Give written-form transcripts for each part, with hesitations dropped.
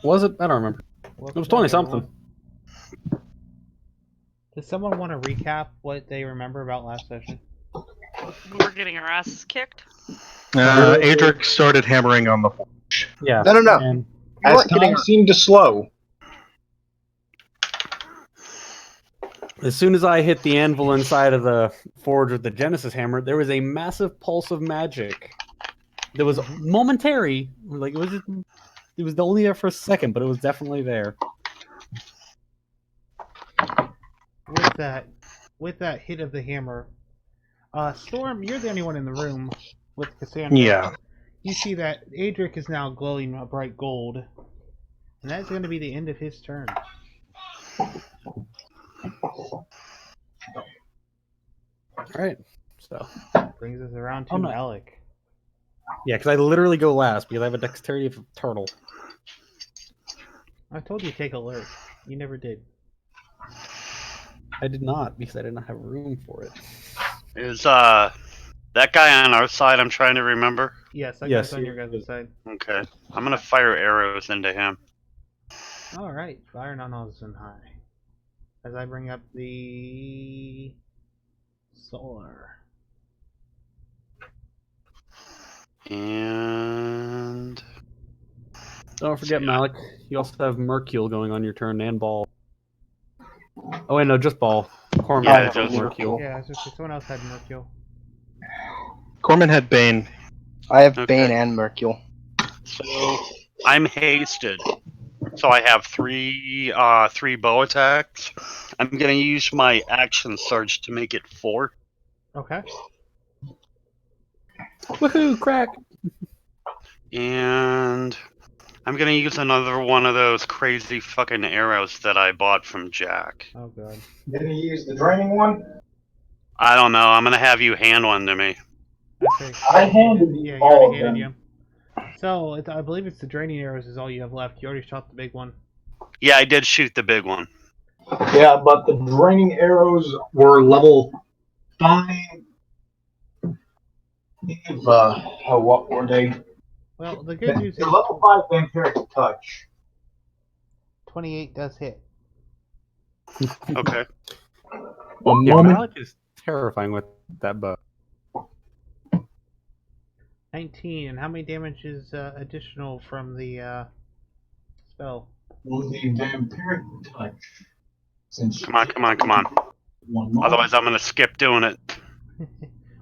Was it? I don't remember. It was 20 something. Does someone want to recap what they remember about last session? We were getting our asses kicked. Adric started hammering on the forge. Yeah. No. And As time seemed to slow. as soon as I hit the anvil inside of the forge with the Genesis hammer, there was a massive pulse of magic. That was momentary. Like it was only there for a second, but it was definitely there. With that hit of the hammer, Storm, you're the only one in the room with Cassandra. Yeah. You see that Adric is now glowing a bright gold, and that's going to be the end of his turn. Alright. So. Brings us around to Oh, no. Malik. Yeah, because I literally go last because I have a dexterity of a turtle. I told you to take alert. You never did. I did not because I did not have room for it. Is that guy on our side? I'm trying to remember. Yes, that Yes, guy's on he your guys' is. side. Okay, I'm gonna fire arrows into him. Alright, fire none on high. As I bring up the solar. And Don't forget, Malik, you also have Mercule going on your turn and Ball. Oh, wait, no, just Ball. Cormac Yeah, has just Mercule. Yeah, it's just someone else had Mercule. Corman had Bane. I have Okay. Bane and Mercule. so I'm hasted. So I have three bow attacks. I'm gonna use my action surge to make it 4. Okay. Woohoo, crack! And I'm gonna use another one of those crazy fucking arrows that I bought from Jack. Oh god. Didn't he use the draining one? I don't know. I'm gonna have you hand one to me. Okay. I handed you Yeah, he all already of handed them. you. So, I believe it's the draining arrows is all you have left. You already shot the big one. Yeah, I did shoot the big one. Yeah, but the draining arrows were level 5. What were they? Well, the good news is They're level 5 vampiric touch. 28 does hit. Okay. One Yeah, moment. Malik is terrifying with that bow. 19, and how many damage is additional from the spell? Was the vampiric touch? Since Come on. one moment. Otherwise, I'm gonna skip doing it.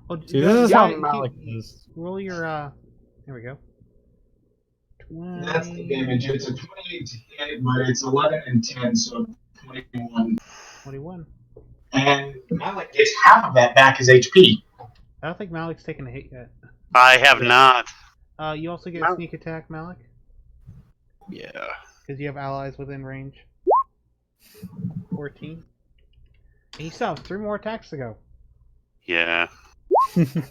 Well, See, this is how yeah, Malik is. roll your there we go. 20... That's the damage. It's a 28 to hit, but it's 11 and 10, so 21. 21. And Malik gets half of that back as HP. I don't think Malik's taken a hit yet. I have not. You also get a sneak attack, Malik, Yeah. because you have allies within range. 14. And you still have 3 more attacks to go. Yeah. 19.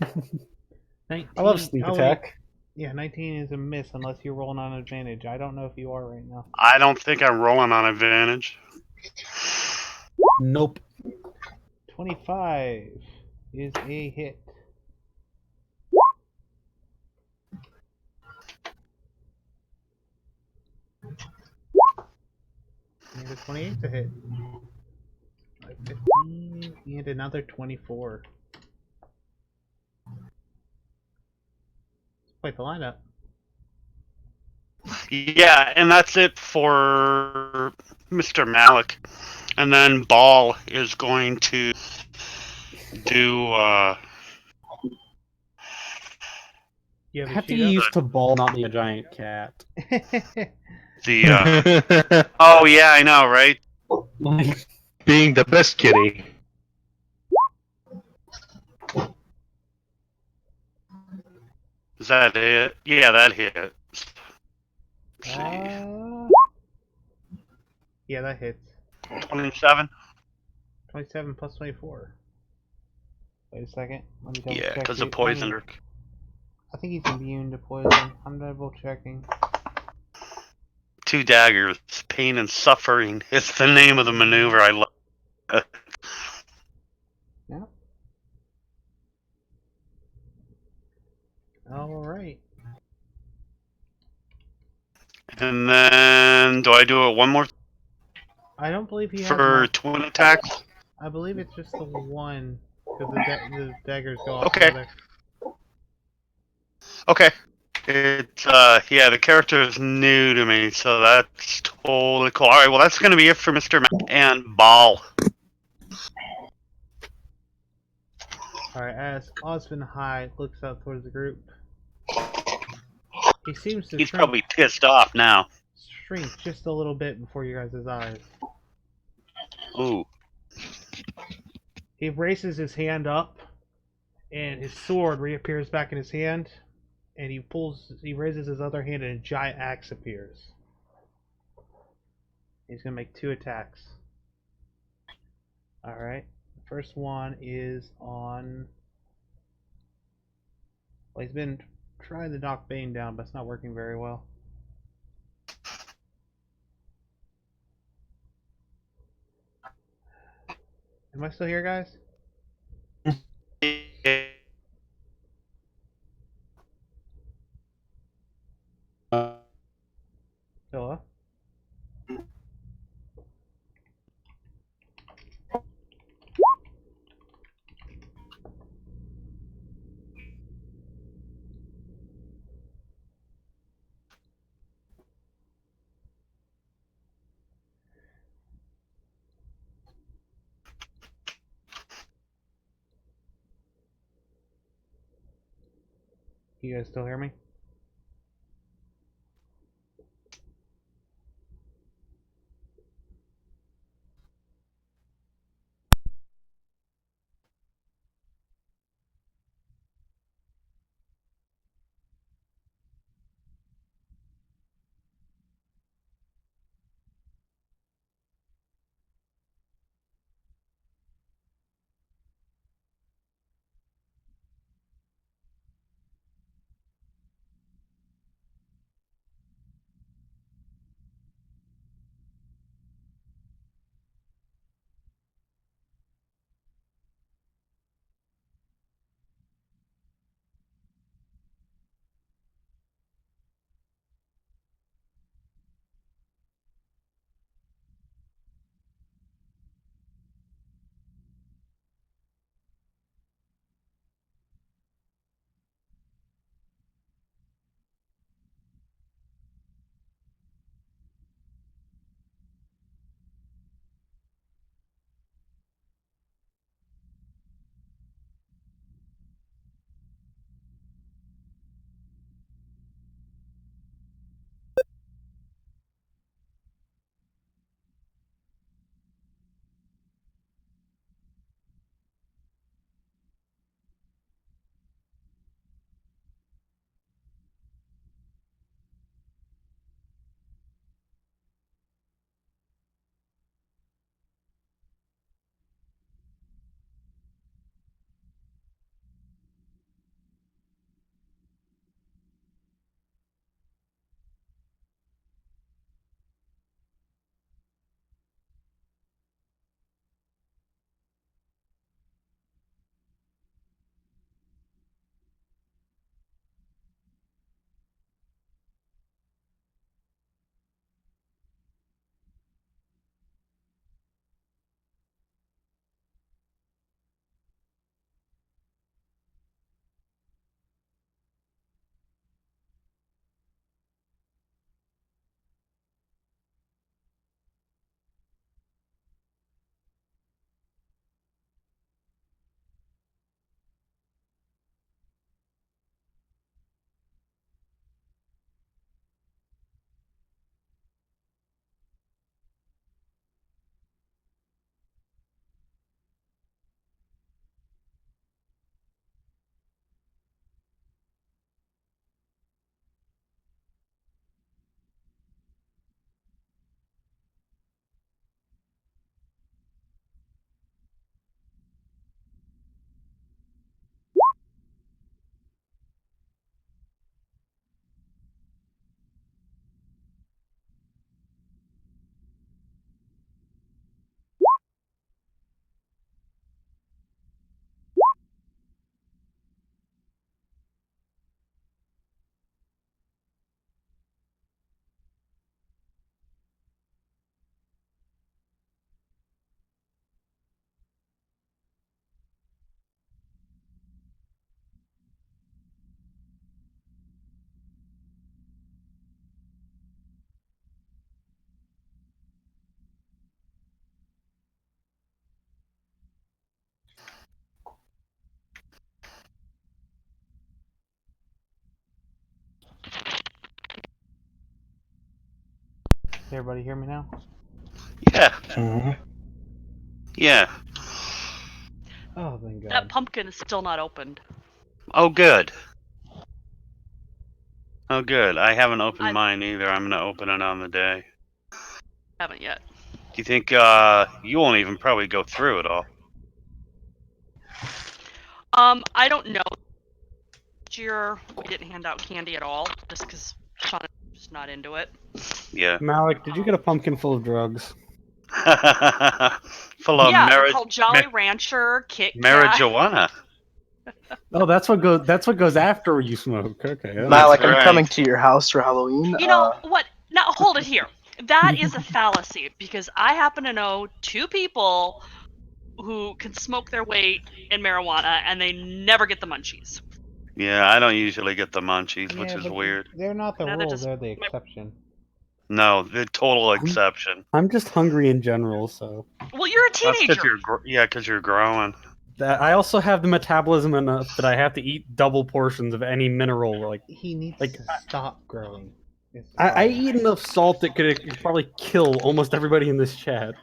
I love sneak oh, attack. wait. Yeah, 19 is a miss unless you're rolling on advantage. I don't know if you are right now. I don't think I'm rolling on advantage. Nope. 25 is a hit. And a 28 to hit. 15 and another 24. Quite the lineup. Yeah, and that's it for Mr. Malik. And then Ball is going to do You have I a have to sheet up? use to Ball, not be a giant cat. the Oh yeah, I know, right? Being the best kitty. Is that it? Yeah, that hit. Let's see. Yeah, that hits. 27? 27 plus 24. Wait a second. Let me double Yeah, check. because of poison. I think he's immune to poison. I'm double checking. 2 daggers. Pain and suffering is the name of the maneuver. I love. Yeah. Alright. And then then do I do it one more I don't believe he has. for twin attacks? I believe it's just the one because the daggers go off. Okay. Together. Okay. It's yeah, the character is new to me, so that's totally cool. Alright, well that's gonna be it for Mr. Mac and Ball. Alright, as Osmond High looks out towards the group, he seems to He's probably pissed off now. shrink just a little bit before you guys' eyes. Ooh. He raises his hand up, and his sword reappears back in his hand, and he raises his other hand, and a giant axe appears. He's gonna make 2 attacks. Alright, the first one is on. Well, he's been trying to knock Bane down, but it's not working very well. Am I still here, guys? Hello? You guys still hear me? Everybody hear me now? Yeah. Mhm. Yeah. Oh, thank God. That pumpkin is still not opened. Oh, good. Oh, good. I haven't opened I- mine either. I'm gonna open it on the day. Haven't yet. Do you think you won't even probably go through it all? I don't know. This year we didn't hand out candy at all, just because Sean is just not into it. Yeah. Malik, did you get a pumpkin full of drugs? Full of Yeah, they're called Jolly Rancher, Kit Kat. marijuana. Oh, that's what goes after you smoke. Okay. that Malik, right. I'm coming to your house for Halloween. You know what? Now hold it here. That is a fallacy because I happen to know 2 people who can smoke their weight in marijuana and they never get the munchies. Yeah, I don't usually get the munchies, which Yeah, is but weird. They're not the Now they're rule, just- they're the exception. No, the total exception. I'm just hungry in general, so Well, you're a That's 'cause teenager. because you're growing. that I also have the metabolism enough that I have to eat double portions of any mineral. Like He needs Like, to stop growing. It's the I problem. eat enough salt that could probably kill almost everybody in this chat.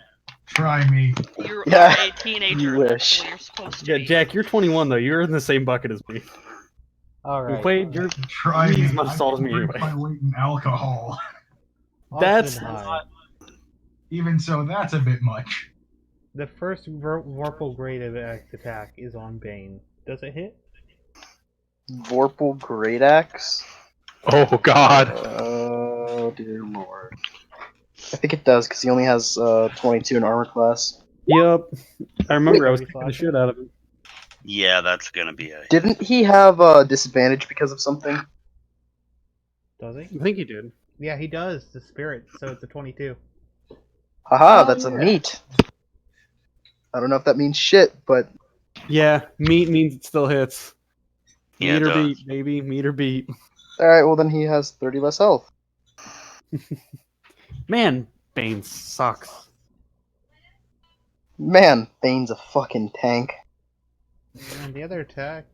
Try me. You're Yeah, a teenager. you That's wish. the way you're supposed to Yeah, be. Jack, you're 21 though. You're in the same bucket as me. Alright. Quaid, you're Try You need me. as much I salt as can me drink anyway. my weight in alcohol. That's Austin High. not- Even so, that's a bit much. The first Vorpal Great attack is on Bane. Does it hit? Vorpal Great Axe. Oh God. Oh dear lord. I think it does because he only has 22 in armor class. Yep. I remember Wait. I was kicking the shit out of him. Yeah, that's gonna be a. Didn't he have disadvantage because of something? Does he? I think he did. Yeah, he does. The spirit, so it's a 22. Haha, Oh, that's a yeah. meat. I don't know if that means shit, but Yeah, meat means it still hits. Yeah, Meet it or does. beat, baby. Meet or beat. alright, well then he has 30 less health. Man, Bane sucks. Man, Bane's a fucking tank. And the other attack.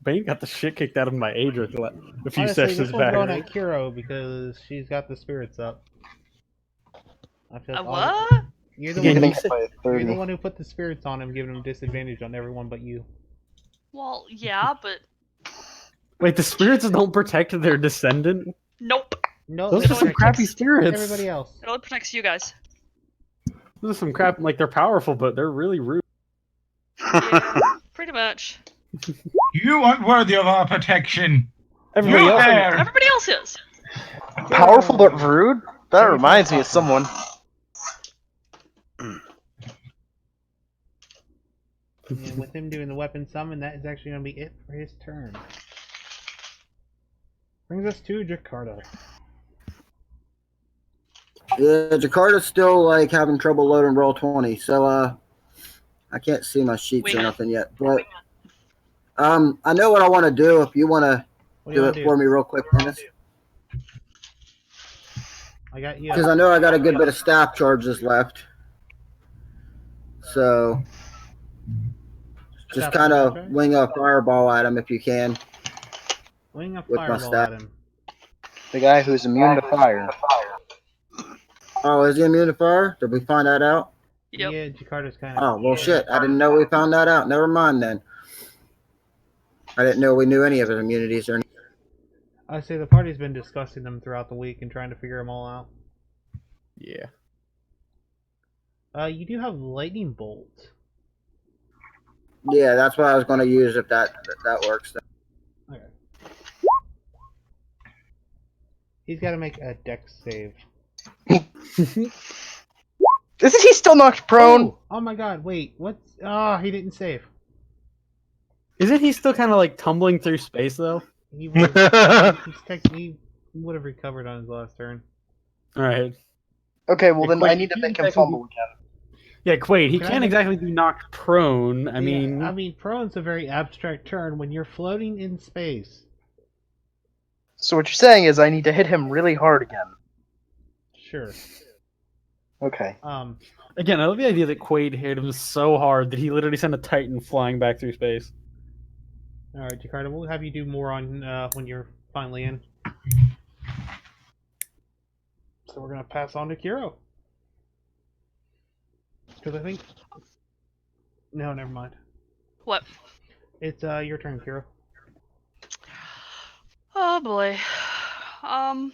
Bane got the shit kicked out of him by Adric a few Honestly, sessions this one's back. going at Kiro because she's got the spirits up. I feel like What? You're the, Again, one, Getting you hit said- by you're the 30. one who put the spirits on him, giving him disadvantage on everyone but you. Well, yeah, but Wait, the spirits don't protect their descendant? nope. No, Those it are some only crappy protects spirits. everybody else. It only protects you guys. Those are some crap. Like, they're powerful, but they're really rude. Yeah, pretty much. You aren't worthy of our protection. Everybody You else. there! Everybody else is. Powerful but rude? That reminds me of someone. And with him doing the weapon summon, that is actually going to be it for his turn. Brings us to Jakarta. Yeah, Jakarta's still like having trouble loading roll 20, so I can't see my sheets or Wait. nothing yet. But I know what I want to do. If you want to What do you do want it to for do? me real quick, Dennis, I got you. because I know I got a good bit of staff charges left. So just Staff kind of charge? wing a fireball at him if you can. Wing a with my fireball staff. at him. The guy who's immune to fire. Oh, is he immune to fire? Did we find that out? Yep. Yeah, Jakarta's kind of. Oh, well, shit. I didn't know we found that out. Never mind then. I didn't know we knew any of his immunities or anything. I say the party's been discussing them throughout the week and trying to figure them all out. Yeah. You do have lightning bolt. Yeah, that's what I was going to use if that works. Okay. He's got to make a dex save. Isn't he still knocked prone? Oh my god! Wait, what's? Ah, he didn't save. Isn't he still kind of like tumbling through space though? He would. He would have recovered on his last turn. All right. Okay, well then Wait, I need to you make him technically- fumble again. Yeah, Quaid. He Can I can't make- exactly be knocked prone. I Yeah, mean, prone's a very abstract term when you're floating in space. So what you're saying is I need to hit him really hard again. Sure. Okay. again, I love the idea that Quaid hit him so hard that he literally sent a Titan flying back through space. All right, Jakarta, we'll have you do more on when you're finally in. So we're gonna pass on to Kiro. Because I think. No, never mind. What? It's your turn, Kiro. Oh boy. Um.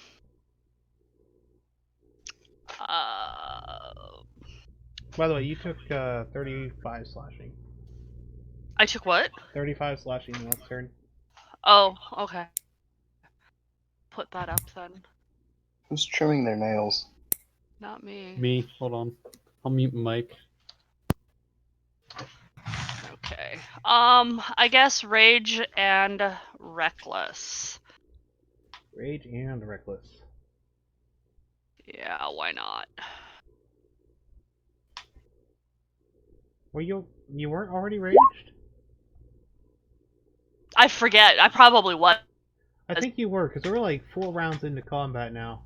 By the way, you took 35 slashing. I took what? 35 slashing the last turn. Oh, okay. Put that up then. Who's trimming their nails? Not me. Me. Hold on. I'll mute Mike. Okay. I guess Rage and Reckless. Rage and Reckless. Yeah, why not? Were you weren't already raged? I forget. I probably was. I think you were, because we're like 4 rounds into combat now.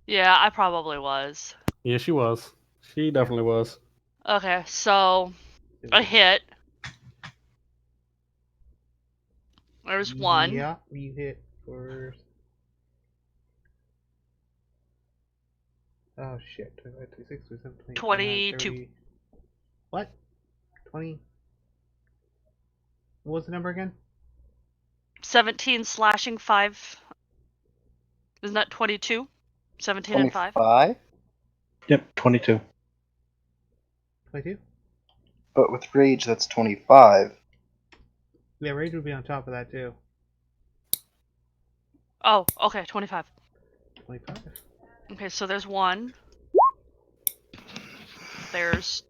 Yeah, I probably was. Yeah, she was. She definitely was. Okay, so a hit. There's one. Yeah, you hit first. Oh shit. 26, 27, 22. 30. What? 20. What was the number again? 17 slashing 5. Isn't that 22? 17 and 5? 25? Yep, 22. 22? But with rage, that's 25. Yeah, rage would be on top of that too. Oh, okay, 25. 25. Okay, so there's 1. There's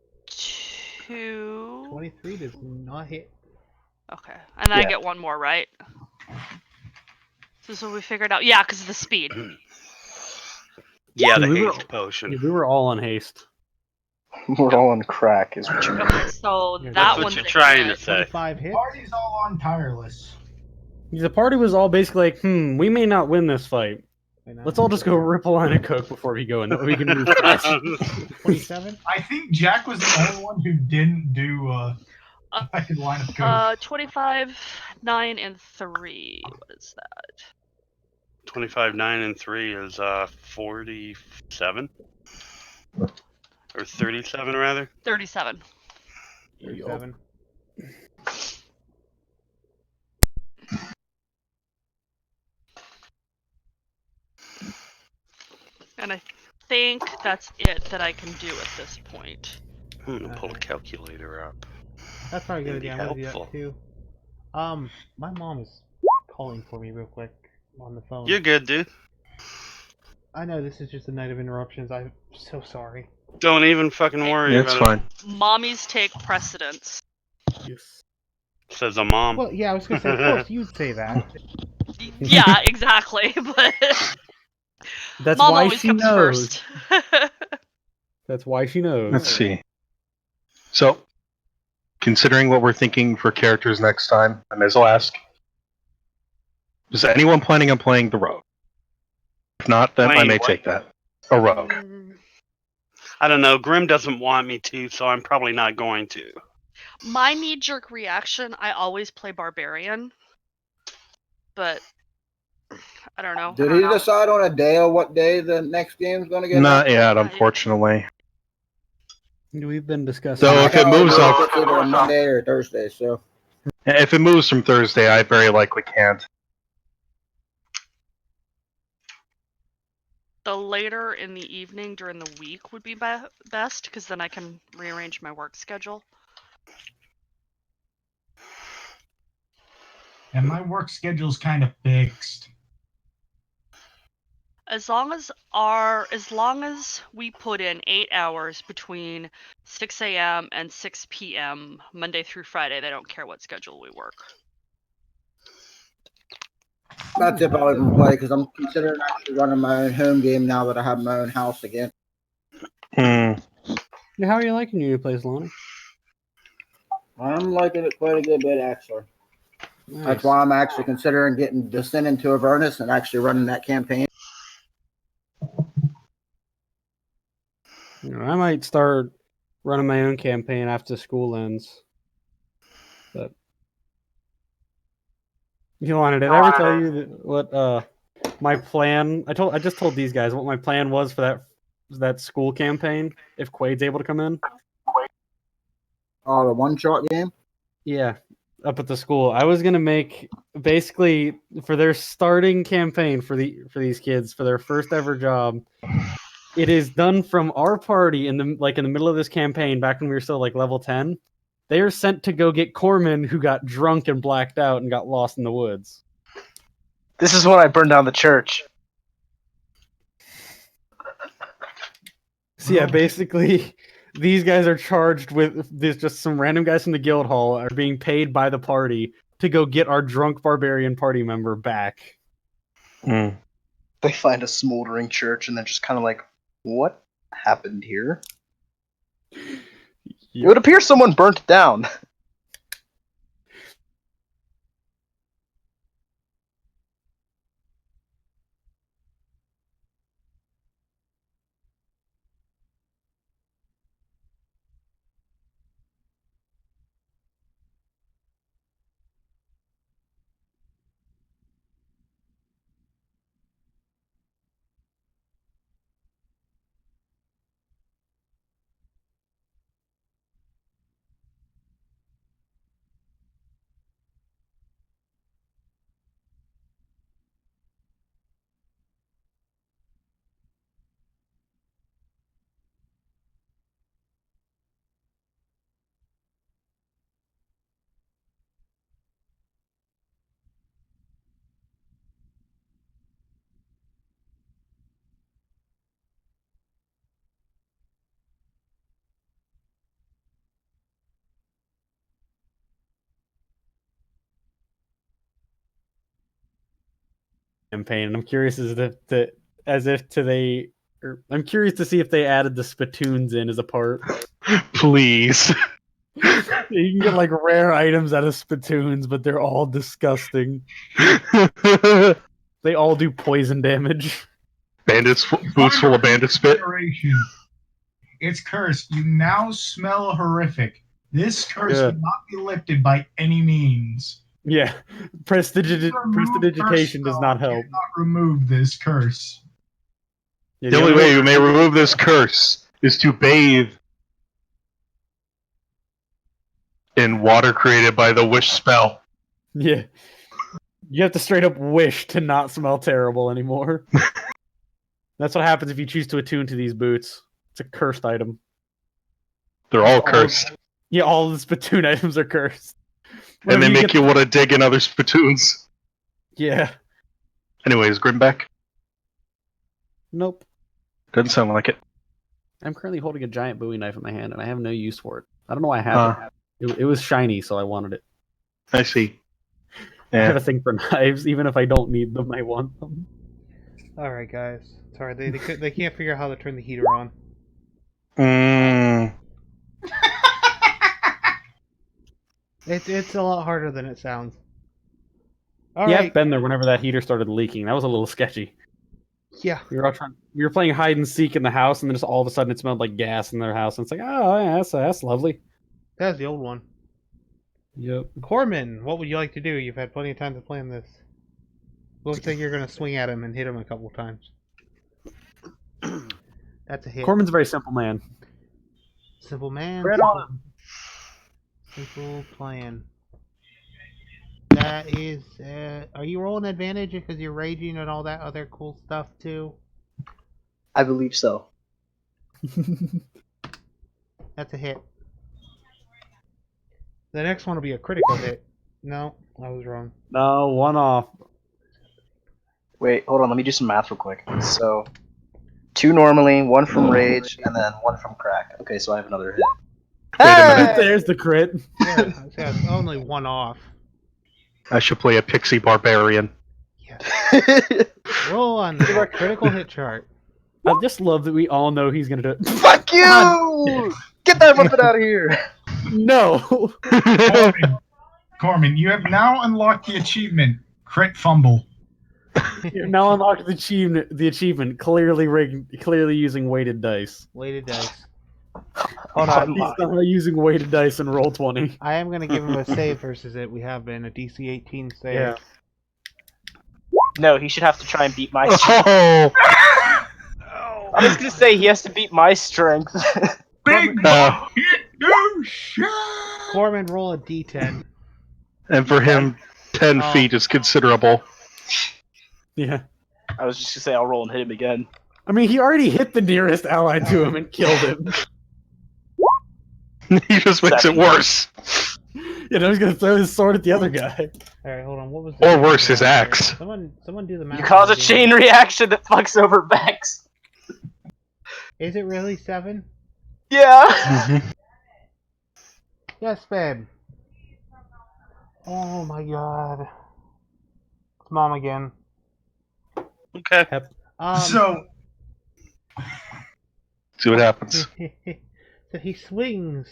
2. 23 does not hit. Okay, and then I Yeah. get 1 more, right? So this is what we figured out. Yeah, because of the speed. Yeah, the We were- haste potion. We were all on haste. We're all on crack, is what you mean. Okay, so Yeah, that That's what one's you're a trying hit. to say. 25 hit. Party's all on tireless. The party was all basically like, we may not win this fight. Let's all just go rip a line of coke before we go, and that way we can move fast. 27? I think Jack was the only one who didn't do a second line of code. 25, 9, and 3. What is that? 25, 9, and 3 is 47? Or 37, rather? 37. 37. And I think that's it that I can do at this point. I'm gonna pull a calculator up. That's probably a good Maybe idea. I'm gonna do helpful. that too. My mom is calling for me real quick on the phone. You're good, dude. I know this is just a night of interruptions. I'm so sorry. Don't even fucking worry Yeah, it's about fine. Mommies take precedence. Yes. it. Says a mom. Well, yeah, I was gonna say, of course you'd say that. Yeah, exactly. But That's Mom why always she comes knows. first. That's why she knows. Let's see. So, considering what we're thinking for characters next time, I may as well ask: is anyone planning on playing the rogue? If not, then I Playing may what? take that. A rogue. I don't know. Grim doesn't want me to, so I'm probably not going to. My knee-jerk reaction, I always play Barbarian. But I don't know. Did he decide on a day or what day the next game's going to get? Not out? yet, unfortunately. We've been discussing. So I if it know moves up, it's either on Monday or Thursday, so if it moves from Thursday, I very likely can't. The later in the evening during the week would be best, because then I can rearrange my work schedule. And my work schedule's kind of fixed. As long as we put in 8 hours between 6 a.m. and 6 p.m. Monday through Friday, they don't care what schedule we work. that's if I even play because I'm considering actually running my own home game now that I have my own house again. Yeah, how are you liking your new place, Lonnie? I'm liking it quite a good bit, actually. Nice. That's why I'm actually considering getting Descent into Avernus and actually running that campaign. You know, I might start running my own campaign after school ends. But Yolanda, did I ever tell you that my plan. I just told these guys what my plan was for that school campaign. If Quaid's able to come in, Oh, the one-shot game? yeah, up at the school, I was gonna make basically for their starting campaign for these kids for their first ever job. It is done from our party in the middle of this campaign back when we were still like level 10. They are sent to go get Corman, who got drunk and blacked out and got lost in the woods. This is when I burned down the church. So yeah, basically, these guys are charged with there's just some random guys from the guild hall are being paid by the party to go get our drunk barbarian party member back. Mm. They find a smoldering church and they're just kind of like, what happened here? It would appear someone burnt it down. Campaign. I'm curious I'm curious to see if they added the spittoons in as a part. Please. You can get like rare items out of spittoons, but they're all disgusting. They all do poison damage. Boots full of bandit spit. It's cursed. You now smell horrific. This curse Yeah. will not be lifted by any means. Yeah, prestidigitation does not help. Cannot remove this curse. Yeah, The only way you may remove this curse is to bathe in water created by the wish spell. Yeah, you have to straight up wish to not smell terrible anymore. That's what happens if you choose to attune to these boots. It's a cursed item. They're all cursed. Yeah, all the spittoon items are cursed. And they Whenever make you want to dig in other spittoons. Yeah. Anyways, Grimbeck? Nope. Doesn't sound like it. I'm currently holding a giant Bowie knife in my hand, and I have no use for it. I don't know why I have it. It was shiny, so I wanted it. I see. I have Yeah. a thing for knives. Even if I don't need them, I want them. All right, guys. Sorry, they can't figure out how to turn the heater on. Mm. It's a lot harder than it sounds. All Yeah, right. I've been there whenever that heater started leaking. That was a little sketchy. Yeah. We were playing hide and seek in the house, and then just all of a sudden it smelled like gas in their house. And it's like, oh, yeah, that's lovely. That was the old one. Yep. Corman, what would you like to do? You've had plenty of time to plan this. Looks like you're going to swing at him and hit him a couple times. That's a hit. Corman's a very simple man. Simple man. Right on. Simple plan. That is. Are you rolling advantage because you're raging and all that other cool stuff too? I believe so. That's a hit. The next one will be a critical hit. No, I was wrong. No, one off. Wait, hold on. Let me do some math real quick. So, 2 normally, 1 from rage, and then 1 from crack. Okay, so I have another hit. Wait a minute. There's the crit. Yeah, it's only one off. I should play a pixie barbarian. Roll on the critical hit chart. I just love that we all know he's gonna do it. Fuck you! Get that weapon out of here! No. Corman, you have now unlocked the achievement, Crit Fumble. You're now unlocked the achievement. Clearly using weighted dice. Weighted dice. Hold on. He's not using weighted dice in roll 20. I am going to give him a save versus it. We have been a DC 18 save. Yeah. No, he should have to try and beat my strength. Oh, I was gonna say he has to beat my strength. Big Uh, no shot. Corman, roll a d10. and for him, 10 Oh. feet is considerable. Yeah. I was just gonna say I'll roll and hit him again. I mean, he already hit the nearest ally to him and killed him. He just makes it 7. worse. You know, he's gonna throw his sword at the other guy. Alright, hold on. What was Or worse, his axe. Someone do the math. You cause on a the chain damage. reaction that fucks over Vex. Is it really 7? Yeah. Yes, babe. Oh my god. It's mom again. Okay. So See what happens. So he swings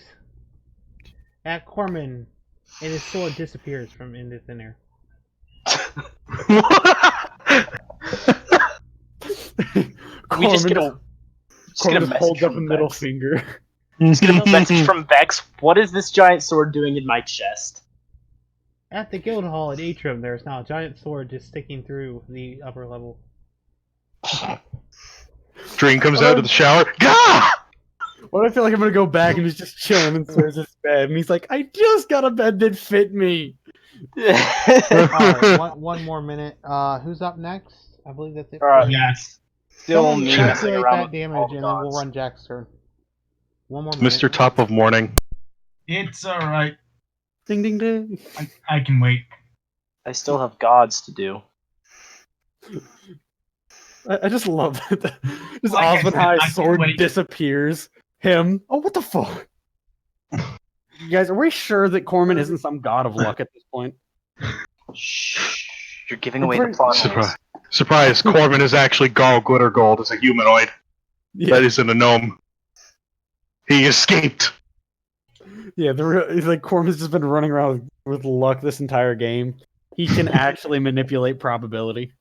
at Corman, and his sword disappears from into thin air. We just get a Corman message just holds up a from middle Vex. finger. Just get a message from Vex. What is this giant sword doing in my chest? At the guild hall at Atrium, there is now a giant sword just sticking through the upper level. Dream comes out of the shower. Gah! What I feel like I'm gonna go back and he's just chilling in his bed, and he's like, "I just got a bed that fit me." Alright, one more minute. Who's up next? I believe that's it. Alright. yes. Still Someone me calculate messing around that with damage, all and then we'll gods. run Jack's turn. One more minute. Mr. Top of Morning. It's alright. Ding ding ding. I can wait. I still have gods to do. I just love that. This Like I Osmond said, High I can sword wait. disappears. Him. Oh, what the fuck? You guys, are we sure that Corman isn't some god of luck at this point? Shh. You're giving away the Pretty- plot. Surprise. Surprise, Corbin is actually Gall Glittergold as a humanoid. Yeah, That isn't a gnome. He escaped. yeah. It's like Corman's just been running around with luck this entire game. He can actually manipulate probability.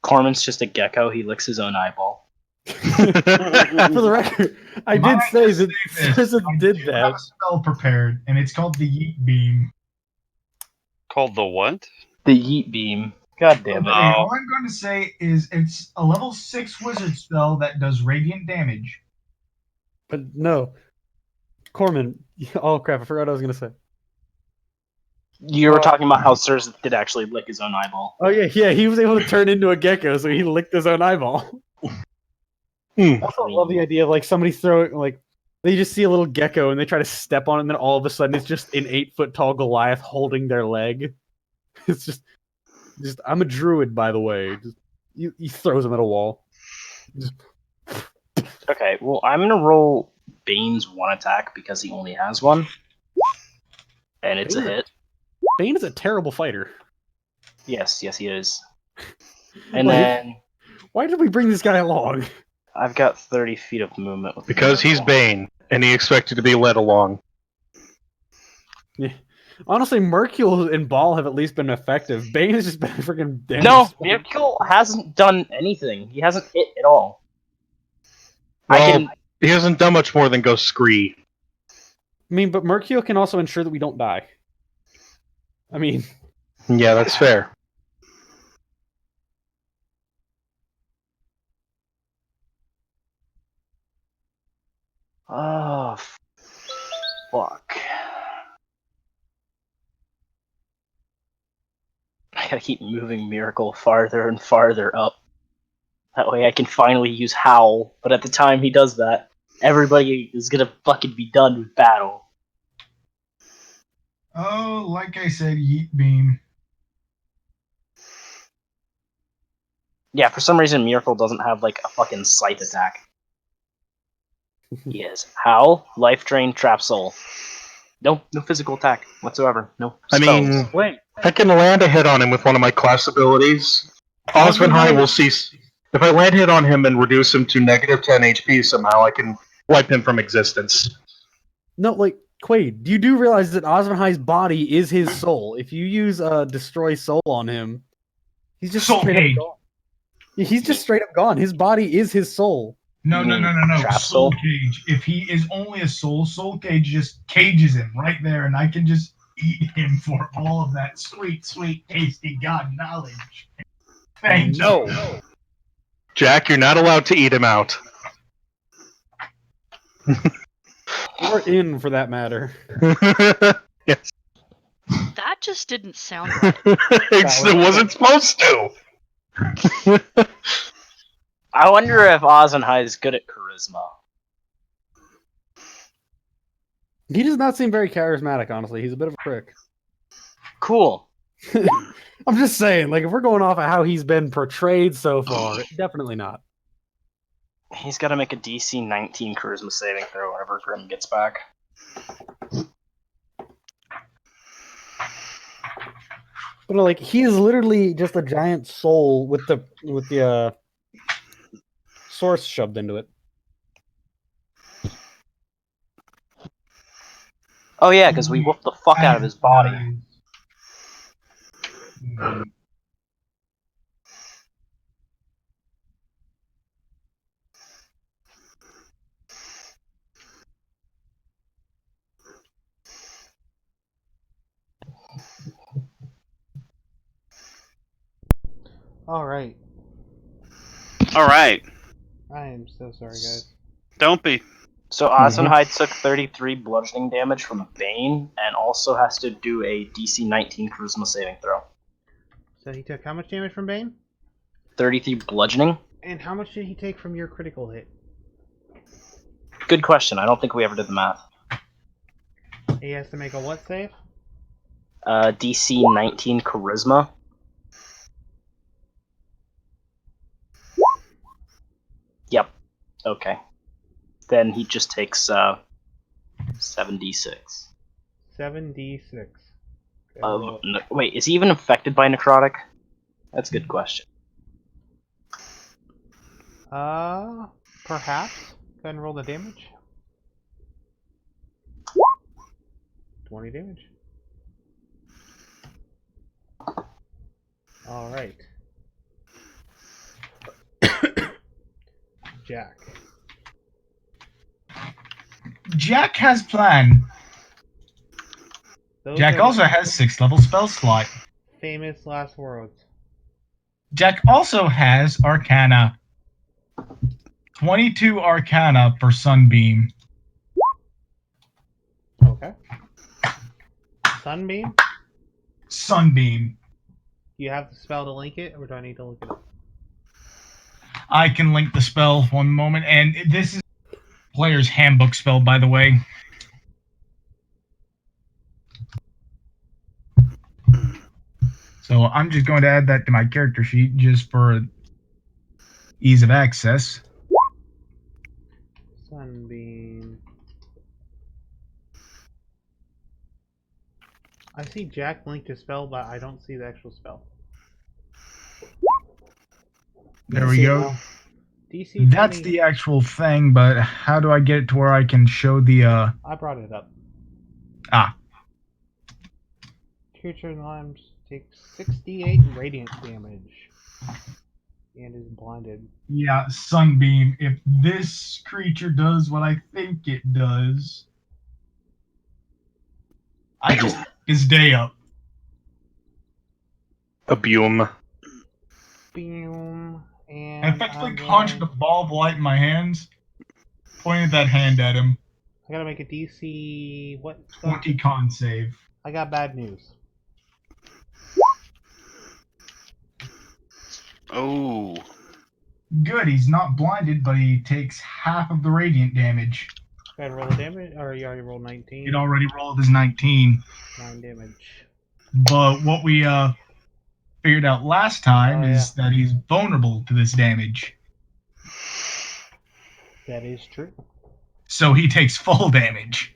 Corman's just a gecko. He licks his own eyeball. For the record, I did Might say just that say this, Citizen I did do that. have a spell prepared, and it's called the Yeet Beam. Called the what? The Yeet Beam. God damn it. Okay, all I'm going to say is it's a level 6 wizard spell that does radiant damage. But no, Corman. Oh crap! I forgot what I was gonna say. You were talking about how Sirs did actually lick his own eyeball. Oh yeah. He was able to turn into a gecko, so he licked his own eyeball. I also love the idea of like somebody throwing like they just see a little gecko and they try to step on it, and then all of a sudden it's just an 8-foot tall Goliath holding their leg. It's just I'm a druid, by the way. Just, he throws him at a wall. Just, Okay, well, I'm gonna roll Bane's one attack because he only has one. And it's a hit. Bane is a terrible fighter. Yes, he is. And Like, then why did we bring this guy along? I've got 30 feet of movement with Because he's Bane, and he expected to be led along. Honestly, Mercule and Ball have at least been effective. Bane has just been a freaking damage. No, Mercule hasn't done anything. He hasn't hit at all. Well, he hasn't done much more than go scree. I mean, but Mercule can also ensure that we don't die. I mean, Yeah, that's fair. Oh, fuck. I gotta keep moving Miracle farther and farther up. That way I can finally use Howl, but at the time he does that, everybody is gonna fucking be done with battle. Oh, like I said, Yeet Beam. Yeah, for some reason Miracle doesn't have like a fucking scythe attack. He has Howl, Life Drain, Trap Soul. No physical attack whatsoever. No I spells. mean, wait. I can land a hit on him with one of my class abilities. Osmond High will cease. If I land hit on him and reduce him to negative 10 HP somehow, I can wipe him from existence. No, like, Quaid, you do realize that Osmond High's body is his soul. If you use Destroy Soul on him, he's just Soul straight Cage. up gone. Yeah, he's just straight up gone. His body is his soul. No. Trap Soul Soul? Cage. If he is only a soul, Soul Cage just cages him right there, and I can just eat him for all of that sweet, sweet, tasty god knowledge. Thank you. No. Jack, you're not allowed to eat him out. Or in, for that matter. Yes. That just didn't sound right. It wasn't supposed to. I wonder if Ozenhai is good at charisma. He does not seem very charismatic, honestly. He's a bit of a prick. Cool. I'm just saying, like, if we're going off of how he's been portrayed so far, definitely not. He's got to make a DC 19 charisma saving throw whenever Grim gets back. But like, he is literally just a giant soul with the source shoved into it. Oh yeah, because we whooped the fuck out of his body. Alright. All right. I am so sorry, guys. Don't be. So Ozenhai took 33 bludgeoning damage from a Bane, and also has to do a DC 19 charisma saving throw. So he took how much damage from Bane? 33 bludgeoning? And how much did he take from your critical hit? Good question. I don't think we ever did the math. He has to make a what save? DC 19 charisma. Yep. Okay. Then he just takes 7d6. 7d6. Wait, is he even affected by necrotic? That's a good question. Perhaps. Go ahead and roll the damage. 20 damage. Alright. Jack. Jack has plan. Those Jack are also has 6th level spell slot. famous last words. Jack also has Arcana. 22 Arcana for Sunbeam. Okay. Sunbeam? Sunbeam. Do you have the spell to link it, or do I need to look it up? I can link the spell one moment, and this is player's handbook spell, by the way. So I'm just going to add that to my character sheet just for ease of access. Sunbeam. I see Jack linked a spell, but I don't see the actual spell. There we go. DC That's 20. the actual thing, but how do I get it to where I can show the, I brought it up. Ah. Creature Limes takes 68 radiant damage. And is blinded. Yeah, Sunbeam. If this creature does what I think it does, I just his day up. A Boom. Boom. I And effectively punched a going... ball of light in my hands, pointed that hand at him. I gotta make a DC... What? 20 con save. I got bad news. Oh. Good, he's not blinded, but he takes half of the radiant damage. Go ahead and roll the damage, or you already rolled 19? It already rolled his 19. 9 damage. But what we figured out last time is that he's vulnerable to this damage. That is true. So he takes full damage.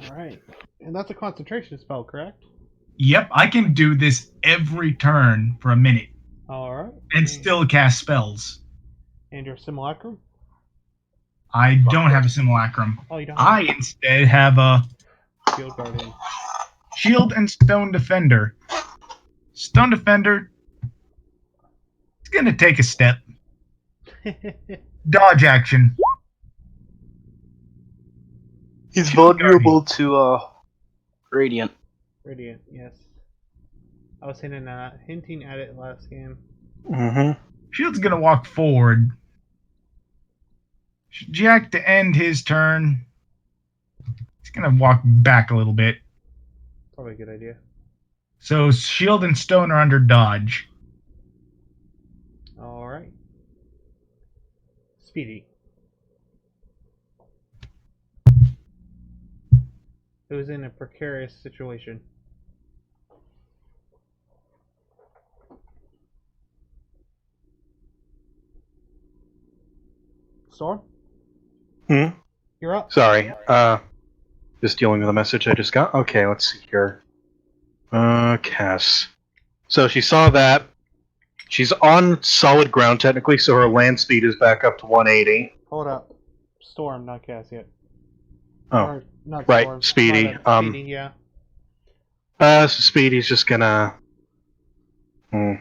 Alright. And that's a concentration spell, correct? Yep, I can do this every turn for a minute. Alright. And still cast spells. And your simulacrum? I don't have a simulacrum. Oh, you don't I instead have a Shield Guardian. Shield and Stone Defender. Stone Defender is going to take a step. Dodge action. He's vulnerable to radiant. Radiant, yes. I was hinting at it last game. Mm-hmm. Shield's gonna walk forward. Jack, to end his turn, he's gonna walk back a little bit. Probably a good idea. So Shield and Stone are under dodge. Alright. Speedy. Who's in a precarious situation. Storm? Hmm? You're up. Sorry. Just dealing with a message I just got. Okay, let's see here. Cass. So she saw that. She's on solid ground technically, so her land speed is back up to 180. Hold up. Storm, not Cass yet. Oh, Or, not right, Storm. Speedy. Speedy, yeah. So Speedy's just gonna. Let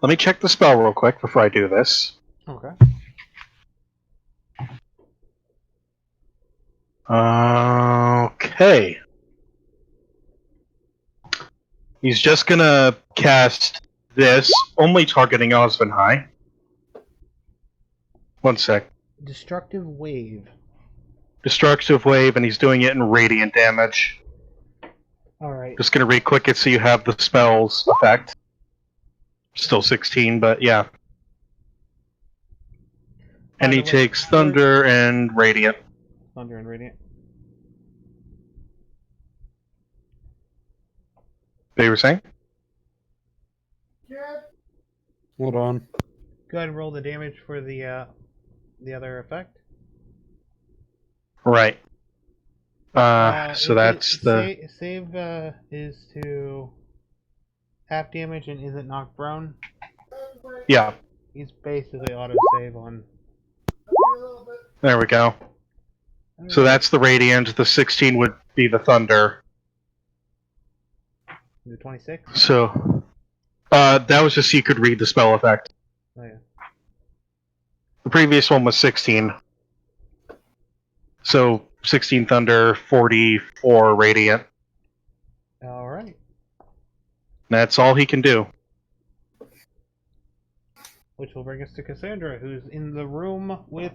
me check the spell real quick before I do this. Okay. Okay. He's just gonna cast this, only targeting Osmond High. One sec. Destructive Wave. Destructive Wave, and he's doing it in radiant damage. Alright. Just gonna re-click it so you have the spell's effect. Still 16, but yeah. And By he the way, takes Thunder and Radiant. Thunder and Radiant. They were saying? Hold on. Go ahead and roll the damage for the other effect. Right. So that's the... Save is to half damage and isn't knocked prone. Yeah, He's basically auto save on. there we go. So that's the Radiant, the 16 would be the Thunder. The 26. So, that was just so you could read the spell effect. Oh yeah. The previous one was 16. So, 16 Thunder, 44 Radiant. All right. That's all he can do. Which will bring us to Cassandra, who's in the room with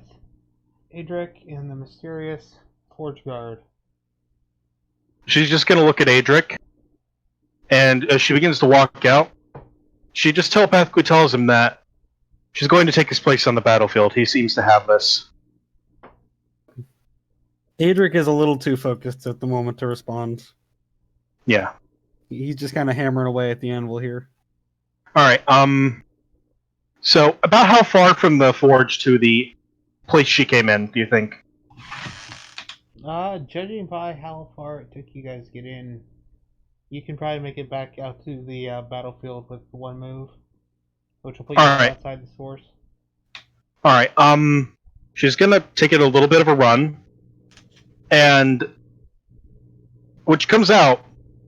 Adric and the mysterious Forge Guard. She's just gonna look at Adric, and as she begins to walk out, she just telepathically tells him that she's going to take his place on the battlefield. He seems to have this. Adric is a little too focused at the moment to respond. Yeah. He's just kind of hammering away at the anvil here. Alright, so about how far from the forge to the place she came in, do you think? Judging by how far it took you guys to get in, you can probably make it back out to the battlefield with one move, which will put you Alright. outside the source. Alright, she's gonna take it a little bit of a run, and when she comes out,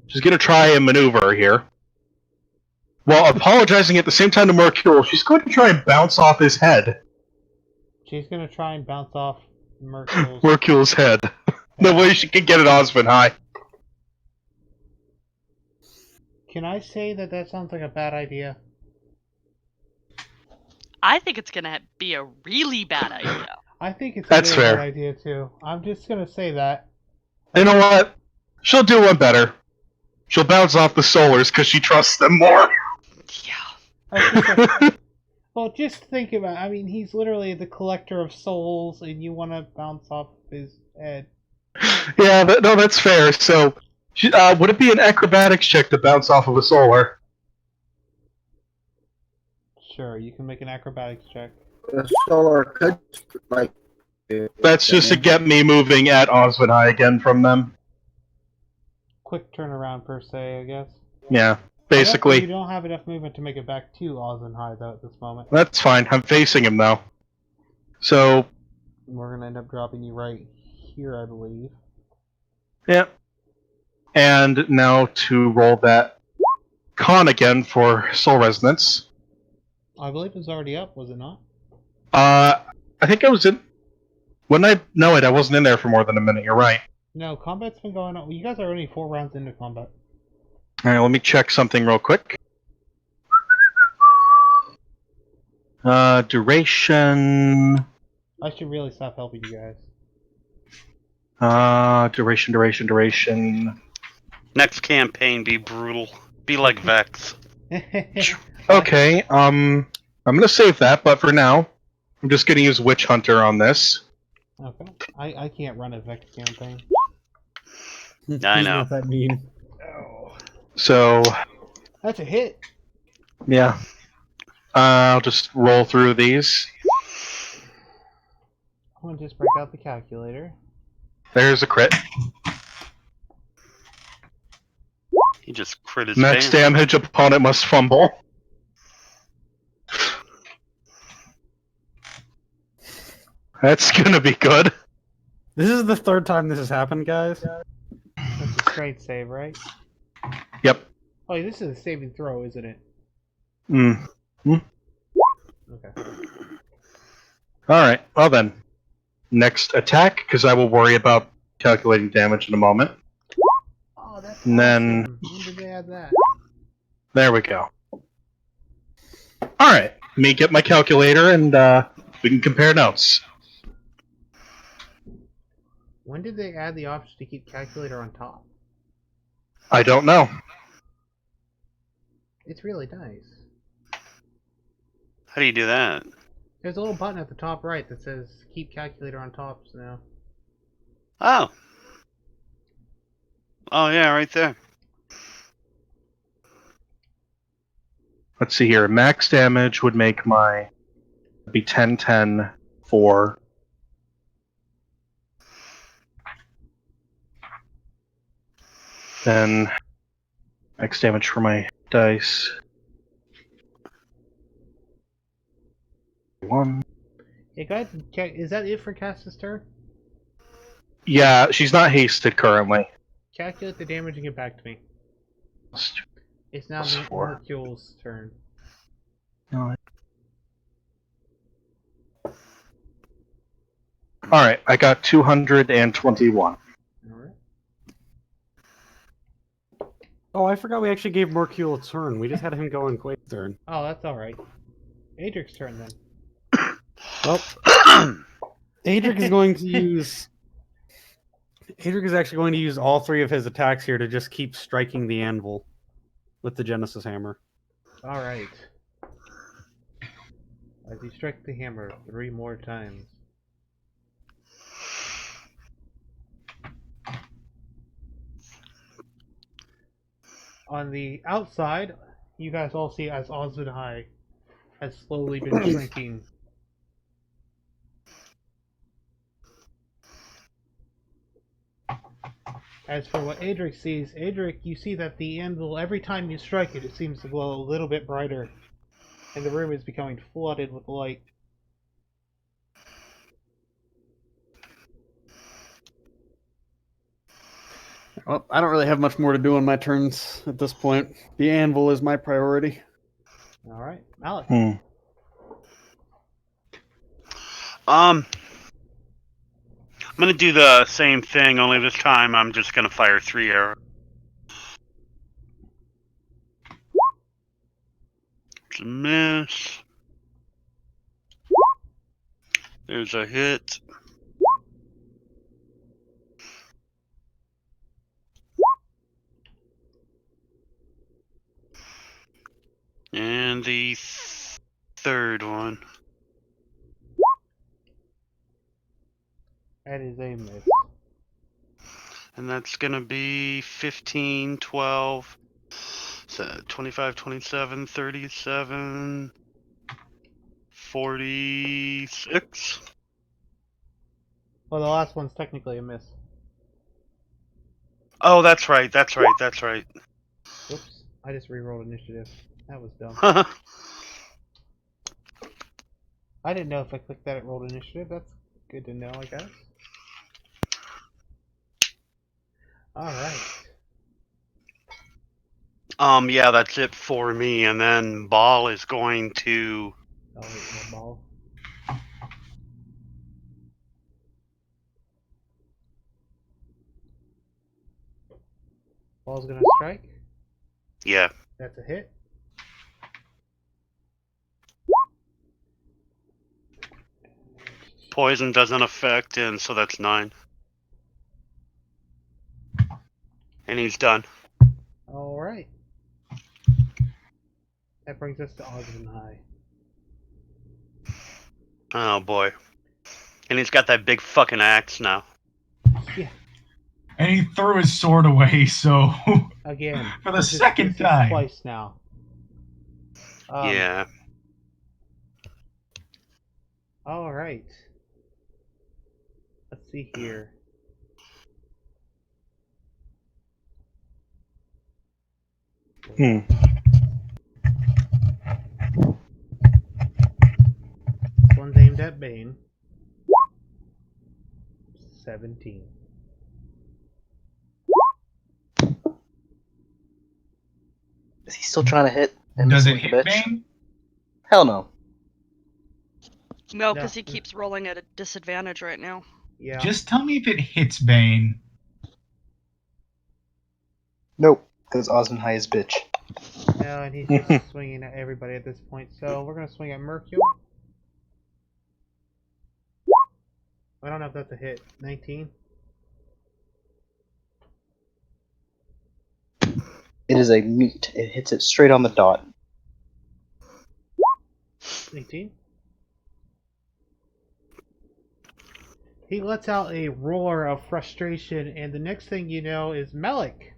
she's gonna try a maneuver here. While apologizing at the same time to Mercurial, she's going to try and bounce off his head. She's gonna try and bounce off Mercurial's. Mercurial's head. The way she can get it Osmond High. Can I say that that sounds like a bad idea? I think it's gonna be a really bad idea. I think it's That's a really fair. bad idea too. I'm just gonna say that. You know what? She'll do one better. She'll bounce off the Solars because she trusts them more. Yeah. I was gonna say- well, just think about it. I mean, he's literally the collector of souls, and you want to bounce off his head. Yeah, no, that's fair. So, would it be an acrobatics check to bounce off of a Solar? Sure, you can make an acrobatics check. The solar could, like. That's just to get me moving at Osmond High again from them. Quick turnaround, per se, I guess. Yeah, You basically. don't have enough movement to make it back to Ozenhai, though, at this moment. That's fine. I'm facing him, though. So, We're gonna end up dropping you right here, I believe. yeah. And now to roll that con again for Soul Resonance. I believe it was already up, was it not? I think I was in... When I... No, wait, I wasn't in there for more than a minute. You're right. No, combat's been going on. You guys are only 4 rounds into combat. All right, let me check something real quick. Duration. I should really stop helping you guys. Duration. Next campaign, be brutal. Be like Vex. Okay, I'm gonna save that, but for now, I'm just gonna use Witch Hunter on this. Okay. I can't run a Vex campaign. I He's know. not that mean. Oh. So, That's a hit. yeah. I'll just roll through these. I'm gonna just break out the calculator. There's a crit. He just crit his Max pants. damage, opponent must fumble. That's gonna be good. This is the third time this has happened, guys. That's a strength save, right? Yep. Oh, this is a saving throw, isn't it? Mm. Okay. Alright, well then. Next attack, because I will worry about calculating damage in a moment. Oh, that's And then- awesome. When did they add that? There we go. Alright, let me get my calculator and we can compare notes. When did they add the option to keep calculator on top? I don't know. It's really nice. How do you do that? There's a little button at the top right that says keep calculator on top now. Oh. Oh yeah, right there. Let's see here. Max damage would make my be 10-10 for then max damage for my dice. 1. Hey, go ahead and check. Is that it for Cass's turn? Yeah, she's not hasted currently. Calculate the damage and get back to me. It's now Plus 4. Mercule's turn. Alright, I got 221. Alright. Oh, I forgot we actually gave Mercule a turn. We just had him go in Quake's turn. Oh, that's alright. Adric's turn then. Well, Adric is going to use. Adric is actually going to use all 3 of his attacks here to just keep striking the anvil with the Genesis hammer. Alright. As you strike the hammer 3 more times. On the outside, you guys all see as Osmond High has slowly been shrinking. As for what Adric sees, Adric, you see that the anvil, every time you strike it, it seems to glow a little bit brighter. And the room is becoming flooded with light. Well, I don't really have much more to do on my turns at this point. The anvil is my priority. Alright, Malik. I'm gonna do the same thing, only this time I'm just gonna fire 3 arrows. It's a miss. There's a hit. And the third one. That is a miss. And that's gonna be 15, 12, 25, 27, 37, 46. Well, the last one's technically a miss. Oh, that's right, that's right, that's right. Oops, I just rerolled initiative. That was dumb. I didn't know if I clicked that it rolled initiative. That's good to know, I guess. Alright. Yeah, that's it for me, and then Ball is going to... Oh, wait, no ball. Ball's gonna strike. Yeah. That's a hit. Poison doesn't affect, and so that's 9. And he's done. Alright. That brings us to Ogden High. Oh boy. And he's got that big fucking axe now. And he threw his sword away, so Again. for the this is- second this is time. twice now. Yeah. Alright. Let's see here. Hmm. This one's aimed at Bane. 17. Is he still trying to hit? And Does miss it like a hit bitch? Bane? Hell no. No, because No. he keeps rolling at a disadvantage right now. Yeah. Just tell me if it hits Bane. Nope. Because Osmond High is bitch. No, and he's just swinging at everybody at this point. So we're gonna swing at Mercule. I don't know if that's a hit. 19. It is a meat. It hits it straight on the dot. 18. He lets out a roar of frustration, and the next thing you know is Melik.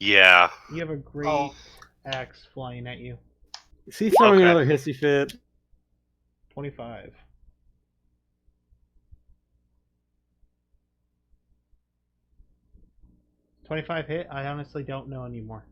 Yeah. You have a great axe flying at you. Is he throwing Okay. another hissy fit? 25. $25 hit? I honestly don't know anymore.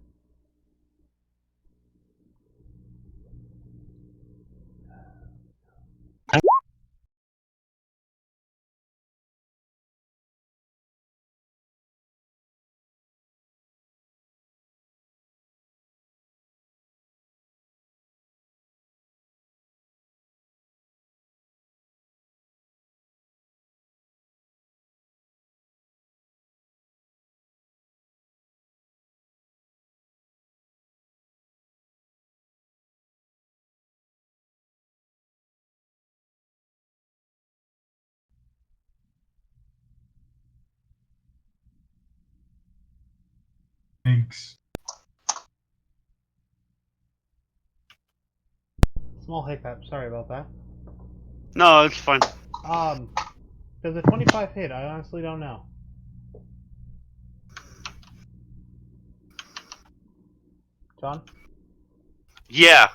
Thanks. Small hiccup. Sorry about that. No, it's fine. Does a 25 hit? I honestly don't know. John? Yeah.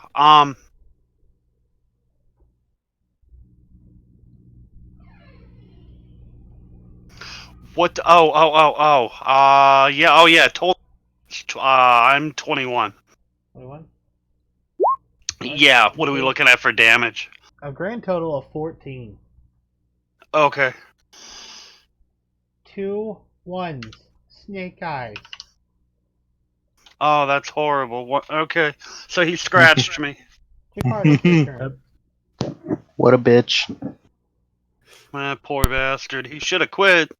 What? Yeah. Oh, yeah. I'm 21. 21? Yeah. What are we looking at for damage? A grand total of 14. Okay. 2 ones. Snake eyes. Oh, that's horrible. What? Okay. So he scratched me. Jakarta, it's your turn. What a bitch. Poor bastard. He should have quit.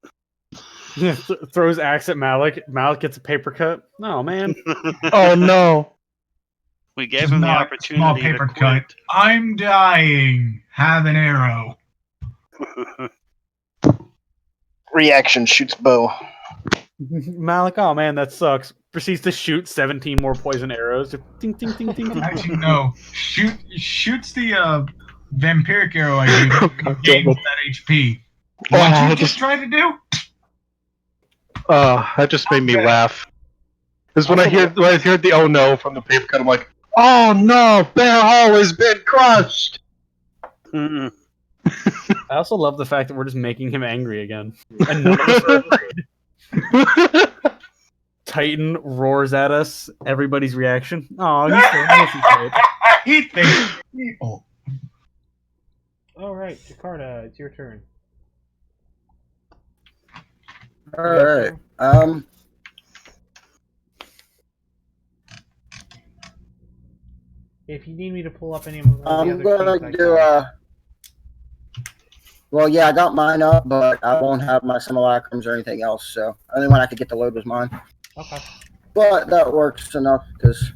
Throws axe at Malik. Malik gets a paper cut. No, man. Oh no. We gave him the Small opportunity to paper quit. cut. I'm dying. Have an arrow. Reaction shoots bow. Malik, oh man, that sucks. Proceeds to shoot 17 more poison arrows. Ding, ding, ding, ding, ding. Actually, no. Shoots the vampiric arrow I do. God, Gains damn it. that HP. Oh, What I you just- just tried to do? That just made me Okay. laugh. Because when I heard the oh no from the paper cut, I'm like, oh no, Bear Hall has been crushed. Mm-mm. I also love the fact that we're just making him angry again. And none of us are afraid. Titan roars at us. Everybody's reaction. Oh, he's so nice. He thinks people. Alright, Jakarta, it's your turn. Alright. If you need me to pull up any of the I'm other gonna sheets, I do can. Well, yeah, I got mine up, but I won't have my simulacrums or anything else. So only one I could get to load was mine. Okay. But that works enough because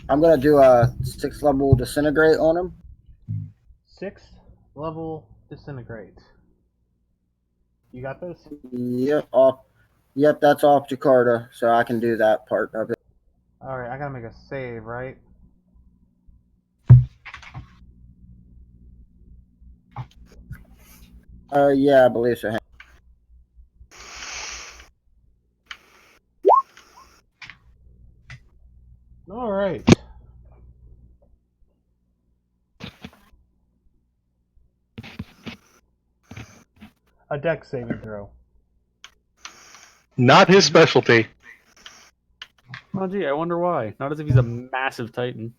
I'm gonna do a 6th level disintegrate on him. 6th level disintegrate. You got this? Yep, Yep, that's off Jakarta, so I can do that part of it. Alright, I gotta make a save, right? Yeah, I believe so. Alright. A dex saving throw. Not his specialty. Oh, gee, I wonder why. Not as if he's a massive titan.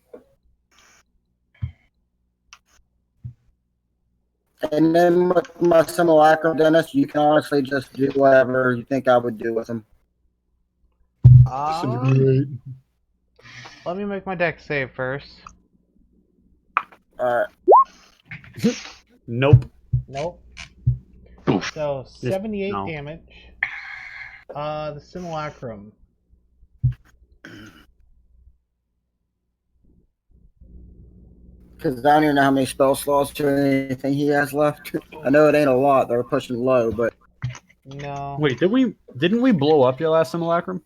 And then with my simulacrum, Dennis, you can honestly just do whatever you think I would do with him. Let me make my dex save first. Alright. Nope. Nope. Oof. So, 78 no. damage. The simulacrum. Because I don't even know how many spell slots or anything he has left. I know it ain't a lot. They're pushing low, but No. Wait, didn't we blow up your last simulacrum?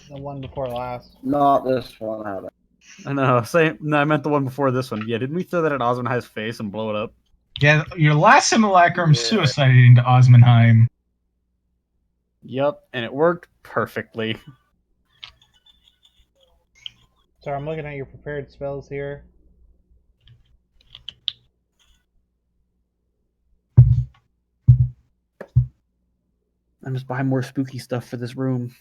The one before last. not this one. I haven't. I know. No, I meant the one before this one. Yeah, didn't we throw that at Osmond's face and blow it up? Yeah, your last simulacrum Yeah. suicided into Osmanheim. Yep, and it worked perfectly. So I'm looking at your prepared spells here. I'm just buying more spooky stuff for this room.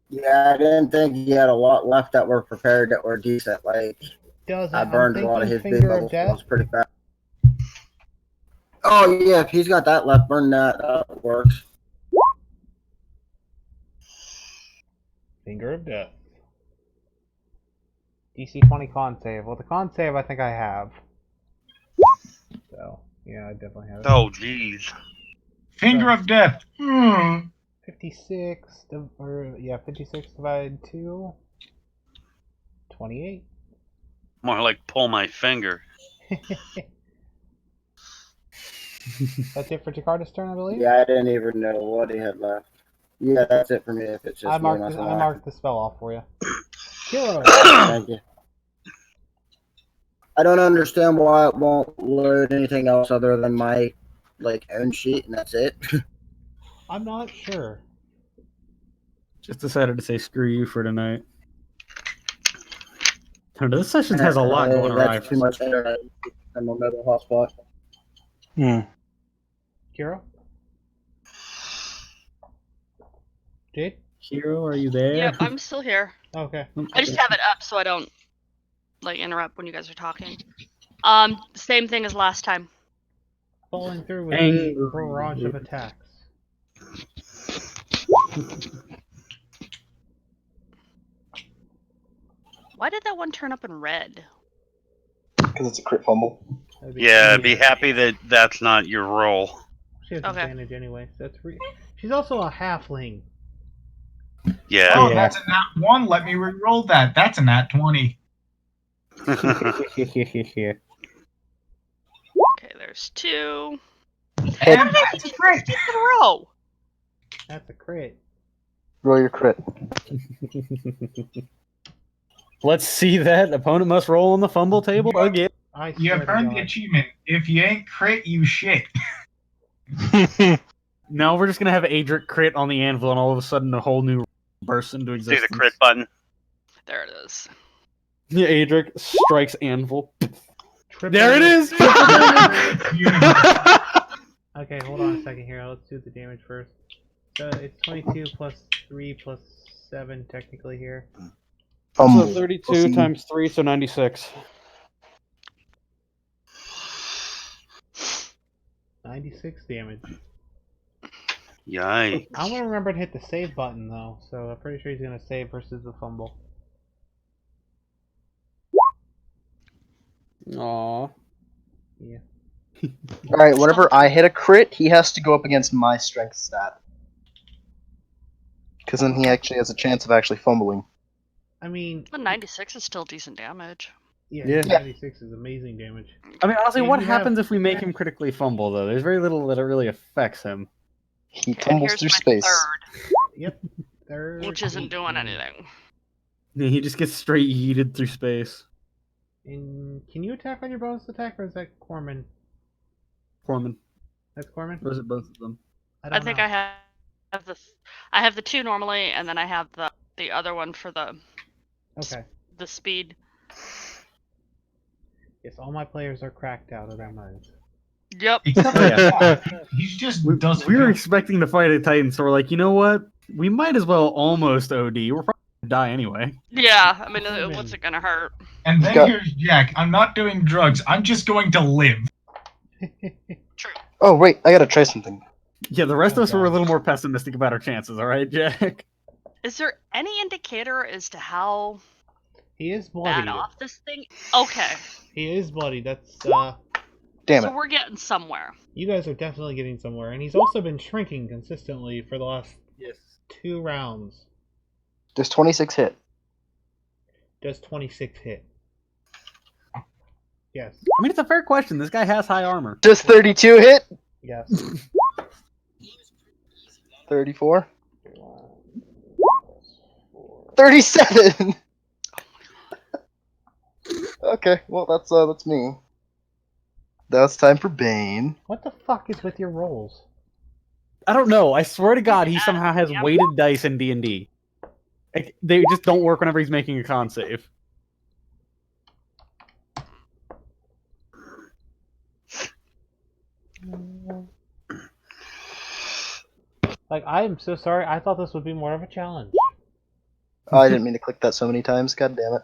Yeah, I didn't think he had a lot left that were prepared that were decent. Like Doesn't. I burned I'm a lot of his thinking big Finger level of Death. spells pretty fast. Oh yeah, if he's got that left, burn that. That works. Finger of Death. DC 20 con save. Well, the con save I think I have. So, yeah, I definitely have it. Oh, jeez. Finger of Death. 56, 56 divided 2. 28. More like pull my finger. That's it for Jakarta's turn, I believe? Yeah, I didn't even know what he had left. Yeah, that's it for me. If it's just I me and marked, my I marked the spell off for you. Kiro! Thank you. I don't understand why it won't load anything else other than my own sheet, and that's it. I'm not sure. Just decided to say screw you for tonight. This session has a lot going on. That's too much internet. I'm on mobile hotspot. Kiro? Jade? Hero, are you there? Yep, I'm still here. Okay. I just have it up so I don't interrupt when you guys are talking. Same thing as last time. Following through with Angry. the barrage of attacks. Why did that one turn up in red? Because it's a crit fumble. Yeah, be happy that that's not your role. She has Okay. advantage anyway. So that's She's also a halfling. Yeah. Oh, that's a nat 1. Let me re-roll that. That's a nat 20. Okay, there's 2. And How did I that's a hit crit. 2 in a row? That's a crit. Roll your crit. Let's see that. Opponent must roll on the fumble table again. I You swear have to earned the God. achievement. If you ain't crit, you shit. Now we're just gonna have Adric crit on the anvil, and all of a sudden a whole new bursts into See existence. the crit button? There it is. Yeah, Adric strikes anvil. Triple- There it is. Okay, hold on a second here. Let's do the damage first. So it's 22 plus 3 plus 7 technically here. So 32 we'll see. times 3, so 96. 96 damage. Yikes. I'm gonna remember to hit the save button though, so I'm pretty sure he's gonna save versus the fumble. Aww. Yeah. Alright, whenever I hit a crit, he has to go up against my strength stat. Because then he actually has a chance of actually fumbling. I mean, The 96 is still decent damage. yeah, Yeah. 96 is amazing damage. I mean, honestly, And what you have- happens if we make him critically fumble, though? There's very little that it really affects him. He And tumbles here's through my space. Yep. third, which isn't doing anything. Yeah, he just gets straight yeeted through space. And can you attack on your bonus attack, or is that Corman? Corman. That's Corman? Or is it both of them? I think I have I have the 2 normally, and then I have the other one for the Okay. the speed. Yes, all my players are cracked out of their minds. Yep. Except for Jack. He just doesn't. We were know. expecting to fight a Titan, so we're like, you know what? We might as well almost OD. We're probably gonna die anyway. Yeah, I mean, what's it gonna hurt? And then Got- here's Jack. I'm not doing drugs. I'm just going to live. True. Oh, wait, I gotta try something. Yeah, the rest Oh, of us were a God. little more pessimistic about our chances, alright, Jack? Is there any indicator as to how He is bad bloody. off this thing? Okay, He is bloody. That's Damn so it. we're getting somewhere. you guys are definitely getting somewhere. And he's also been shrinking consistently for the last Yes. 2 rounds. There's 26 hit. Does 26 hit? Yes. I mean, it's a fair question. This guy has high armor. Does 32 hit? Yes. 34? 37! Okay, well that's me. That's time for Bane. What the fuck is with your rolls? I don't know. I swear to God, he Yeah, somehow has yeah. weighted dice in D&D. They just don't work whenever he's making a con save. Like, I am so sorry. I thought this would be more of a challenge. Oh, I didn't mean to click that so many times. God damn it.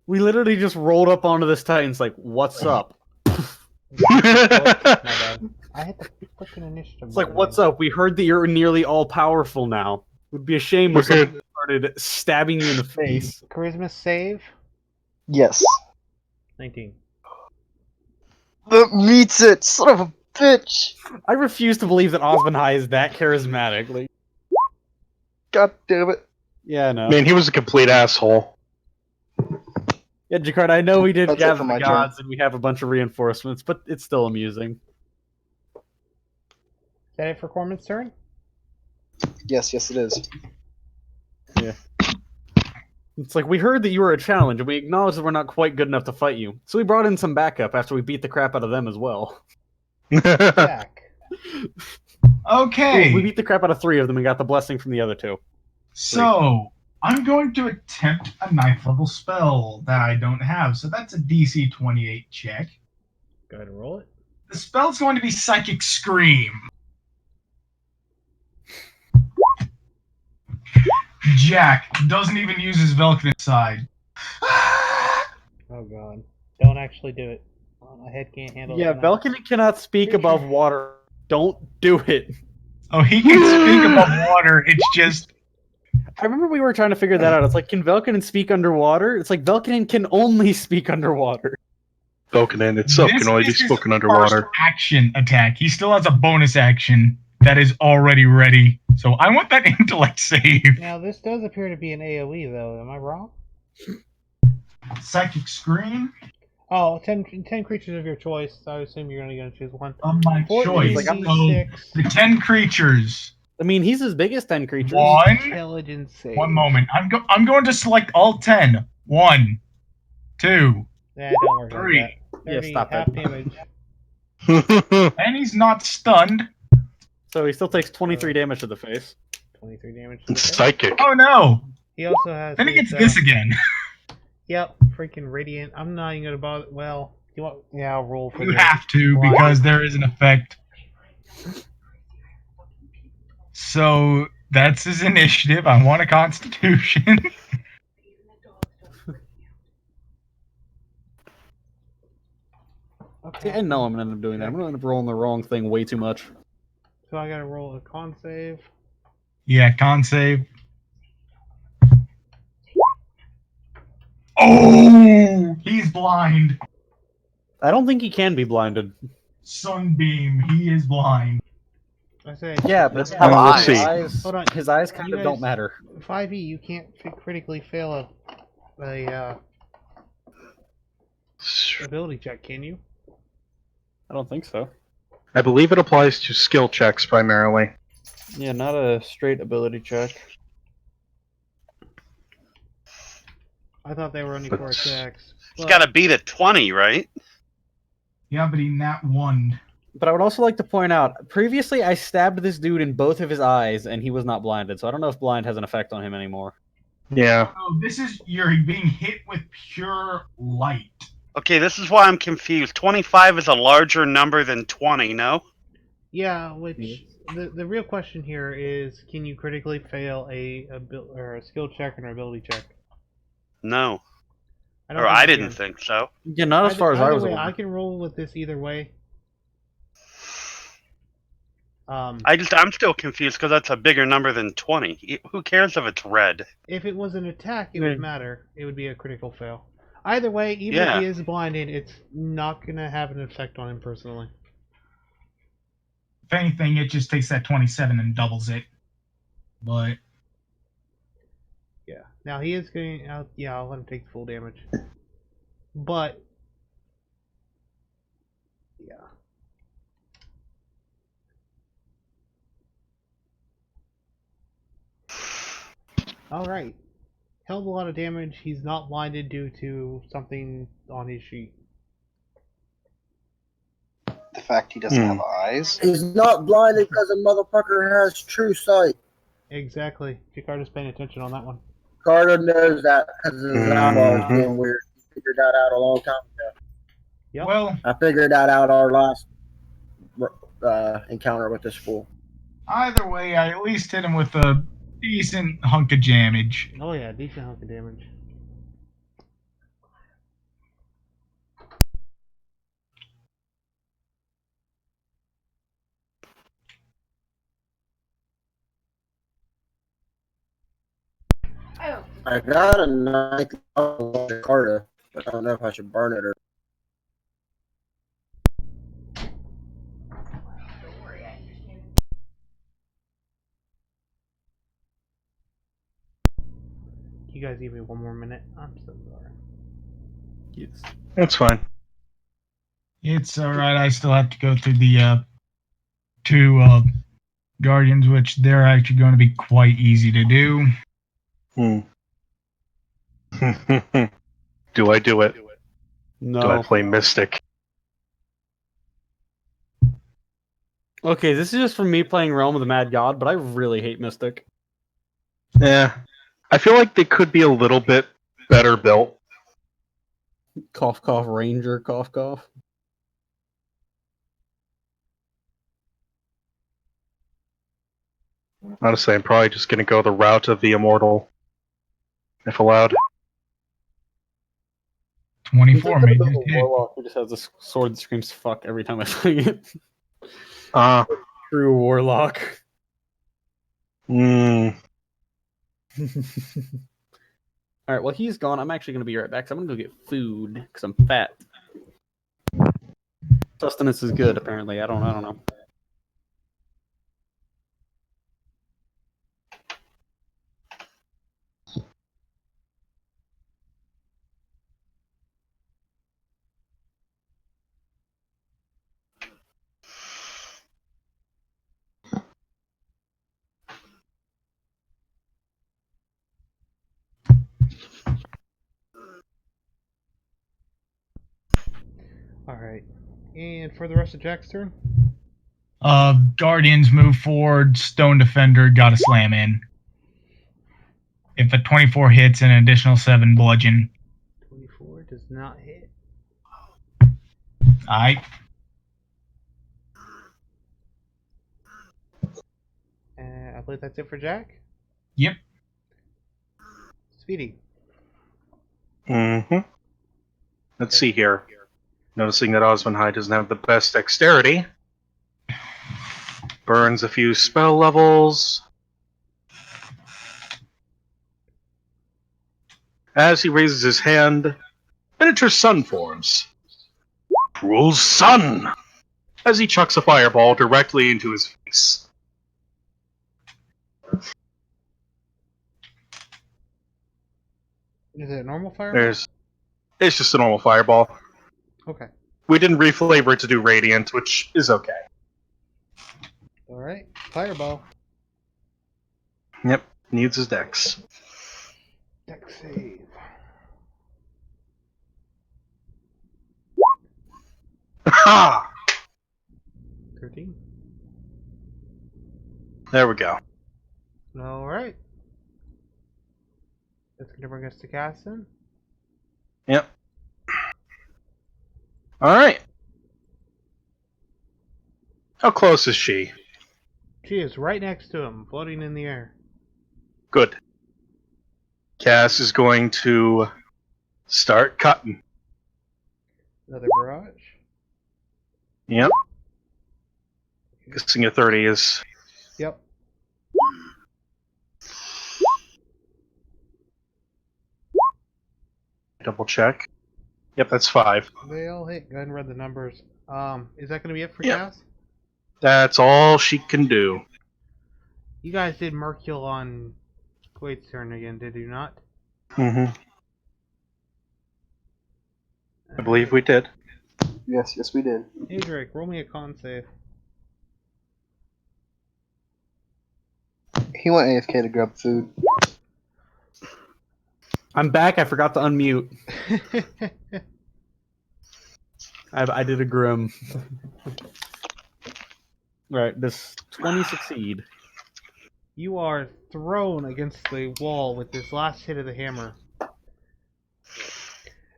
We literally just rolled up onto this Titan's like, what's up? My bad. I hit the freaking initiative. It's like, what's up? We heard that you're nearly all powerful now. It would be a shame if Okay. someone started stabbing you in the face. Charisma save? Yes. 19. That meets it, son of a bitch! I refuse to believe that Osmond is that charismatic. Like, God damn it. yeah, no. Man, he was a complete asshole. Yeah, Jacquard, I know we did That's it gather for the my turn. gods and we have a bunch of reinforcements, but it's still amusing. Is that it for Corman's turn? Yes, it is. It's like, we heard that you were a challenge, and we acknowledged that we're not quite good enough to fight you. So we brought in some backup after we beat the crap out of them as well. Jack. Okay. We beat the crap out of 3 of them and got the blessing from the other 2. So I'm going to attempt a 9th level spell that I don't have. So that's a DC 28 check. Go ahead and roll it. The spell's going to be Psychic Scream. Jack doesn't even use his Velkin side. Oh god. Don't actually do it. My head can't handle Yeah, that. Velkin cannot speak above water. Don't do it. Oh, he can speak above water. It's just I remember we were trying to figure that out. It's like, can Velkin speak underwater? It's like, Velkin can only speak underwater. Spoken itself this can only be is his spoken first underwater. action attack. He still has a bonus action that is already ready. So I want that intellect save. Now, this does appear to be an AoE, though. Am I wrong? Psychic Scream Oh, 10 creatures of your choice. I assume you're only going to choose one. of my 14 choice. Like, I'm- So D6 the 10 creatures. I mean, he's as big as 10 creatures. One. intelligence save. One moment. I'm going to select all 10. 1, 2, Nah, don't worry 3. about that. Yeah, 30 stop half it. damage. And he's not stunned. So he still takes 23 damage to the face. 23 damage. to the face. Psychic. Oh no! He also has. Then he his, gets this again. Yep, freaking radiant. I'm not even gonna bother. Well, you want? Yeah, I'll roll for You the- have to Why? because there is an effect. So that's his initiative. I want a Constitution. See, I know I'm gonna end up doing that. I'm gonna end up rolling the wrong thing way too much. So I gotta roll a con save. Yeah, con save. Oh, he's blind. I don't think he can be blinded. Sunbeam, he is blind. I say, Yeah, But but how we'll eyes? see. Hold on. his eyes kind You of don't guys- matter. 5e, you can't critically fail a ability check, can you? I don't think so. I believe it applies to skill checks primarily. Yeah, not a straight ability check. I thought they were only But- for attacks. It's got to beat a 20, right? Yeah, but he nat one. But I would also like to point out, previously I stabbed this dude in both of his eyes, and he was not blinded. So I don't know if blind has an effect on him anymore. Yeah. Oh, this is you're being hit with pure light. Okay, this is why I'm confused. 25 is a larger number than 20, no? Yeah, which the real question here is, can you critically fail a skill check or an ability check? No. don't Or think I you didn't can. think so. Yeah, not as far as I Either was way, aware. I can roll with this either way. I'm still confused because that's a bigger number than 20. Who cares if it's red? If it was an attack, it Yeah. would matter. It would be a critical fail. Either way, even Yeah. if he is blinded, it's not gonna have an effect on him personally. If anything, it just takes that 27 and doubles it. But Yeah. Now he is going. Yeah, I'll let him take the full damage. But yeah. All right. Held a lot of damage. He's not blinded due to something on his sheet. The fact he doesn't have eyes. He's not blinded because a motherfucker has true sight. Exactly. Jakarta's paying attention on that one. Carter knows that because his eyeballs Mhm. being weird. He figured that out a long time ago. Yep. well, I figured that out our last encounter with this fool. either way, I at least hit him with a decent hunk of damage. Oh yeah, decent hunk of damage. I got a nice Jakarta, but I don't know if I should burn it or. You guys give me one more minute. I'm so sorry. Yes. That's fine. It's alright, I still have to go through the two guardians, which they're actually going to be quite easy to do. Hmm. Do I do it? No. Do I play Mystic? Okay, this is just from me playing Realm of the Mad God, but I really hate Mystic. Yeah. I feel like they could be a little bit better built. Cough, cough, Ranger, cough, cough. Honestly, I'm probably just going to go the route of the Immortal, if allowed. 24 He's like made the this hit. Warlock who just has this sword that screams fuck every time I play it. True Warlock. Mm. Alright, well, he's gone. I'm actually going to be right back. So I'm going to go get food because I'm fat. Sustenance is good, apparently. I don't know. Alright. And for the rest of Jack's turn? Guardians move forward, Stone Defender got a slam in. If a 24 hits, an additional 7 bludgeon. 24 does not hit. Alright. I believe that's it for Jack. Yep. Speedy. Mm-hmm. Let's see here. Noticing that Osmond High doesn't have the best dexterity. Burns a few spell levels. As he raises his hand, miniature sun forms. Cruel son! As he chucks a fireball directly into his face. Is it a normal fireball? It's just a normal fireball. Okay. We didn't reflavor it to do radiant, which is okay. Alright. Fireball. Yep, needs his dex. Dex save. Ha! 13. There we go. Alright. That's gonna bring us to Caston. Yep. Alright. How close is she? She is right next to him, floating in the air. Good. Cass is going to start cutting. Another barrage. Yep. Guessing a 30 is... Yep. Double check. Yep, that's 5. They all hit. Go ahead and read the numbers. Is that gonna be it for Yep. Cass? That's all she can do. You guys did Mercule on Quaid's turn again, did you not? Mm-hmm. I believe we did. Yes, we did. Adric, roll me a con save. He went AFK to grab food. I'm back. I forgot to unmute. I did a grim. Right, does 20 succeed? You are thrown against the wall with this last hit of the hammer.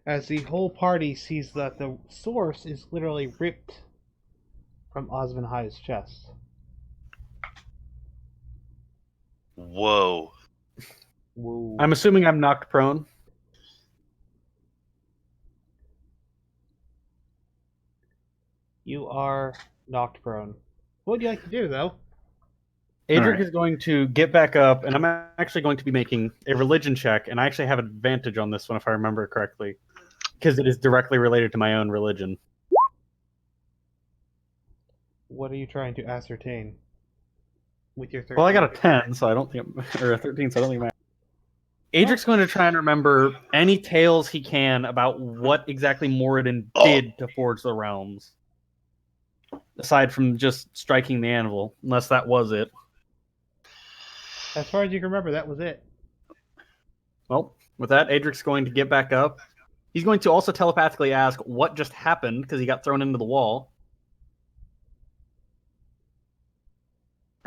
As the whole party sees that the source is literally ripped from Osmond High's chest. Whoa. Whoa. I'm assuming I'm knocked prone. You are knocked prone. What would you like to do, though? Adric Alright. is going to get back up, and I'm actually going to be making a religion check, and I actually have advantage on this one if I remember correctly, because it is directly related to my own religion. What are you trying to ascertain with your 13? Well, I got a 10, so I don't think, or a 13, so I don't think it matters. Adric's going to try and remember any tales he can about what exactly Moradin did to Forge the Realms, aside from just striking the anvil, unless that was it. As far as you can remember, that was it. Well, with that, Adric's going to get back up. He's going to also telepathically ask what just happened, because he got thrown into the wall.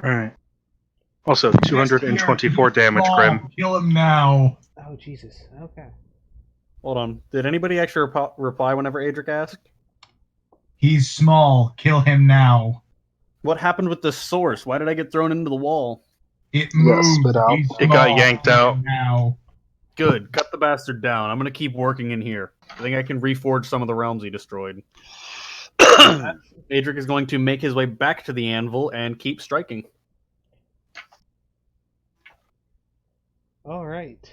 Alright. Also, 224 damage, Grim. Kill him now. Oh, Jesus. Okay. Hold on. Did anybody actually reply whenever Adric asked? He's small. Kill him now. What happened with the source? Why did I get thrown into the wall? It moved. spit out. He's It got small. yanked Kill out. him now. Good. Cut the bastard down. I'm going to keep working in here. I think I can reforge some of the realms he destroyed. Adric is going to make his way back to the anvil and keep striking. All right.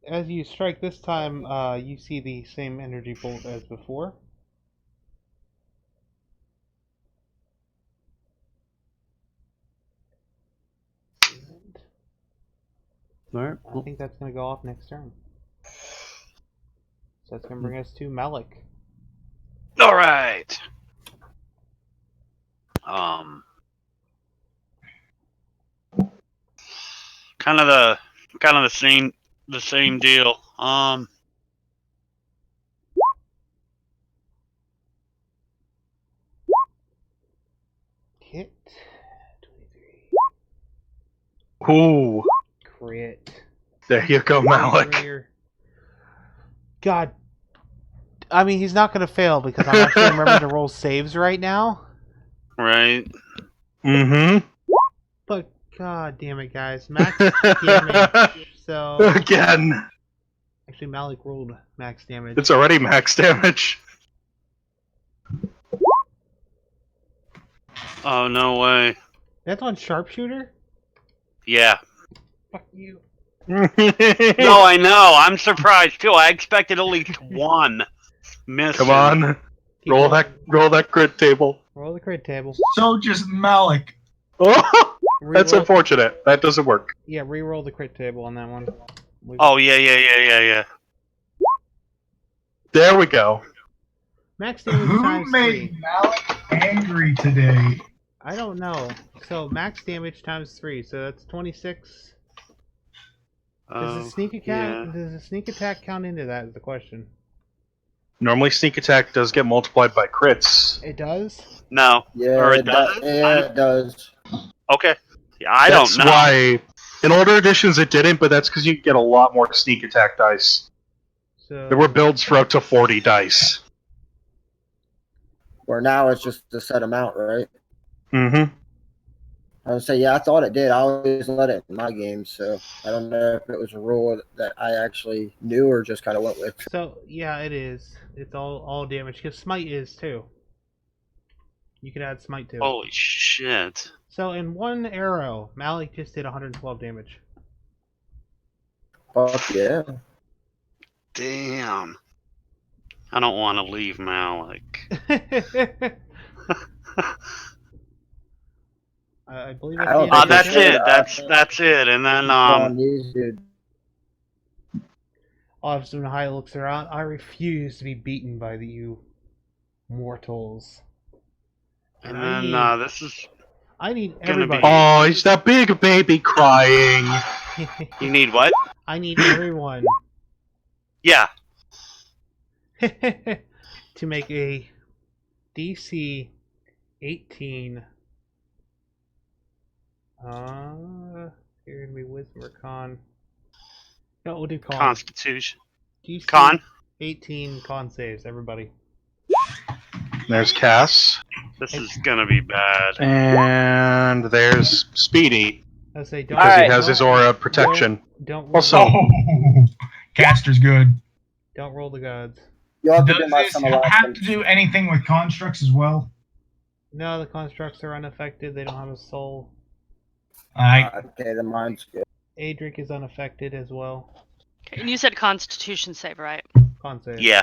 As you strike this time, you see the same energy bolt as before. And All right. I think that's going to go off next turn. So that's going to bring us to Malik. All right. Kind of the same deal. Hit. 23. Ooh. Crit. There you go, Malik. Warrior. God. I mean, he's not going to fail because I'm actually remembering to roll saves right now. Right. Mm-hmm. But god damn it, guys. Max damage. So Again. actually, Malik rolled max damage. It's already max damage. Oh, no way. That's on sharpshooter? Yeah. Fuck you. No, I know. I'm surprised too. I expected at least one miss. Come on. Keep Roll rolling. that crit table. Roll the crit table. So just Malik. Oh, that's Reroll- unfortunate. That doesn't work. Yeah, re-roll the crit table on that one. Oh yeah. There we go. Max damage Who times made 3. Malik angry today? I don't know. So max damage times 3, so that's 26. Does the sneak attack? yeah. Does the sneak attack count into that? Is the question. Normally, sneak attack does get multiplied by crits. It does. No. Yeah, Or it it does? does. Yeah, it does. Okay. Yeah, I That's don't know. why in older editions it didn't, but that's because you get a lot more sneak attack dice. So There were builds for up to 40 dice. Where now it's just a set amount, right? Mm-hmm. I would say, yeah, I thought it did. I always let it in my games, so I don't know if it was a rule that I actually knew or just kind of went with. So yeah, it is. It's all damage because smite is too. You could add smite to it. Holy shit. So in one arrow, Malik just did 112 damage. Fuck yeah. Damn. I don't want to leave Malik. I believe I don't that's think That's it's it. good. That's it. And then On these, dude. Officer High looks around. I refuse to be beaten by you mortals. and I then need- this is I need gonna be- everybody. Oh, he's that big baby crying. you need what? I need everyone Yeah. to make a DC 18. Here gonna be Wisdom or Con. No, we'll do Con. Constitution. DC Con. 18 Con saves, everybody. There's Cass. This is gonna be bad. And there's Speedy, I say don't. because Alright. he has his aura protection. Don't roll, Also- Oh, Caster's good. don't roll the gods. You'll have to Does do my this summer have lesson. to do anything with constructs as well? No, the constructs are unaffected. They don't have a soul. Okay, then mine's good. Adric is unaffected as well. Okay, and you said Constitution save, right? Con save. Yeah.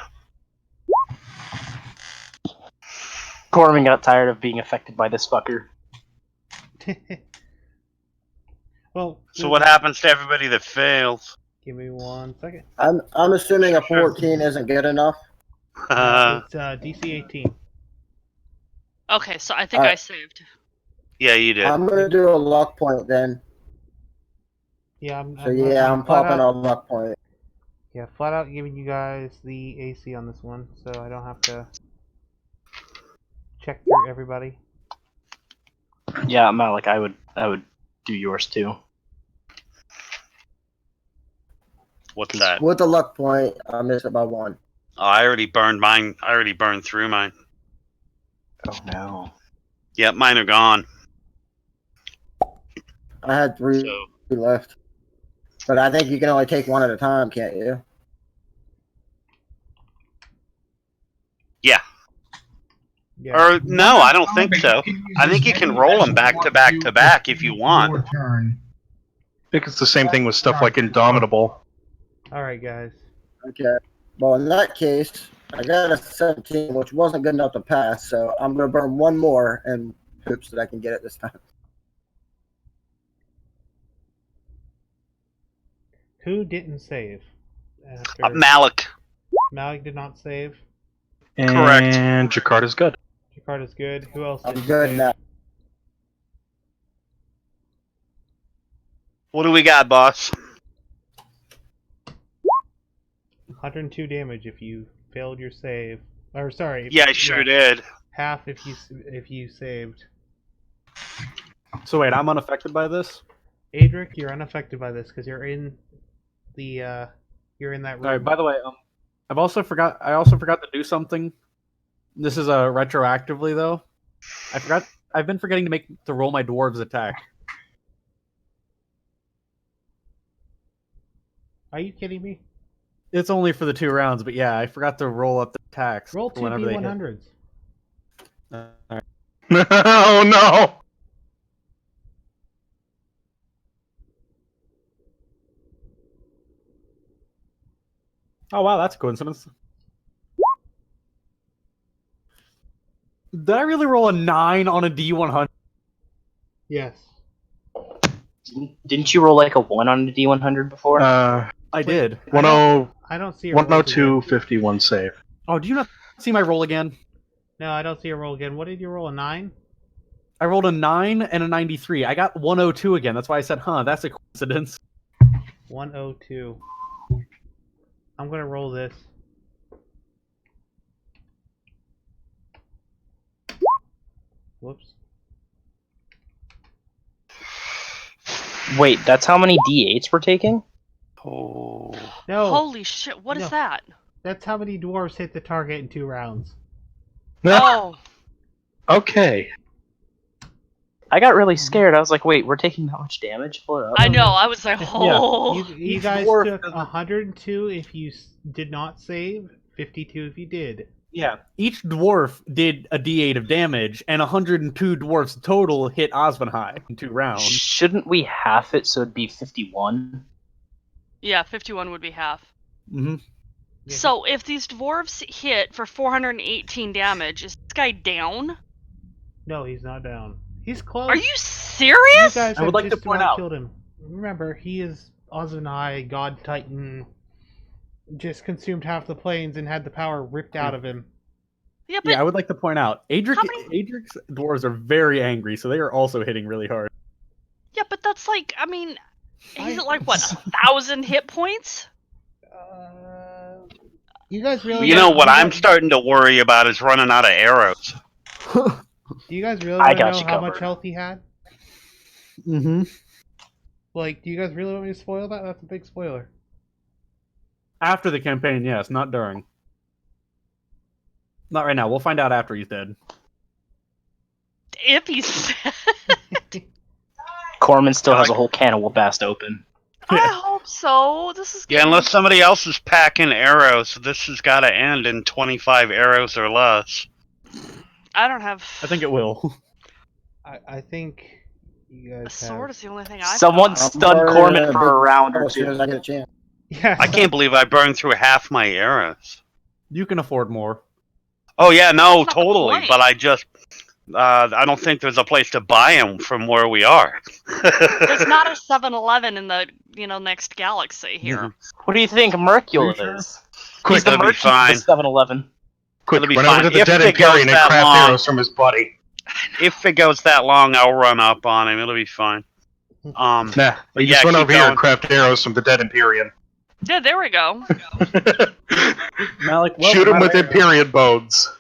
Corman got tired of being affected by this fucker. Well. So what happens to everybody that fails? Give me 1 second. I'm assuming a 14 isn't good enough. It's DC 18. Okay, so I think Alright. I saved. Yeah, you did. I'm gonna do a luck point then. Yeah, I'm I'm flat popping out, a luck point. Yeah, flat out giving you guys the AC on this one, so I don't have to check through everybody. Yeah, Malik, I would do yours too. What's that? With the luck point, I missed it by 1. Oh, I already burned mine. I already burned through mine. Oh no. Yep, mine are gone. I had 3 So left. But I think you can only take 1 at a time, can't you? yeah. Yeah. Or no, I don't think But so. you can use I think as you can many roll as them you back want to back to back if you want. Your turn. I think it's the same thing with stuff like Indomitable. Alright, guys. Okay. Well, in that case, I got a 17, which wasn't good enough to pass, so I'm going to burn 1 more in hopes that I can get it this time. Who didn't save? After Malik. Malik did not save. Correct. And Jakarta's good. Jakarta's good. Who else I'm didn't good save? now. What do we got, boss? 102 damage if you failed your save. Or sorry. Yeah, I sure did. Half if you saved. So wait, I'm unaffected by this? Adric, you're unaffected by this because you're in the you're in that room. Alright, by the way, I also forgot to do something. This is retroactively though. I've been forgetting to roll my dwarves attack. Are you kidding me? It's only for the 2 rounds, but yeah, I forgot to roll up the attacks. Roll 2 whenever they hit. D100s. Alright. Oh no! Oh wow, that's a coincidence. Did I really roll a 9 on a D100? Yes. Didn't you roll like a 1 on the D100 before? I did. 10 I don't see a roll 102, again. 51 save. Oh, do you not see my roll again? No, I don't see a roll again. What did you roll? A 9? I rolled a 9 and a 93. I got 102 again. That's why I said, huh, that's a coincidence. 102. I'm gonna roll this. Whoops. Wait, that's how many D8s we're taking? Oh. No, Holy shit! What is No. that? that's how many dwarves hit the target in 2 rounds. Oh, Okay. I got really scared. I was like, wait, we're taking that much damage? Hold up. I know. I was like, oh. You Each guys dwarf took doesn't- 102 if you did not save, 52 if you did. Yeah. Each dwarf did a D8 of damage, and 102 dwarfs total hit Osvenhai in 2 rounds. Shouldn't we half it so it'd be 51? Yeah, 51 would be half. Mm-hmm. Yeah. So if these dwarves hit for 418 damage, is this guy down? No, he's not down. He's close. Are you You serious? guys I would have like to just point about out- killed him. Remember, he is Ozanai, God Titan, just consumed half the plains and had the power ripped out of him. Yeah, but Yeah, I would like to point out, How many- Adric's dwarves are very angry, so they are also hitting really hard. yeah, but that's like, I mean, he's I- at like what, 1,000 hit points? You guys really? You know what you I'm guys- starting to worry about is running out of arrows. Do you guys really I want to got know you how much covered. health he had? Mm-hmm. Like, do you guys really want me to spoil that? That's a big spoiler. After the campaign, yes, not during. Not right now. We'll find out after he's dead. If he's Corman still has a whole can of whoop-ass open. I hope so. This is Yeah, getting- unless somebody else is packing arrows, this has got to end in 25 arrows or less. I don't have I think it will. I think you a guys sword have... is the only thing I've Someone got. stun burning Corman a for big a round or as soon two. as I get a chance. Yeah, I can't believe I burned through half my arrows. You can afford more. Oh yeah, no, That's not the totally. point. But I just, I don't think there's a place to buy them from where we are. There's not a 7-Eleven in the next galaxy here. What do you think Mercule Sure. is? Quick, He's the that'll be merchant fine. of the 7-Eleven. Quick, It'll be run fine. over to the If dead it goes Empyrean and that craft long. arrows from his buddy. If it goes that long, I'll run up on him. It'll be fine. Nah, But you just yeah, run keep over here going. and craft arrows from the dead Empyrean. Yeah, there we go. Malik, Shoot him welcome with out of arrows. Empyrean bones.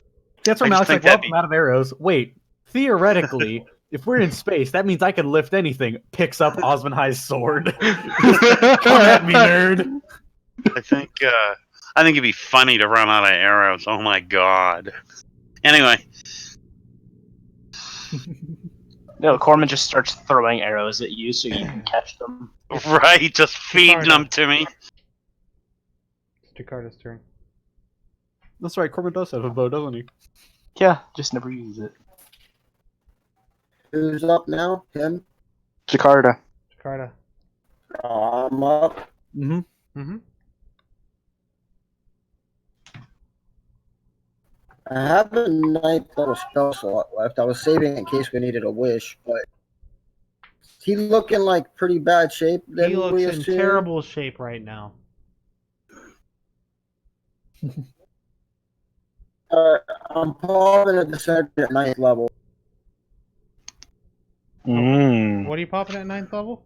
That's where I just Malik's think like, that'd welcome be- out of arrows. Wait, theoretically, if we're in space, that means I can lift anything. Picks up Osmondhai's sword. Come at me, nerd. I think it'd be funny to run out of arrows. Oh my god. Anyway, No, Corman just starts throwing arrows at you so you can catch them. right, just feeding them to me. It's Jakarta's turn. That's right, Corbin does have a bow, doesn't he? Yeah, just never use it. Who's up now? Him? Jakarta. Jakarta. I'm up. Mm-hmm. Mm-hmm. I have a 9th level spell slot left. I was saving in case we needed a wish, but is he looking like pretty bad shape? He Then looks we in assume? terrible shape right now. I'm popping at the center at 9th level. What are you popping at 9th level?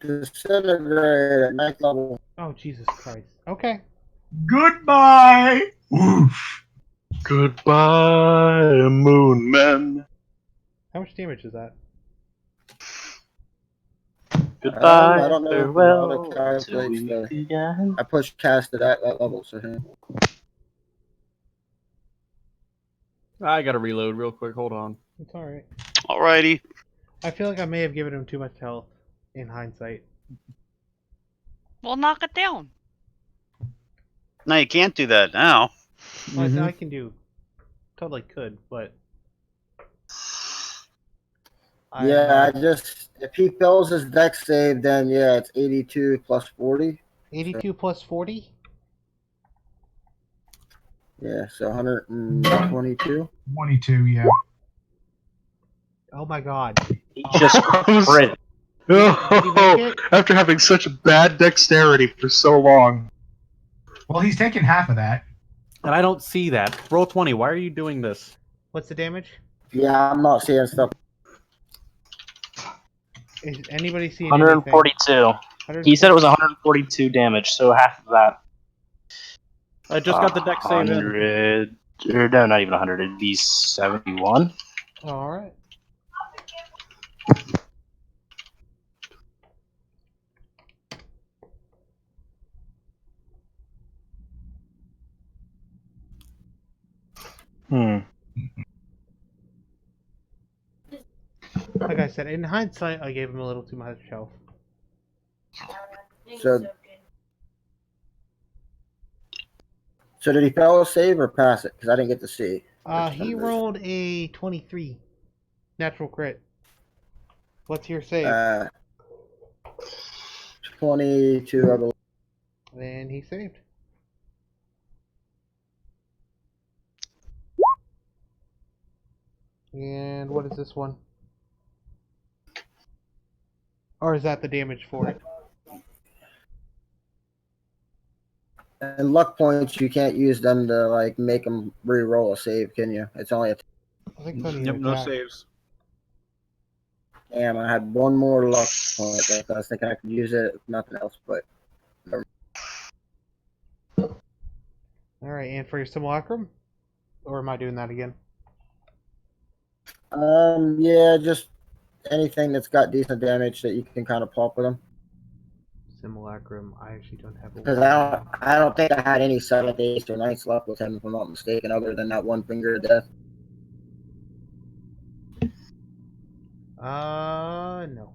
Disintegrate at 9th level. Oh, Jesus Christ. Okay. Goodbye. Woof. Goodbye, moon men. How much damage is that? Goodbye, I don't know farewell, how to calculate till we the- meet again. I pushed cast it at that level, so him. I gotta reload real quick. Hold on. It's alright. Alrighty. I feel like I may have given him too much health in hindsight. Well, knock it down. No, you can't do that now. Well, Mhm. I can do. Totally could, but. Yeah, I just if he fails his dex save, then yeah, it's 82 plus 40. 82 plus 40? Yeah, so 122. 22, yeah. Oh my god. He just crit. Did he make it? After having such bad dexterity for so long. Well, he's taking half of that. And I don't see that. Roll 20. Why are you doing this? What's the damage? Yeah, I'm not seeing stuff. Is anybody seeing 142. anything? He said it was 142 damage, so half of that. I just got the deck save in. 100. Or no, not even 100. It'd be 71. Alright. Like I said, in hindsight, I gave him a little too much health. So did he fail a save or pass it? Because I didn't get to see. He rolled a 23. Natural crit. What's your save? 22, I believe. Then he saved. And what is this one? Or is that the damage for it? And luck points, you can't use them to like make them re-roll a save, can you? It's only a. I think it's only Yep, an no attack. saves. Damn, I had one more luck point. I was thinking I could use it if nothing else, but. Alright, and for your simulacrum? Or am I doing that again? Yeah, just anything that's got decent damage that you can kind of pop with them. Simulacrum, I actually don't have a Because I don't think I had any 7th, 8th, or 9th left with him, if I'm not mistaken, other than that one finger of death. No.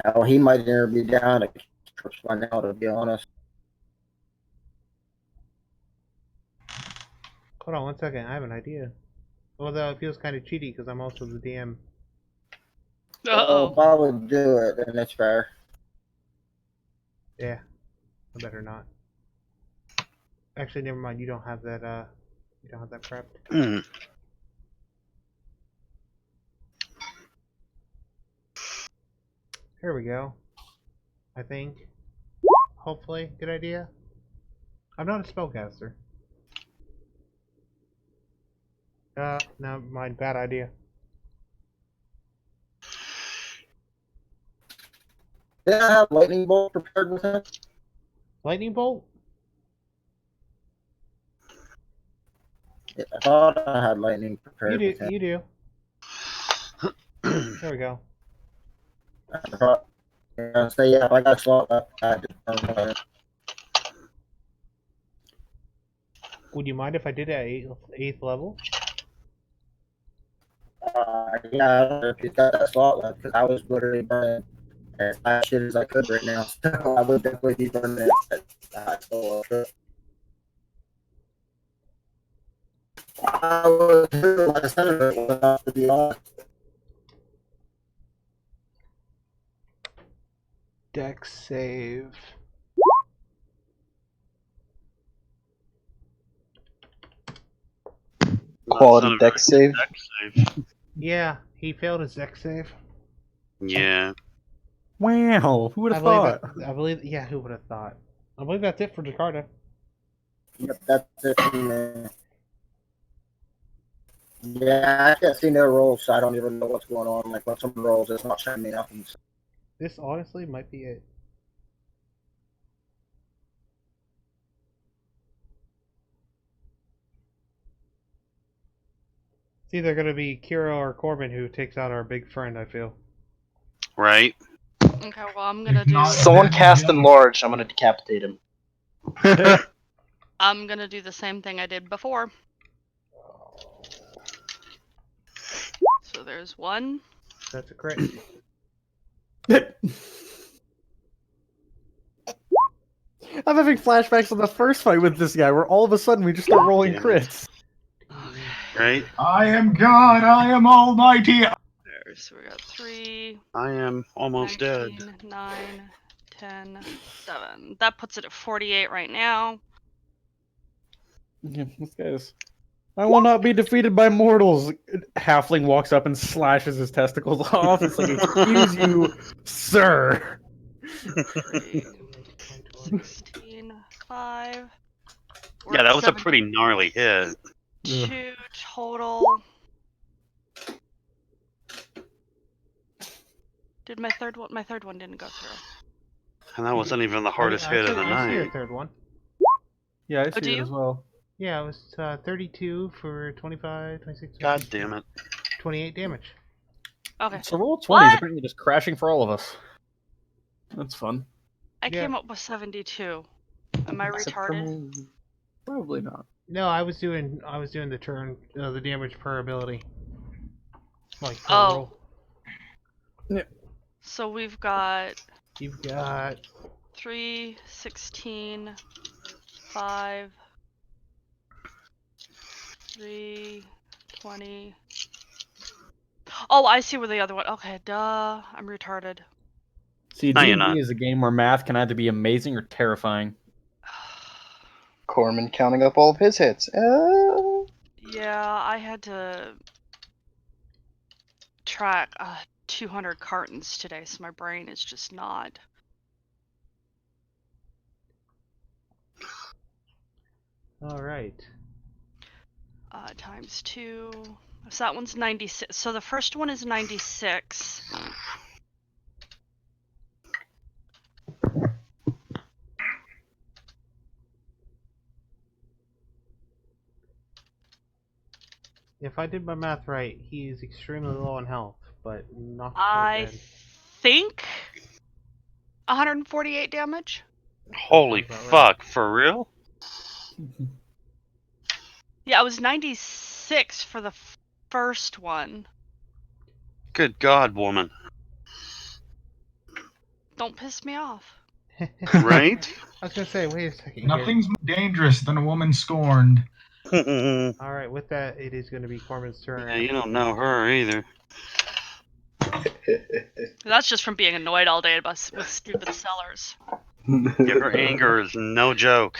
Hell, he might never be down to trips by now, to be honest. Hold on one second, I have an idea. Although it feels kind of cheaty because I'm also the DM. Well, if I would do it, then it's fair. Yeah, I better not. Actually, never mind. You don't have that. You don't have that prepped. Here we go. I think. Hopefully, good idea. I'm not a spellcaster. No, mind. Bad idea. Did I have lightning bolt prepared with him? Lightning bolt? Yeah, I thought I had lightning prepared with him. You do. There we go. I thought, so yeah, if I got a slot left, I had to. Would you mind if I did it at 8th level? Yeah, I don't know if you got that slot left, because I was literally burning as fast shit as I could right now. So I would definitely be burning it. I was here last time, to be honest. Dex save. Quality dex save. Yeah, he failed his Dex save. Yeah. Wow, who would have thought? I believe, yeah, who would have thought? I believe that's it for Jakarta. Yep, that's it. Yeah, I can't see no rolls, so I don't even know what's going on. Like, when someone rolls, it's not showing me nothing. This honestly might be it. It's either going to be Kira or Corbin who takes out our big friend, I feel. Right. Okay, well, I'm gonna do. Someone cast Enlarge. I'm gonna decapitate him. I'm gonna do the same thing I did before. So there's one. That's a crit. I'm having flashbacks of the first fight with this guy, where all of a sudden we just start rolling crits. right? I am God. I am Almighty. There, so we got 3, I am almost 19, dead. 9, 10, 7. That puts it at 48 right now. Yeah, this guy's. I will not be defeated by mortals. Halfling walks up and slashes his testicles off. It's like, excuse you, sir. 3, 16, 5. We're Yeah, at that was a 7, pretty gnarly hit. 2 total. Did my third one? My third one didn't go through. And that wasn't even the hardest hit of the I see your night. third one. Yeah, I do see it you? as well. Yeah, it was 32 for 25, 26, God damn it. 28 damage. Okay. So roll 20 is What? apparently just crashing for all of us. That's fun. I Yeah. came up with 72. Am I Except for retarded? me. Probably not. No, I was doing the turn, the damage per ability. Like per Oh. roll. So we've got You've got 3, 16, 5, 3, 20. Oh, I see where the other one. Okay, duh. I'm retarded. See, No, you're D&D not. is a game where math can either be amazing or terrifying. Corman counting up all of his hits. Yeah, I had to track 200 cartons today, so my brain is just not. all right. Times 2. So that one's 96. So the first one is 96. If I did my math right, he's extremely low on health, but not I quite dead. think 148 damage. Holy Sounds about right. fuck, for real? Yeah, it was 96 for the first one. Good God, woman. Don't piss me off. Right? I was gonna say, wait a second. here. Nothing's more dangerous than a woman scorned. Yeah, All right, with that, it is going to be Corman's turn. you don't know her either. That's just from being annoyed all day with stupid sellers. Yeah, her anger is no joke.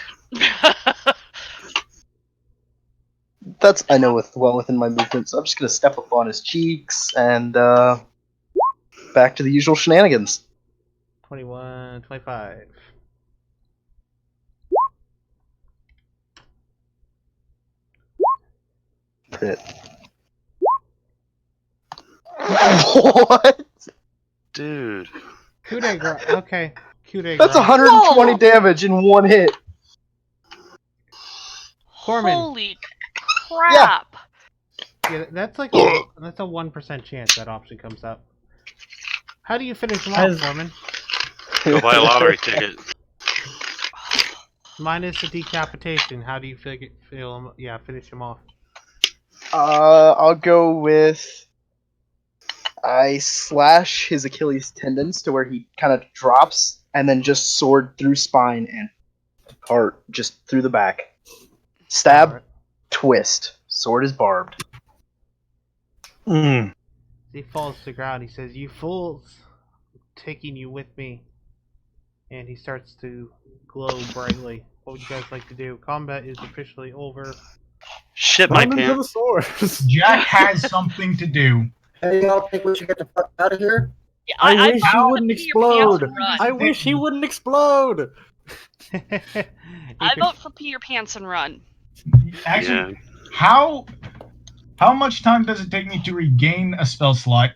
That's I know well within my movement, so I'm just gonna step up on his cheeks and back to the usual shenanigans. 21, 25. Crit. What? Dude. Coup de grace. Okay. Coup de That's grace. 120 Whoa! damage in one hit. Corman. Holy crap! Yeah, that's like a 1% chance that option comes up. How do you finish him off, Corman? Go buy a lottery ticket. Minus the decapitation. How do you finish him off? I'll go with I slash his Achilles tendons to where he kind of drops, and then just sword through spine and heart just through the back. Stab, Alright. twist. Sword is barbed. Mm. He falls to the ground. He says, "You fools! I'm taking you with me." And he starts to glow brightly. What would you guys like to do? Combat is officially over. Shit, my Run into the pants. swords. Jack has something to do. Hey, y'all think we should get the fuck out of here? Yeah, I wish he vote wouldn't to pee your pants explode. and run. I wish he wouldn't explode. I vote for pee your pants and run. Actually, Yeah. how much time does it take me to regain a spell slot?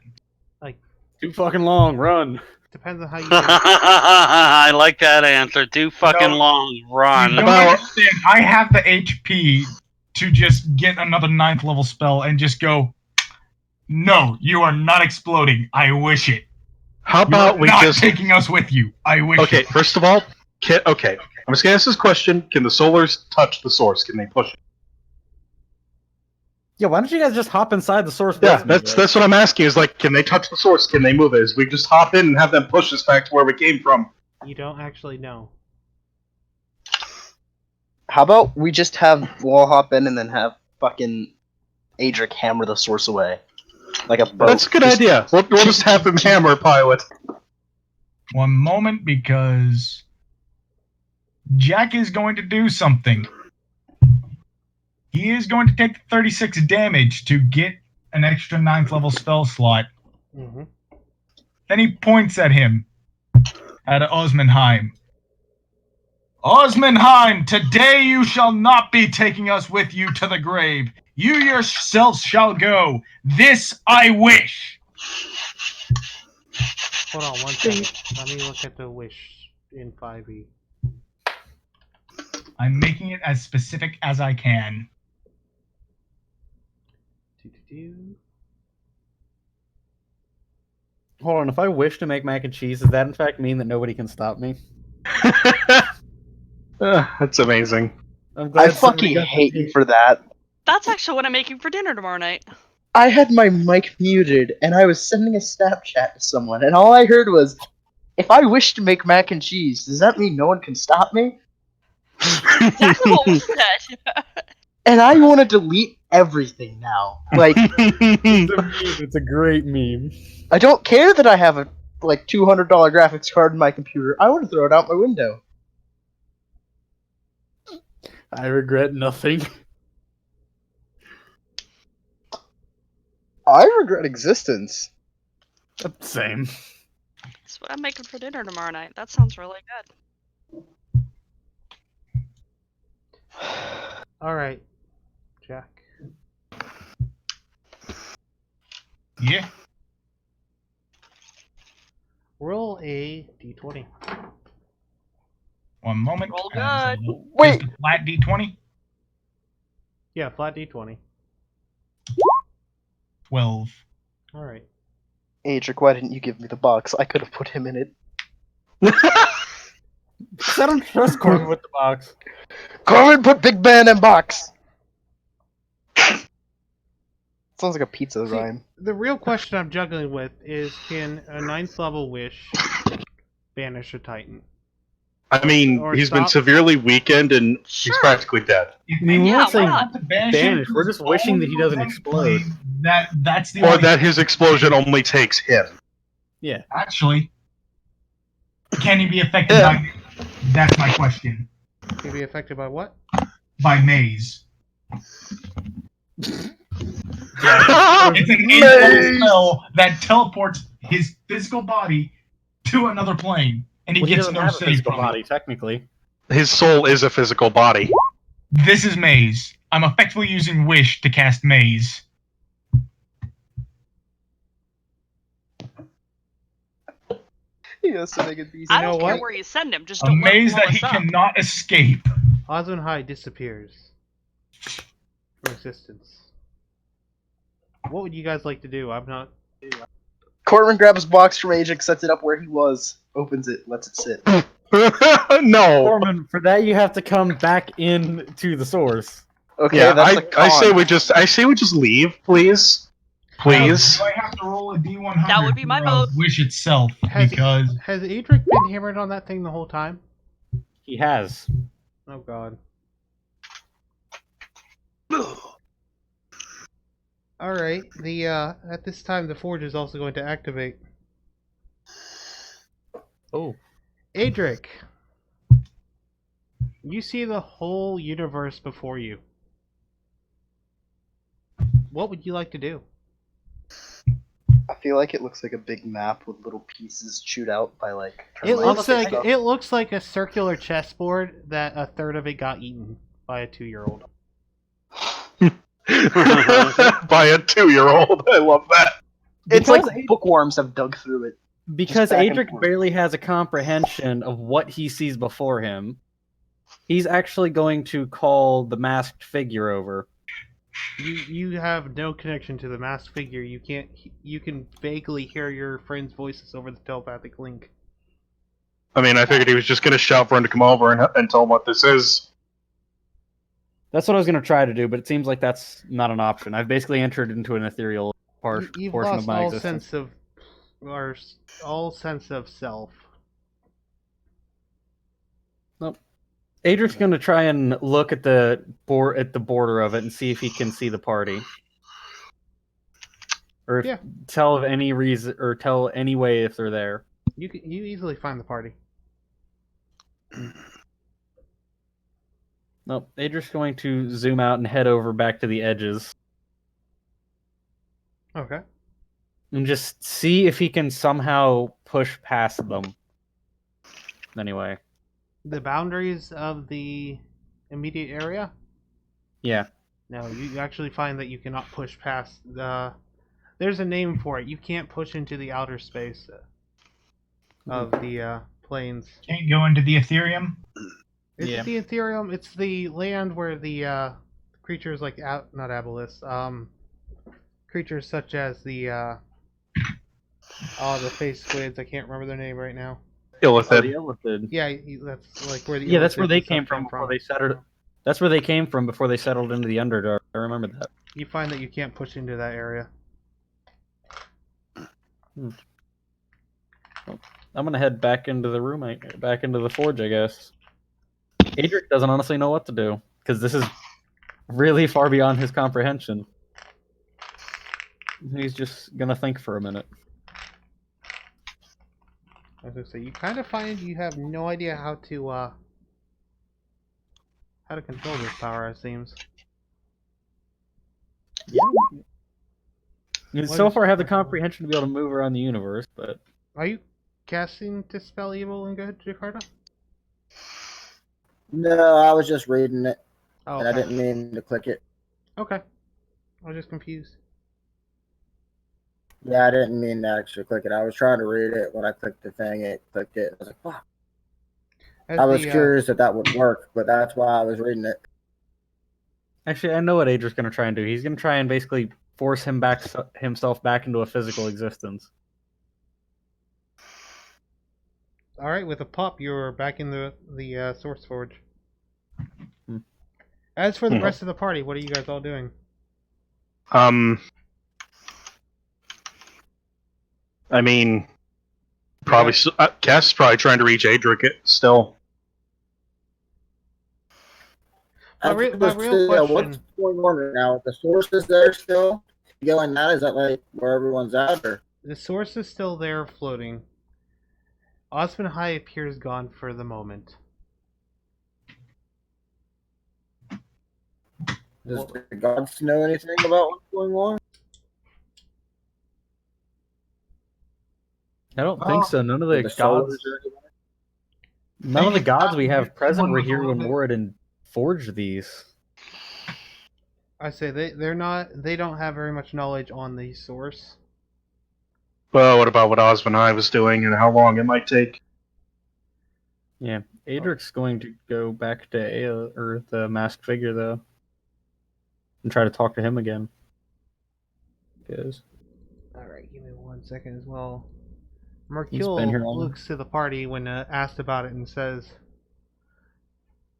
Too fucking long. Run. Depends on how you. I like that answer. Too fucking No. long. You Run. don't understand. I have the HP to just get another 9th level spell and just go, no, you are not exploding. I wish it. How You about are we not just taking us with you. I wish Okay, it. first of all, okay. I'm just gonna ask this question: can the Solars touch the source? Can they push it? Yeah, why don't you guys just hop inside the source? Yeah, with me, that's what I'm asking. Is like, can they touch the source? Can they move it? Is we just hop in and have them push us back to where we came from? You don't actually know. How about we just have wall hop in and then have fucking Adric hammer the source away. Like a boat. That's a good idea. We'll just have him hammer Pilot. One moment, because Jack is going to do something. He is going to take 36 damage to get an extra 9th level spell slot. Mm-hmm. Then he points at him, at Osmondheim. Osmondheim, today you shall not be taking us with you to the grave. You yourselves shall go. This I wish. Hold on 1 second. Let me look at the wish in 5e. I'm making it as specific as I can. Do-do-do. Hold on, if I wish to make mac and cheese, does that in fact mean that nobody can stop me? That's amazing. I'm glad I fucking somebody got hate the- you for that. That's actually what I'm making for dinner tomorrow night. I had my mic muted, and I was sending a Snapchat to someone, and all I heard was, if I wish to make mac and cheese, does that mean no one can stop me? Exactly what was said. And I want to delete everything now. Like, It's a meme. It's a great meme. I don't care that I have a like $200 graphics card in my computer. I want to throw it out my window. I regret nothing. I regret existence. Same. That's what I'm making for dinner tomorrow night. That sounds really good. Alright, Jack. Yeah. Roll a d20. One moment. Roll as good. Wait. just a flat D20. Yeah, flat d20. 12. Alright. Adric, why didn't you give me the box? I could have put him in it. I don't trust Corbin with the box. Corbin, put Big Ben in box! Sounds like a pizza See, rhyme. The real question I'm juggling with is, can a 9th level wish banish a Titan? I mean, Or he's been stop. severely weakened and Sure. he's practically dead. I mean, we're Yeah, not why saying not? banish. We're just wishing that he doesn't explode. That's the Or only that his explosion only takes him. Yeah. Actually, can he be affected by? That's my question. Can be affected by what? By maze. Maze! It's an infernal spell that teleports his physical body to another plane, and he Well, he gets doesn't no have a save physical from body, it. technically. His soul is a physical body. This is maze. I'm effectively using wish to cast maze. He has to make it easy. I know don't care what? where you send him. Just A don't let him maze blow that he us up. cannot escape. Ozunhai disappears from existence. What would you guys like to do? I'm not. Corbin grabs box from Adric, sets it up where he was, opens it, lets it sit. No. Corbin, for that you have to come back into the source. Okay, Yeah, that's a con. I say we just leave, please. Please. Do I have to roll a D100 That would be my for, vote. wish itself? Has- Because Has Adric been hammered on that thing the whole time? He has. Oh god. Alright, the at this time the forge is also going to activate. Oh. Adric, you see the whole universe before you. What would you like to do? I feel like it looks like a big map with little pieces chewed out by like. It looks termites and like stuff. it looks like a circular chessboard that a third of it got eaten by a 2-year-old. By a 2-year-old. I love that. It's like Because- bookworms have dug through it. Because back and Adric forth. barely has a comprehension of what he sees before him, he's actually going to call the masked figure over. You have no connection to the masked figure. You can't. You can vaguely hear your friends' voices over the telepathic link. I mean, I figured he was just going to shout for him to come over and tell him what this is. That's what I was going to try to do, but it seems like that's not an option. I've basically entered into an ethereal You've portion of lost my all existence. sense of, or all sense of self. Adric's going to try and look at the border of it and see if he can see the party. or if, Yeah. tell of any reason, or tell any way if they're there. You easily find the party. Nope. Adrian's going to zoom out and head over back to the edges Okay. and just see if he can somehow push past them. Anyway, The boundaries of the immediate area? yeah. No, you actually find that you cannot push past the... There's a name for it. You can't push into the outer space of the planes. Can't go into the Ethereum. Is Yeah. it the Ethereum? It's the land where the creatures like... not Aboleth. Creatures such as the face squids. I can't remember their name right now. Illithid. The Illithid. Yeah, that's like where the... Yeah, that's where Illithid they and stuff came from before they settled. That's where they came from before they settled into the Underdark. I remember that. You find that you can't push into that area. I'm gonna head back into the room, back into the forge, I guess. Adric doesn't honestly know what to do because this is really far beyond his comprehension. He's just gonna think for a minute. I was gonna say, you kind of find you have no idea how to control this power. It seems. So far, I have the comprehension to be able to move around the universe, but Are you casting Dispel Evil and Good, Jakarta? No, I was just reading it, Oh, and I okay. didn't mean to click it. Okay. I was just confused. Yeah, I didn't mean to actually click it. I was trying to read it. When I clicked the thing, it clicked it. I was like, fuck. As I was the, curious if that would work, but that's why I was reading it. actually, I know what Adric's gonna try and do. He's gonna try and basically force himself back into a physical existence. All right, with a pop, you're back in the Source Forge. Hmm. As for the rest of the party, what are you guys all doing? I mean, probably Cass is probably trying to reach Adric still. My real question- What's going on right now? The source is there still? Going that? Is that like where everyone's at? Or? The Source is still there, floating. Osmond High appears gone for the moment. Does the gods know anything about what's going on? I don't think so. None of the The gods. soldiers or anything? None of the gods we have present were One here was a when little bit- Moradin forged these. I say they're not. They don't have very much knowledge on the Source. Well, what about what Osmond I was doing and how long it might take? Yeah, Adric's going to go back to or the masked figure though, and try to talk to him again. Because All right, give me 1 second as well. been Mercule here long looks to the party when asked about it and says,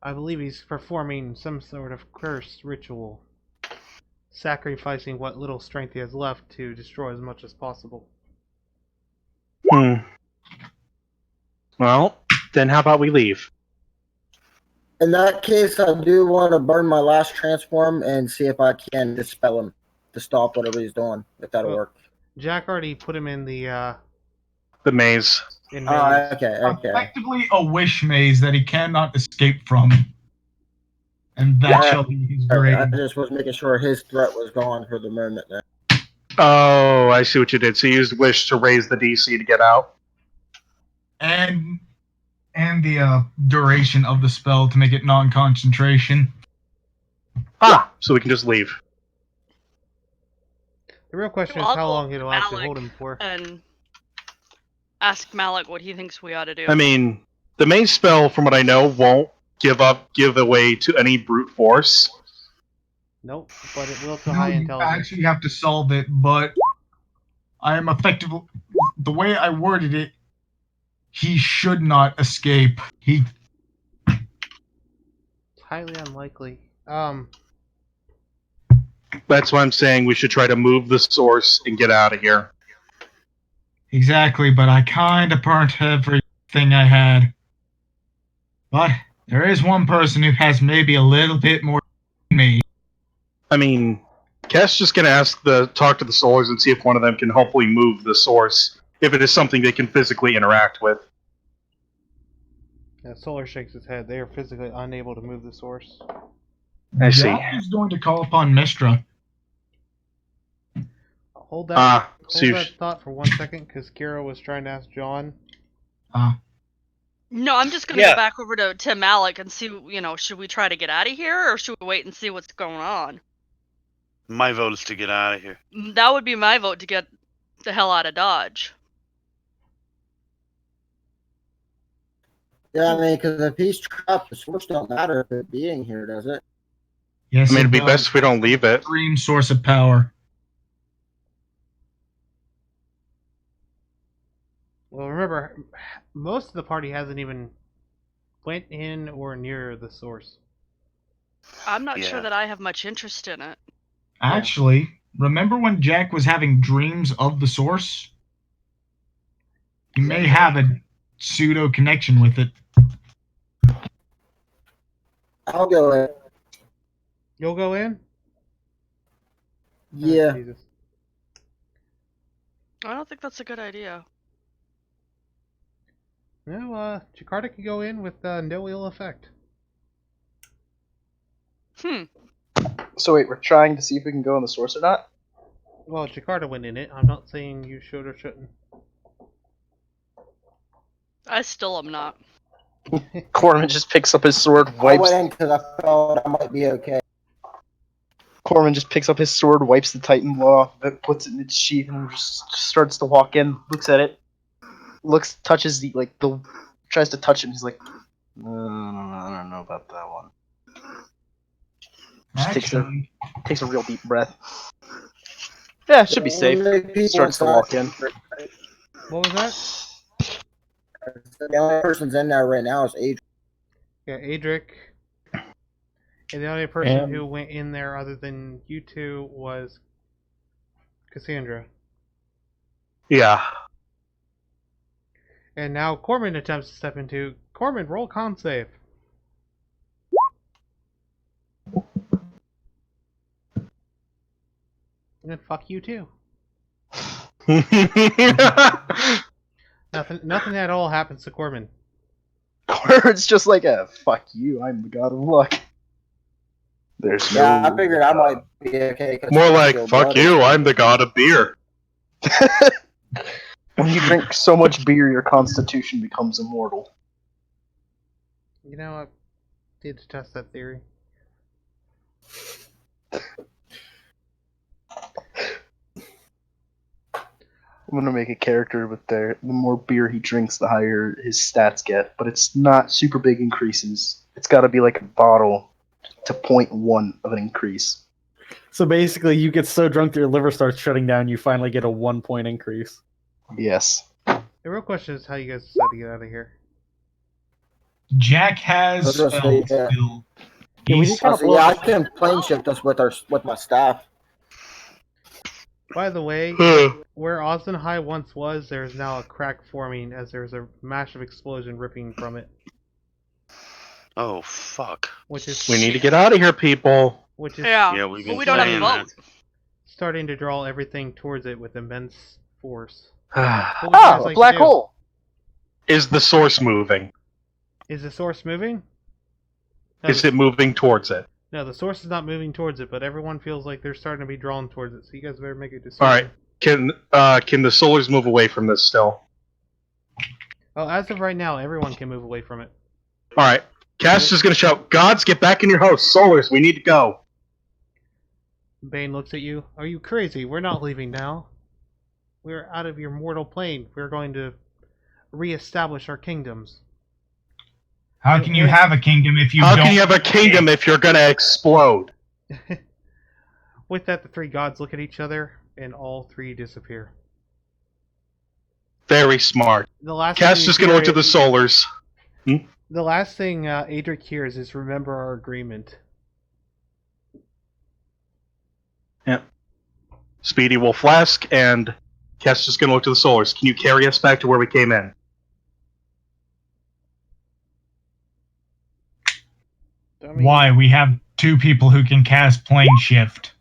"I believe he's performing some sort of curse ritual, sacrificing what little strength he has left to destroy as much as possible." Well, then how about we leave? In that case, I do want to burn my last transform and see if I can dispel him to stop whatever he's doing, if that'll Well, work. Jack already put him in the The maze. in Oh, maze. okay. Effectively a wish maze that he cannot escape from. And that Yeah. shall be his I grave. just was making sure his threat was gone for the moment. Then. Oh, I see what you did. So you used Wish to raise the DC to get out. And the duration of the spell to make it non-concentration. So we can just leave. The real question is I'll how go long it'll actually Malik hold him for. and ask Malik what he thinks we ought to do. I mean, the maze spell, from what I know, won't give away to any brute force. Nope, but it will to No, high you intelligence. actually have to solve it, but I am effectively... The way I worded it, he should not escape. It's highly unlikely. That's why I'm saying we should try to move the source and get out of here. Exactly, but I kind of burnt everything I had. But there is one person who has maybe a little bit more than me. I mean, Cass just gonna talk to the Solars and see if one of them can hopefully move the source, if it is something they can physically interact with. Yeah, Solar shakes his head. They are physically unable to move the source. I see. Jack is going to call upon Mistra. Hold that See, thought for 1 second, because Kira was trying to ask John. No, I'm just gonna Yeah. go back over to Malik and see, should we try to get out of here or should we wait and see what's going on? My vote is to get out of here. That would be my vote to get the hell out of Dodge. Yeah, I mean, because if he's trapped, the source don't matter if it being here, does it? Yes, I mean, it it'd be does. best if we don't leave it. Extreme source of power. Well, remember, most of the party hasn't even went in or near the source. I'm not sure Yeah. that I have much interest in it. Actually, remember when Jack was having dreams of the source? He may have a pseudo connection with it. I'll go in. You'll go in? Yeah. Oh, Jesus. I don't think that's a good idea. No, Jakarta can go in with no ill effect. So wait, we're trying to see if we can go in the source or not? Well, Jakarta went in it. I'm not saying you should or shouldn't. I still am not. Corman just picks up his sword, I wipes. went in because I felt I might be okay. Corman just picks up his sword, wipes the Titan blood off of it, puts it in its sheath, and just starts to walk in. Looks at it, touches tries to touch it. And he's like, I don't know about that one. Just Actually, takes a real deep breath. Yeah, it should be safe. Only people Starts to inside- walk in. What was that? The only person's in there right now is Adrian. Yeah, Adric. And the only person who went in there other than you two was Cassandra. Yeah. And now Corman attempts to step into. Corman, roll con save. And then fuck you too. Nothing at all happens to Corman. Corman's just like a fuck you. I'm the god of luck. There's Yeah, no. I figured I might be okay. 'cause More I like, feel fuck bloody. you, I'm the god of beer. When you drink so much beer, your constitution becomes immortal. You know, I did test that theory. I'm gonna make a character with the more beer he drinks, the higher his stats get. But it's not super big increases. It's got to be like a bottle to 0.1 of an increase. So basically, you get so drunk that your liver starts shutting down, you finally get a 1-point increase. Yes. The real question is how you guys decide to get out of here. Jack has Those are spells the- yeah. still. Yeah, we He's- just kind of So, yeah, I can plane shift us with my staff. By the way, where Austin High once was, there is now a crack forming as there's a massive explosion ripping from it, Oh fuck. which is We need to get out of here, people. which is Yeah, Yeah, we've but been we don't have saying to vote. that. starting to draw everything towards it with immense force. What Is would you guys Oh, like a black to do? hole. the source moving? Is the source moving? No, Is it moving towards it? No, the source is not moving towards it, but everyone feels like they're starting to be drawn towards it. So you guys better make a decision. All right. Can the Solars move away from this still? Oh, as of right now, everyone can move away from it. All right. Cass is gonna shout, "Gods, get back in your house! Solars, we need to go." Bane looks at you. Are you crazy? We're not leaving now. We're out of your mortal plane. We're going to reestablish our kingdoms. How can you have a kingdom if you How don't? can you have a kingdom if you're gonna explode? With that, the three gods look at each other, and all three disappear. Very smart. The last Cass thing just you gonna look hear- to the Solars. The last thing Adric hears is "Remember our agreement." Speedy will flask, and Cass just gonna look to the Solars. Can you carry us back to where we came in? I mean, Why? We have two people who can cast plane shift.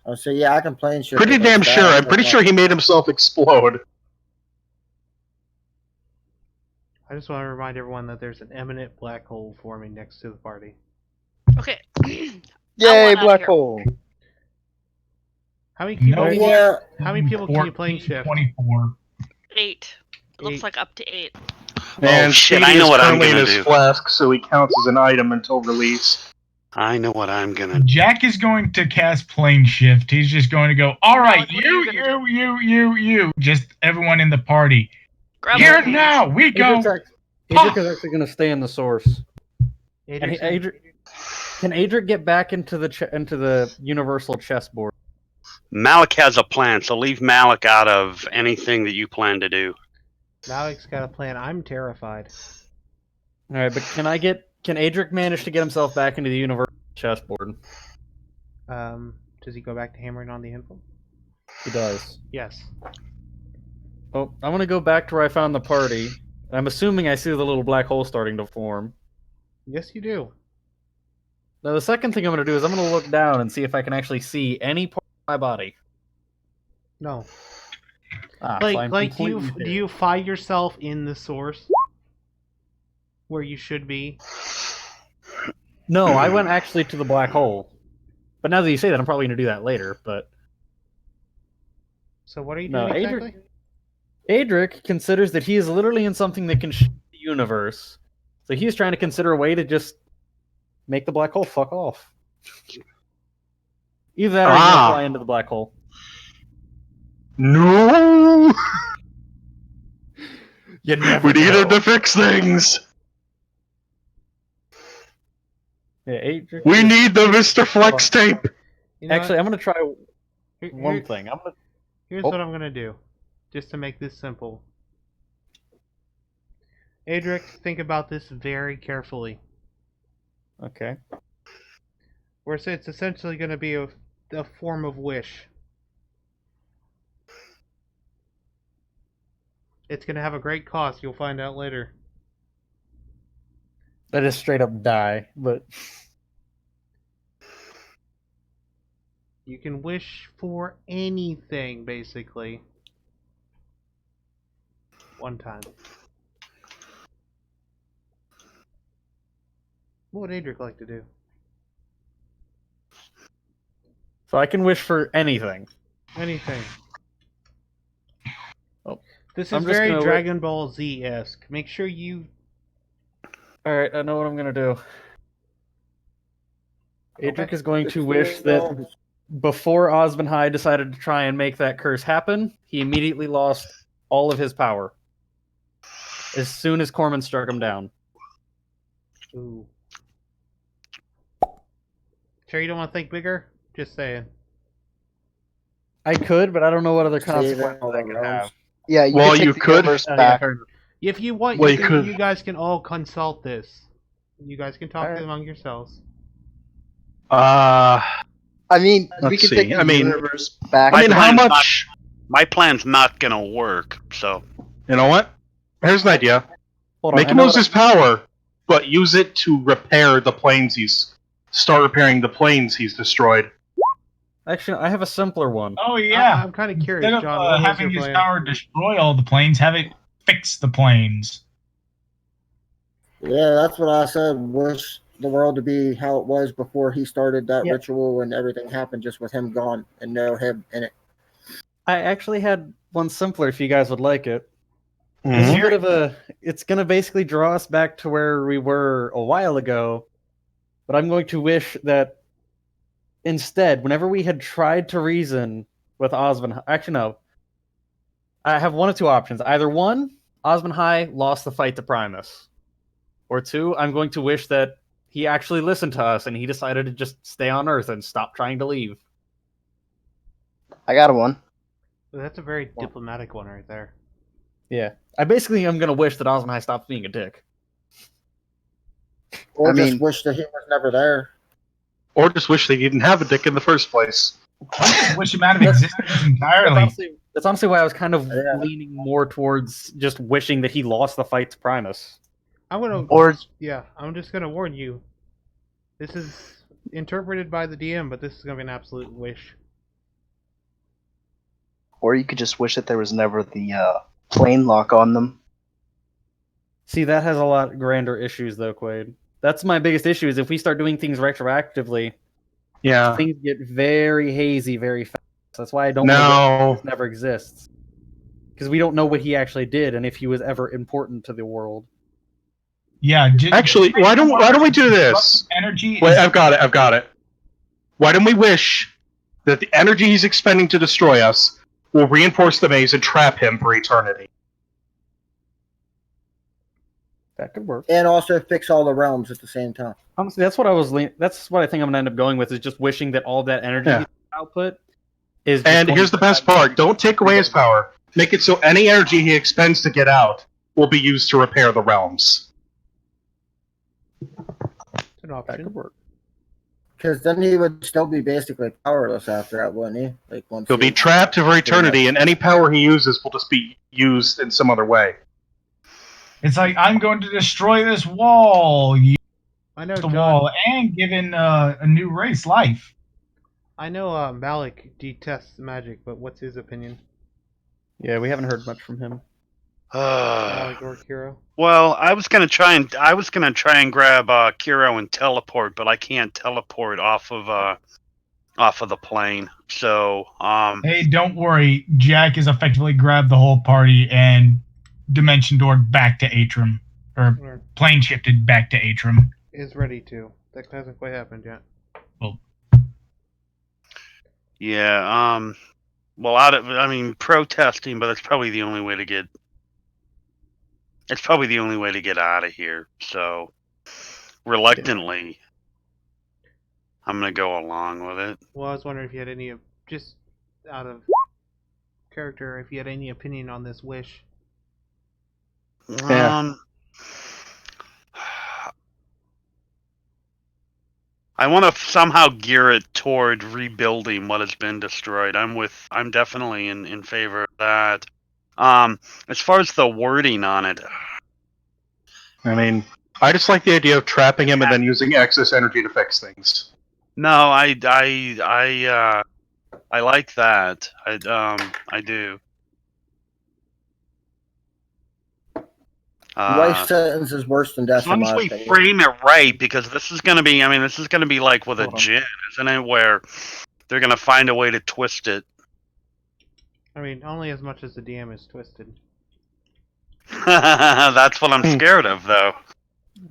Oh, so yeah, I can plane shift. Pretty with those damn sure. stats, I'm pretty but sure he made himself explode. I just want to remind everyone that there's an eminent black hole forming next to the party. Okay. Yay, want out black here. hole! How many people? No. Can you, Yeah. how many people can you plane shift? 24. 8. It looks Eight. like up to 8. And shit, Speedy I know is what I'm currently in gonna his do. flask, so he counts as an item until release. I know what I'm gonna. Jack is going to cast plane shift. He's just going to go, all right, Alec, what are you gonna you, just everyone in the party. Grab Here the now, we go. Adric is actually going to stay in the source. And Adrian, can Adric get back into the universal chessboard? Malik has a plan, so leave Malik out of anything that you plan to do. Malik's got a plan. I'm terrified. All right, but can Adric manage to get himself back into the universal chessboard? Does he go back to hammering on the anvil? He does. Yes. Oh, I'm going to go back to where I found the party. I'm assuming I see the little black hole starting to form. Yes, you do. Now, the second thing I'm going to do is I'm going to look down and see if I can actually see any part of my body. No. So I'm Like, do completely you find yourself in the source where you should be? No, I went actually to the black hole. But now that you say that, I'm probably going to do that later. But So what are you No, doing Adric- exactly? Adric considers that he is literally in something that can shift the universe. So he's trying to consider a way to just make the black hole fuck off. Either that or he's gonna fly into the black hole. No! You never We need know. him to fix things! Yeah, Adric We is- need the Mr. Flex tape! You know Actually, what? I'm gonna try Here- one here- thing. Here's Oh. what I'm gonna do, just to make this simple. Adric, think about this very carefully. Okay. Where it's essentially going to be a form of wish. It's going to have a great cost. You'll find out later. That is straight up die, but You can wish for anything, basically. One time. What would Adric like to do? so I can wish for anything. Anything. Oh. This I'm is just very gonna Dragon Ball Z-esque. Make sure you... Alright, I know what I'm gonna do. Adric Okay. is going to wish that before Osmond High decided to try and make that curse happen, he immediately lost all of his power. As soon as Corman struck him down. Ooh. Sure you don't want to think bigger? Just saying. I could, but I don't know what other Save it consequences all I could around. have. Yeah, you Well, can take you the could- universe Oh, yeah, back. fair enough. If you want, Well, you, you could- you guys can all consult this. You guys can talk Alright. among yourselves. I mean, we Let's can take see. the I mean- universe back. I mean, how plan's much... My plan's not gonna work, so. You know what? Here's an idea. Hold on, Make I him know lose what his power, but use it to repair the planes he's... Start repairing the planes he's destroyed. Actually, I have a simpler one. Oh yeah. I'm kind of curious, Instead of John. What was having your his plan? power destroy all the planes, have it fix the planes. Yeah, that's what I said. Wish the world to be how it was before he started that Yeah. ritual and everything happened just with him gone and no him in it. I actually had one simpler if you guys would like it. Mhm. It's a bit of a. It's gonna basically draw us back to where we were a while ago, but I'm going to wish that instead, whenever we had tried to reason with Osmond, actually no, I have one of two options. Either one, Osmond High lost the fight to Primus, or two, I'm going to wish that he actually listened to us and he decided to just stay on Earth and stop trying to leave. I got one. That's a very diplomatic one right there. Yeah, I basically am gonna wish that Osmond High stops being a dick. Or I just mean- wish that he was never there. Or just wish they didn't have a dick in the first place. Wish him out of existence entirely. That's honestly why I was kind of Yeah. leaning more towards just wishing that he lost the fight to Primus. I'm gonna. Or- Yeah, I'm just gonna warn you. This is interpreted by the DM, but this is gonna be an absolute wish. Or you could just wish that there was never the plane lock on them. See, that has a lot grander issues, though, Quaid. That's my biggest issue, is if we start doing things retroactively, Yeah. things get very hazy very fast. That's why I don't No. this never exists. Because we don't know what he actually did and if he was ever important to the world. Yeah. Actually, why don't we do this? Energy. Wait, I've got it. Why don't we wish that the energy he's expending to destroy us will reinforce the maze and trap him for eternity? That could work. And also fix all the realms at the same time. Honestly, that's what I was. That's what I think I'm gonna end up going with, is just wishing that all that energy output is. And here's the best part: don't take away his power. Make it so any energy he expends to get out will be used to repair the realms. It's an option. That could work. Because then he would still be basically powerless after that, wouldn't he? Like once He'll be trapped for eternity, and any power he uses will just be used in some other way. It's like, I'm going to destroy this wall. I know The John, wall and giving a new race life. I know Malik detests magic, but what's his opinion? Yeah, we haven't heard much from him. Malik or Kiro? Well, I was gonna try and grab Kiro and teleport, but I can't teleport off of the plane. So Hey, don't worry. Jack has effectively grabbed the whole party and dimension doored back to Atrum. Or plane shifted back to Atrum. Is ready to. That hasn't quite happened yet. yeah. Well, protesting, but that's probably the only way to get. It's probably the only way to get out of here. So, reluctantly, I'm gonna go along with it. Well, I was wondering if you had any, just out of character, if you had any opinion on this wish. Yeah. I want to somehow gear it toward rebuilding what has been destroyed. I'm definitely in favor of that. As far as the wording on it, I mean, I just like the idea of trapping him and then using excess energy to fix things. no, I like that. I do. Life sentence is worse than death. As long in as my we opinion. frame it right, because this is gonna be like with a gin, isn't it? Where they're gonna find a way to twist it. I mean, only as much as the DM is twisted. That's what I'm scared of, though.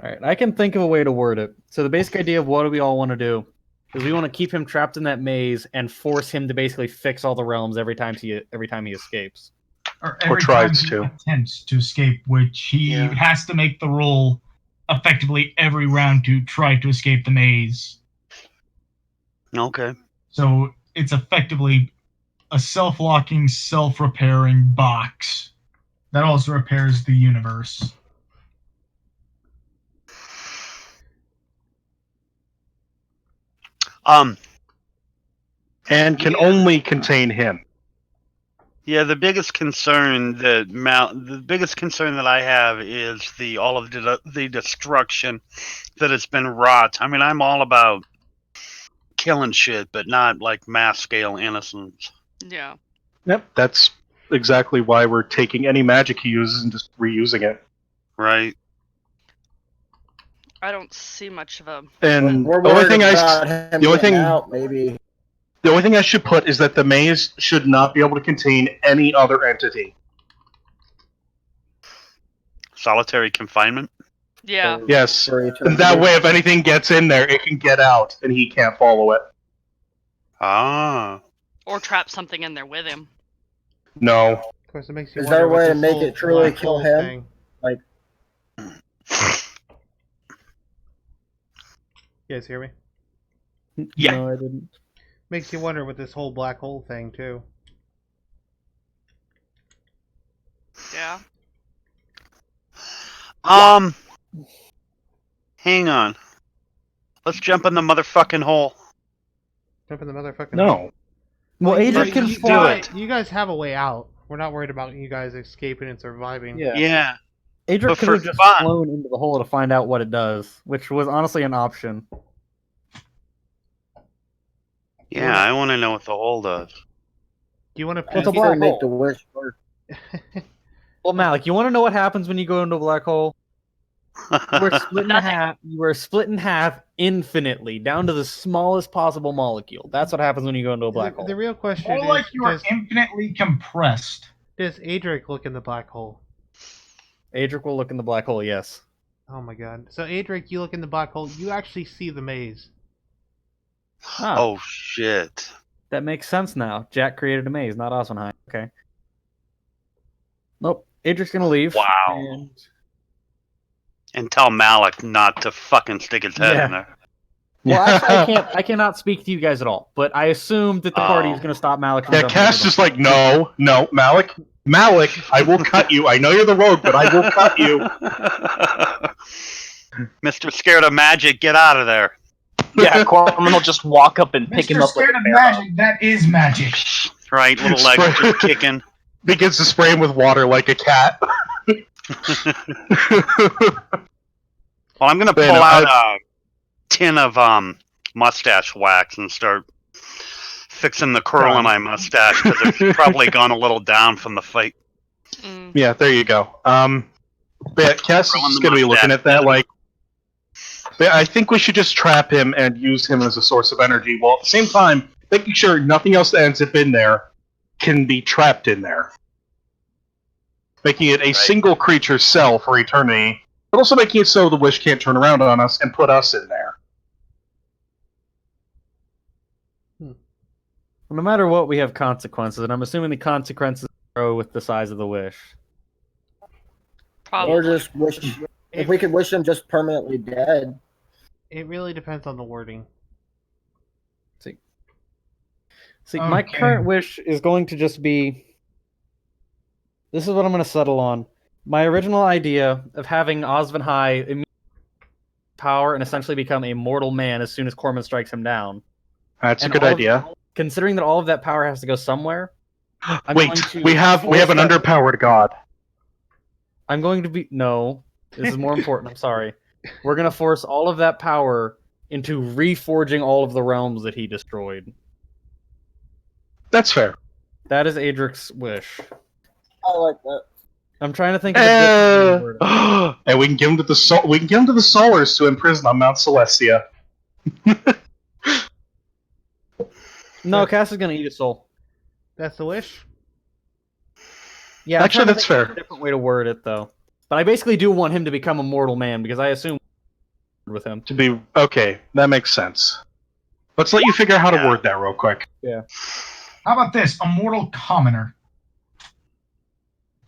Alright, I can think of a way to word it. So the basic idea of what do we all want to do is we want to keep him trapped in that maze and force him to basically fix all the realms every time he escapes. Or every tries time to. he attempts to escape, which he has to make the roll effectively every round to try to escape the maze. Okay. So it's effectively a self-locking, self-repairing box that also repairs the universe. And can only contain him. Yeah, the biggest concern that I have is all of the destruction that has been wrought. I mean, I'm all about killing shit, but not like mass scale innocence. Yeah. Yep, that's exactly why we're taking any magic he uses and just reusing it. Right. I don't see much of a. And We're the only worried thing about him the only getting thing out, maybe. the only thing I should put is that the maze should not be able to contain any other entity. Solitary confinement. Yeah. Yes. For And eternity. that way, if anything gets in there, it can get out, and he can't follow it. Ah. Or trap something in there with him. No. Of course, it makes you Is wonder there a what way to this make whole it truly black kill hole him? thing- Like, You guys hear me? Yeah. No, I didn't. Makes you wonder with this whole black hole thing too. Yeah. Hang on. Let's jump in the motherfucking hole. Jump in the motherfucking. No. Well, Adric can fly. You guys have a way out. We're not worried about you guys escaping and surviving. Yeah. Yeah. Adric But could for have just fun. flown into the hole to find out what it does, which was honestly an option. Yeah, I want to know what the hole does. you want to What's a peek? black make hole? the wish work. Well, Malik, you want to know what happens when you go into a black hole? You are split in Nothing. half. You are split in half infinitely, down to the smallest possible molecule. That's what happens when you go into a black hole. The real question More is, like you are does infinitely compressed. Adric look in the black hole? Adric will look in the black hole. Yes. Oh my god. So Adric, you look in the black hole, you actually see the maze. Ah, Oh shit. that makes sense now. Jack created a maze, not Oswenheim. Okay. Nope. Adric's gonna leave. Wow. And And tell Malik not to fucking stick his head Yeah. in there. well, actually, I cannot speak to you guys at all. But I assumed that the party is Oh. gonna stop Malik from Yeah, jumping Cass over the- is like, no, Malik, I will cut you. I know you're the rogue, but I will cut you. Mr. Scared of Magic, get out of there. Yeah, Corman will just walk up and pick him Mr. up like Scared a of bear. Magic, that is magic. Right, little legs Spray- just kicking. Begins to spray him with water like a cat. Well, I'm gonna pull Man, out a tin of mustache wax and start fixing the curl in my mustache because it's probably gone a little down from the fight. Mm. Yeah, there you go. But yeah, Cass Throw in is the going to be looking mustache. at that like, yeah, I think we should just trap him and use him as a source of energy, while at the same time making sure nothing else that ends up in there can be trapped in there. Making it a single creature cell for eternity, but also making it so the wish can't turn around on us and put us in there. No matter what, we have consequences, and I'm assuming the consequences grow with the size of the wish. Probably. Or just wish. If we could wish them just permanently dead. It really depends on the wording. See, my Okay. current wish is going to just be. This is what I'm going to settle on. My original idea of having Osvan High power and essentially become a mortal man as soon as Corman strikes him down. That's And a good all of- idea. Considering that all of that power has to go somewhere, I'm Wait, going to we have force an that- underpowered god. I'm going to be no. This is more important. I'm sorry. We're going to force all of that power into reforging all of the realms that he destroyed. That's fair. That is Adric's wish. I like that. I'm trying to think of a different way to word it. And we can give him to the Solars to imprison on Mount Celestia. No, Cass is going to eat his soul. That's the wish? Yeah, I'm Actually, trying to that's think of fair. a different way to word it, though. But I basically do want him to become a mortal man because I assume with him. To be okay, that makes sense. Let's let you figure out how to word that real quick. How about this? A mortal commoner. He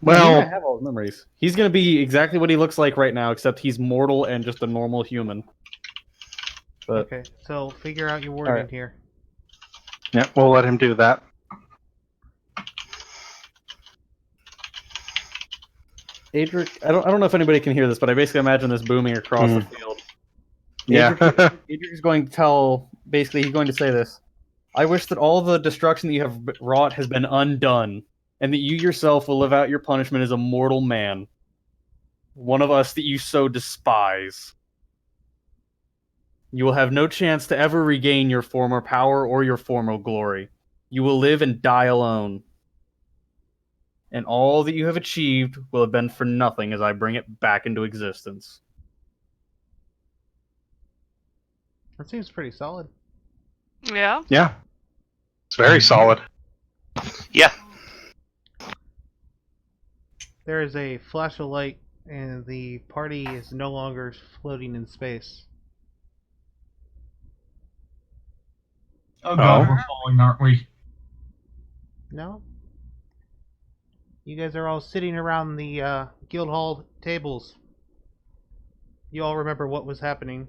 Well, might have all his memories. He's going to be exactly what he looks like right now, except he's mortal and just a normal human. But Okay, so figure out your wording Alright. here. yeah, we'll let him do that. Adric, I don't know if anybody can hear this, but I basically imagine this booming across the field. Yeah. Adric is going to tell, basically, he's going to say this. I wish that all the destruction that you have wrought has been undone, and that you yourself will live out your punishment as a mortal man. One of us that you so despise. You will have no chance to ever regain your former power or your former glory. You will live and die alone. And all that you have achieved will have been for nothing as I bring it back into existence. That seems pretty solid. Yeah. Yeah. It's very solid. Yeah. There is a flash of light, and the party is no longer floating in space. Oh god, Oh. we're falling, aren't we? No? You guys are all sitting around the guild hall tables. You all remember what was happening.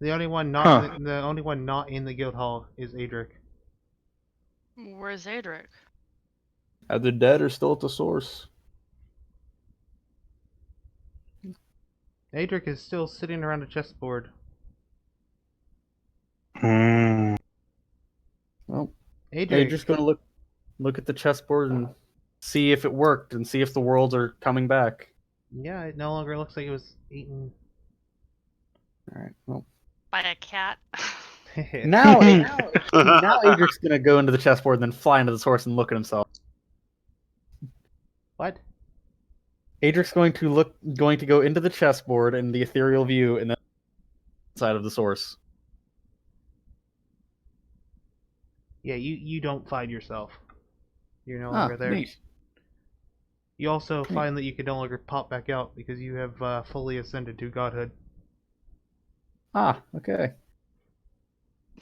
The only one not the only one not in the guild hall is Adric. Where's Adric? The dead are still at the source. Adric is still sitting around a chessboard. Hmm. Well, Adric, they're just gonna look at the chessboard and see if it worked and see if the worlds are coming back. yeah, it no longer looks like it was eaten. All right. Well, By a cat? Now Adric's gonna go into the chessboard and then fly into the source and look at himself. What? Adric's going to go into the chessboard and the ethereal view and then side of the source. Yeah, you don't find yourself. You're no longer there. Neat. You also find that you can no longer pop back out because you have fully ascended to godhood. Ah, okay.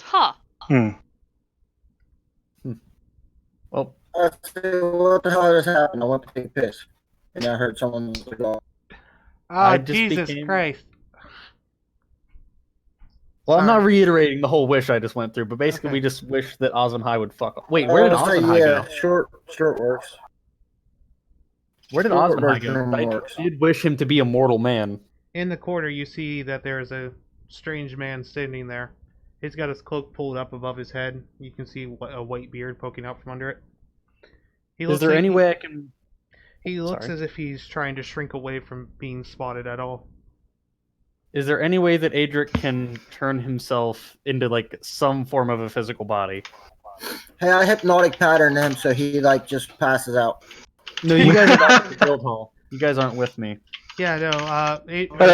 Huh. Well, Let's see what the hell just happened. I went to take a piss, and I heard someone was like, "Oh, Ah, I just Jesus became- Christ. I'm not Sorry. reiterating the whole wish I just went through, but basically Okay. we just wish that Ozvenhai would fuck off. Wait, where did Ozvenhai yeah, go? short works. Where did short Ozvenhai go? version I works. did wish him to be a mortal man. In the corner, you see that there's a strange man standing there. He's got his cloak pulled up above his head. You can see a white beard poking out from under it. Is there any way I can... He looks Sorry. as if he's trying to shrink away from being spotted at all. Is there any way that Adric can turn himself into like some form of a physical body? Hey, I hypnotic pattern him so he like just passes out. No, you guys are not at the guild hall. You guys aren't with me. Yeah, no,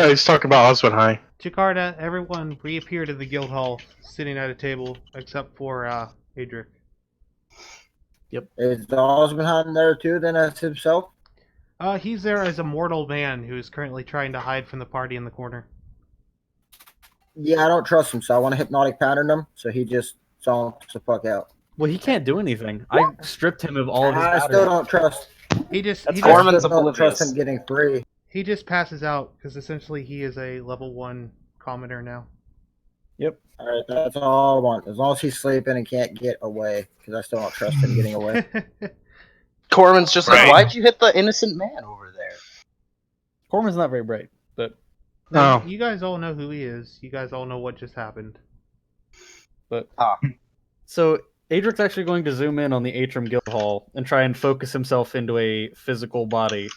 He's talking about Ozvenhai. Jakarta, everyone reappeared in the guild hall, sitting at a table, except for Adric. Is Osmond there too? Then as himself? He's there as a mortal man who is currently trying to hide from the party in the corner. Yeah, I don't trust him, so I want to hypnotic pattern him so he just zonks the fuck out. Well, he can't do anything. I stripped him of all of his I batteries. still don't trust. He just That's he Gorman's just, I still don't trust oblivious. him getting free. he just passes out because essentially he is a level 1 commoner now. All right, that's all I want. As long as he's sleeping and can't get away, because I still don't trust him getting away. Corman's just like, Right. why'd you hit the innocent man over there? Corman's not very bright, but Oh. You guys all know who he is. You guys all know what just happened. so Adric's actually going to zoom in on the Atrium Guild Hall and try and focus himself into a physical body.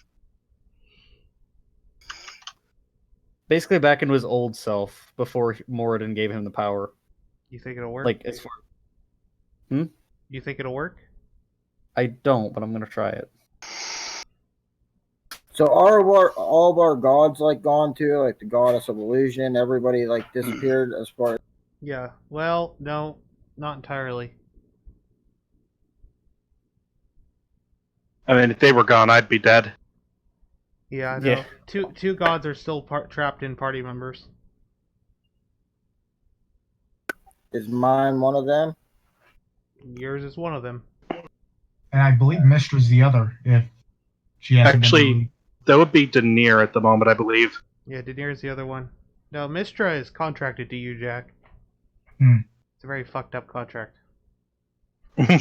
Basically back into his old self before Moradin gave him the power. You think it'll work? Like, as far... You think it'll work? I don't, but I'm going to try it. So are all of our gods like gone too? Like the goddess of illusion, everybody like disappeared as far as Yeah. Well, no, not entirely. I mean, if they were gone, I'd be dead. Yeah, I know. Yeah. Two gods are still trapped in party members. is mine one of them? Yours is one of them. And I believe Mistra's the other, if she hasn't Actually- been released. That would be Denier at the moment, I believe. Yeah, Daenerys the other one. No, Mistra is contracted to you, Jack. Hmm. It's a very fucked up contract.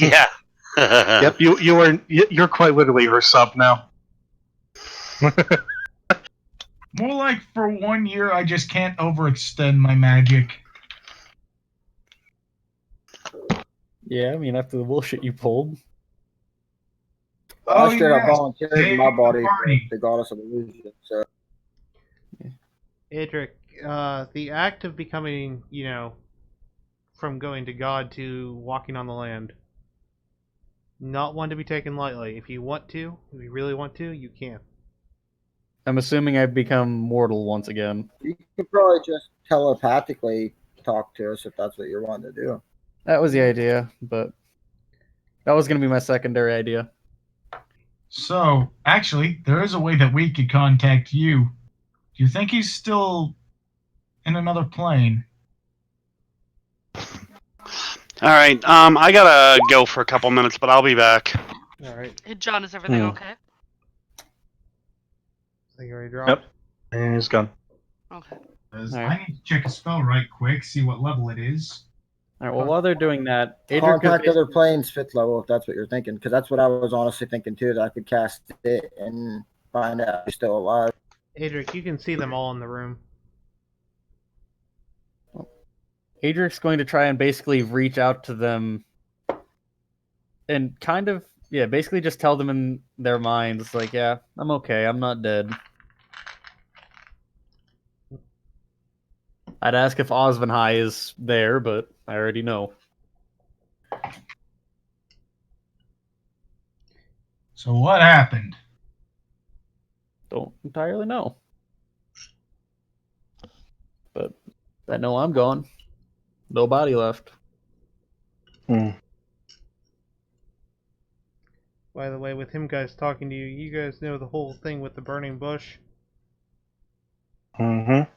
Yeah. Yep, you're quite literally her sub now. More like for 1 year, I just can't overextend my magic. Yeah, I mean, after the bullshit you pulled. Oh, I straight up yes. volunteered Save my the body for party. the goddess of illusion. So Adric, the act of becoming, from going to God to walking on the land, not one to be taken lightly. If you want to, if you really want to, you can. I'm assuming I've become mortal once again. you could probably just telepathically talk to us if that's what you're wanting to do. That was the idea, but that was going to be my secondary idea. So, actually, there is a way that we could contact you. Do you think he's still in another plane? All right. I gotta go for a couple minutes, but I'll be back. All right. Hey, John, is everything Hmm. okay? So you already dropped. Yep. And he's gone. Okay. 'Cause Alright. I need to check a spell right quick, see what level it is. All right. Well, while they're doing that, Adric Contact goes- other planes 5th level if that's what you're thinking, because that's what I was honestly thinking too. That I could cast it and find out he's still alive. Adric, you can see them all in the room. Adric's going to try and basically reach out to them and kind of, basically just tell them in their minds, like, yeah, I'm okay, I'm not dead. I'd ask if Ozvenhai is there, but I already know. So what happened? Don't entirely know. But I know I'm gone. No body left. Hmm. By the way, with him guys talking to you, you guys know the whole thing with the burning bush? Mm-hmm.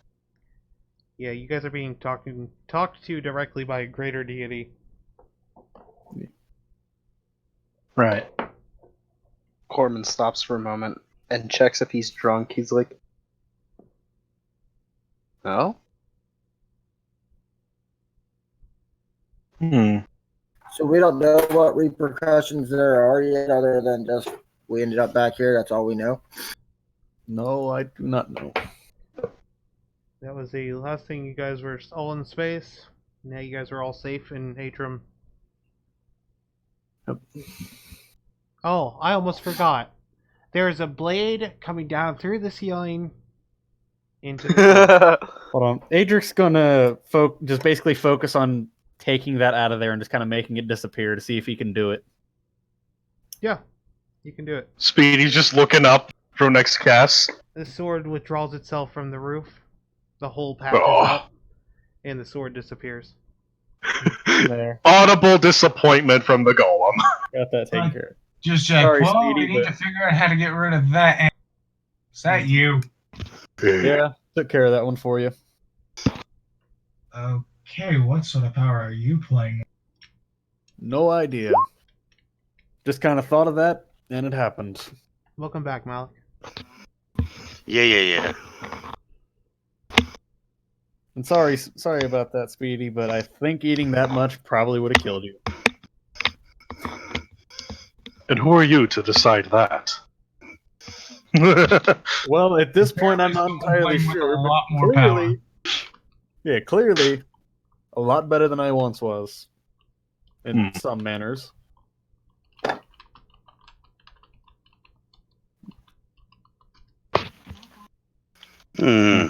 Yeah, you guys are being talked to directly by a greater deity. Right. Corman stops for a moment and checks if he's drunk. He's like, "No." Hmm. So we don't know what repercussions there are yet, other than just we ended up back here. That's all we know. No, I do not know. That was the last thing. You guys were all in space. Now you guys are all safe in Atrum. Yep. Oh, I almost forgot. There's a blade coming down through the ceiling into the Hold on. Adric's gonna just basically focus on taking that out of there and just kind of making it disappear to see if he can do it. Yeah, you can do it. Speedy's just looking up for next cast. The sword withdraws itself from the roof. The hole patches Oh. up, and the sword disappears. There. Audible disappointment from the golem. Got that taken care of. Just check. Sorry, Well, Speedy, we need but- to figure out how to get rid of that. Is that you? Yeah, took care of that one for you. Okay, what sort of power are you playing? No idea. Just kind of thought of that, and it happened. Welcome back, Malik. Yeah. And sorry about that, Speedy, but I think eating that much probably would have killed you. And who are you to decide that? Well, at this point, I'm not entirely Playing with sure. a but lot more power. clearly, a lot better than I once was, in Hmm. some manners. Hmm.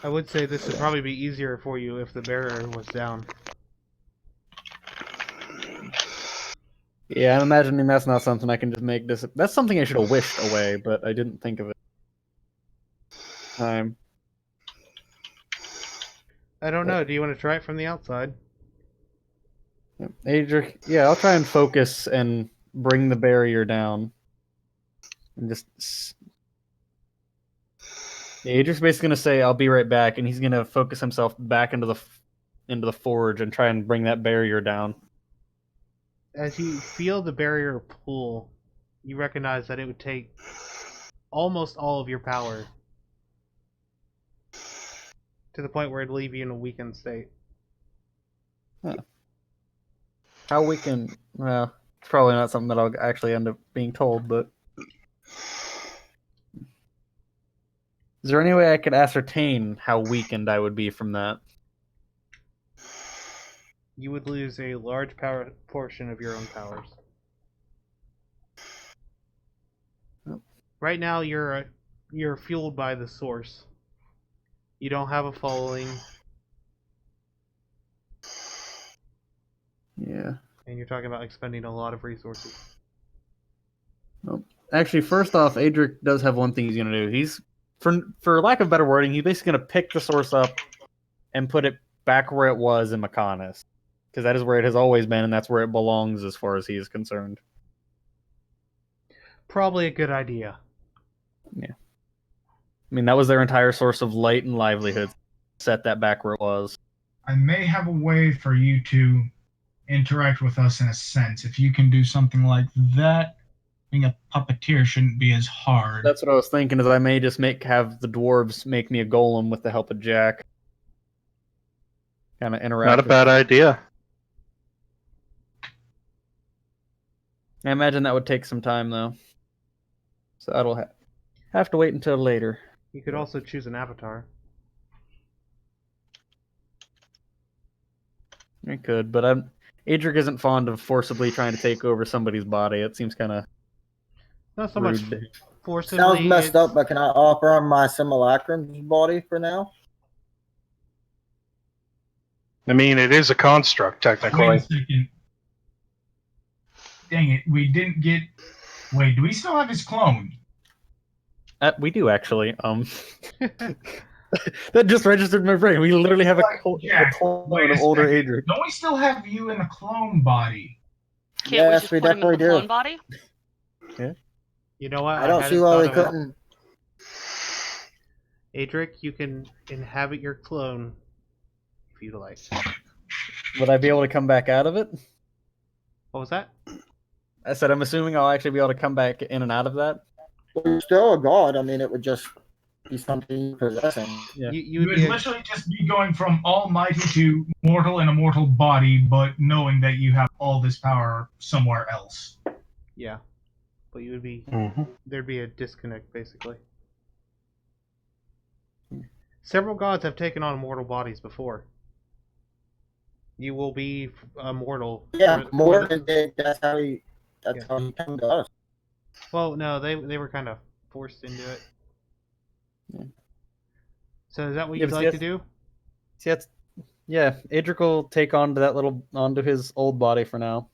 I would say this would probably be easier for you if the barrier was down. Yeah, I'm imagining that's not something I can just make this. That's something I should have wished away, but I didn't think of it. I don't know. Do you want to try it from the outside? Adric, yeah, I'll try and focus and bring the barrier down. And just. Yeah, Adric's basically gonna say, "I'll be right back," and he's gonna focus himself back into the forge and try and bring that barrier down. As you feel the barrier pull, you recognize that it would take almost all of your power to the point where it'd leave you in a weakened state. How we can? Well, it's probably not something that I'll actually end up being told, but. Is there any way I could ascertain how weakened I would be from that? You would lose a large power portion of your own powers. Yep. Right now, you're fueled by the source. You don't have a following, Yeah. and you're talking about expending a lot of resources. Actually, first off, Adric does have one thing he's gonna do. He's, for lack of better wording, he's basically gonna pick the source up and put it back where it was in Mechonis, because that is where it has always been, and that's where it belongs as far as he is concerned. Probably a good idea. I mean, that was their entire source of light and livelihood. Set that back where it was. I may have a way for you to interact with us in a sense. If you can do something like that, being a puppeteer shouldn't be as hard. That's what I was thinking. Is I may just have the dwarves make me a golem with the help of Jack. Kind of interact. Not a bad idea. I imagine that would take some time though, so that'll have to wait until later. You could also choose an avatar. I could, but Adric isn't fond of forcibly trying to take over somebody's body. It seems kind of Not so much rude. forcibly. Sounds messed it's- up, but can I offer him my simulacrum's body for now? I mean, it is a construct, Wait a technically. second. Dang it, we didn't get... Wait, do we still have his clone? We do actually. That just registered in my brain. We literally have a Jack, clone wait a of older second. Adric. Don't we still have you in a clone body? Can't Yes, we just we put him in the definitely do. clone body? You know what? I don't see hadn't why thought we of it. couldn't. Adric, you can inhabit your clone if you'd like. Would I be able to come back out of it? What was that? I said I'm assuming I'll actually be able to come back in and out of that. Well, you're still a god. I mean, it would just be something possessing. Yeah. You You would would be literally just be going from almighty to mortal in a mortal body, but knowing that you have all this power somewhere else. yeah, but you would be Mm-hmm. there'd be a disconnect basically. Several gods have taken on mortal bodies before. You will be immortal. Yeah, for- more for the- than that's how he. That's Yeah. how he came to us. Well, no, they were kind of forced into it. Yeah. So is that what Yeah, you'd but like see, to do? See, yeah, Adric will take onto his old body for now.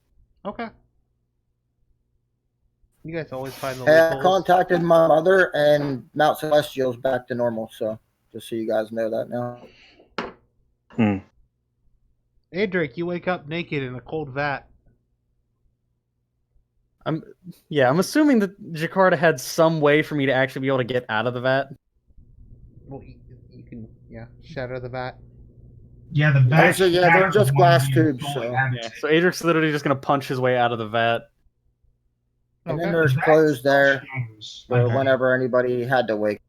Okay. You guys always find the Hey, I loopholes. contacted my mother, and Mount Celestial's back to normal. So just so you guys know that now. Adric, you wake up naked in a cold vat. I'm assuming that Jakarta had some way for me to actually be able to get out of the vat. Well, you can, shatter the vat. Yeah, the I back. would say, yeah, they're just glass tubes, so. Yeah. So Adric's literally just gonna punch his way out of the vat. And Okay. then there's clothes there for Okay. whenever anybody had to wake.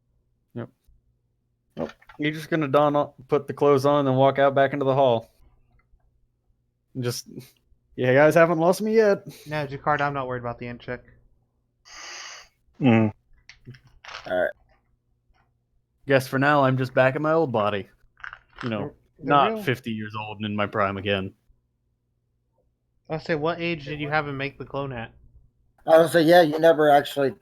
You're just gonna put the clothes on, and then walk out back into the hall. And just, yeah, you guys haven't lost me yet. No, Jakarta, I'm not worried about the ant check. Mm. Guess for now, I'm just back in my old body. You know, The not real- 50 years old and in my prime again. I'll say, what age did you have him make the clone at? I would say, yeah, you never actually.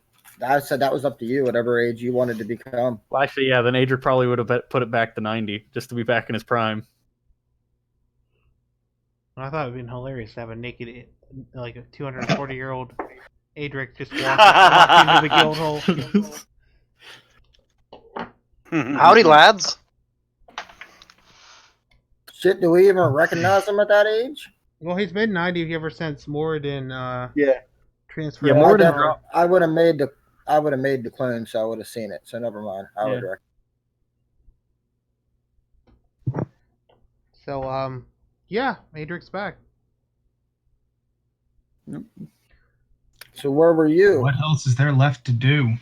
I said that was up to you, whatever age you wanted to become. Well, actually, yeah, then Adric probably would have put it back to 90, just to be back in his prime. I thought it would have been hilarious to have a naked, like a 240-year-old Adric just walk into the guild hall. Howdy, lads. Shit, do we even recognize him at that age? Well, he's been 90 ever since Moradin Yeah. transferred. Yeah, I Moradin definitely- dropped. I would have made the clone, so I would have seen it. So never mind. I would. So, yeah, Adric's back. So where were you? What else is there left to do?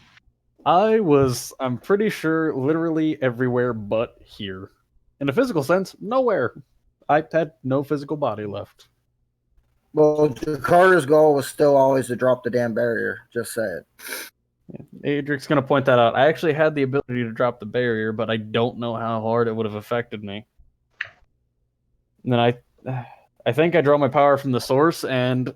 I'm pretty sure, literally everywhere but here. In a physical sense, nowhere. I had no physical body left. Well, Jakarta's goal was still always to drop the damn barrier. Just say it. Adric's going to point that out. I actually had the ability to drop the barrier, but I don't know how hard it would have affected me. And then I think I draw my power from the source, and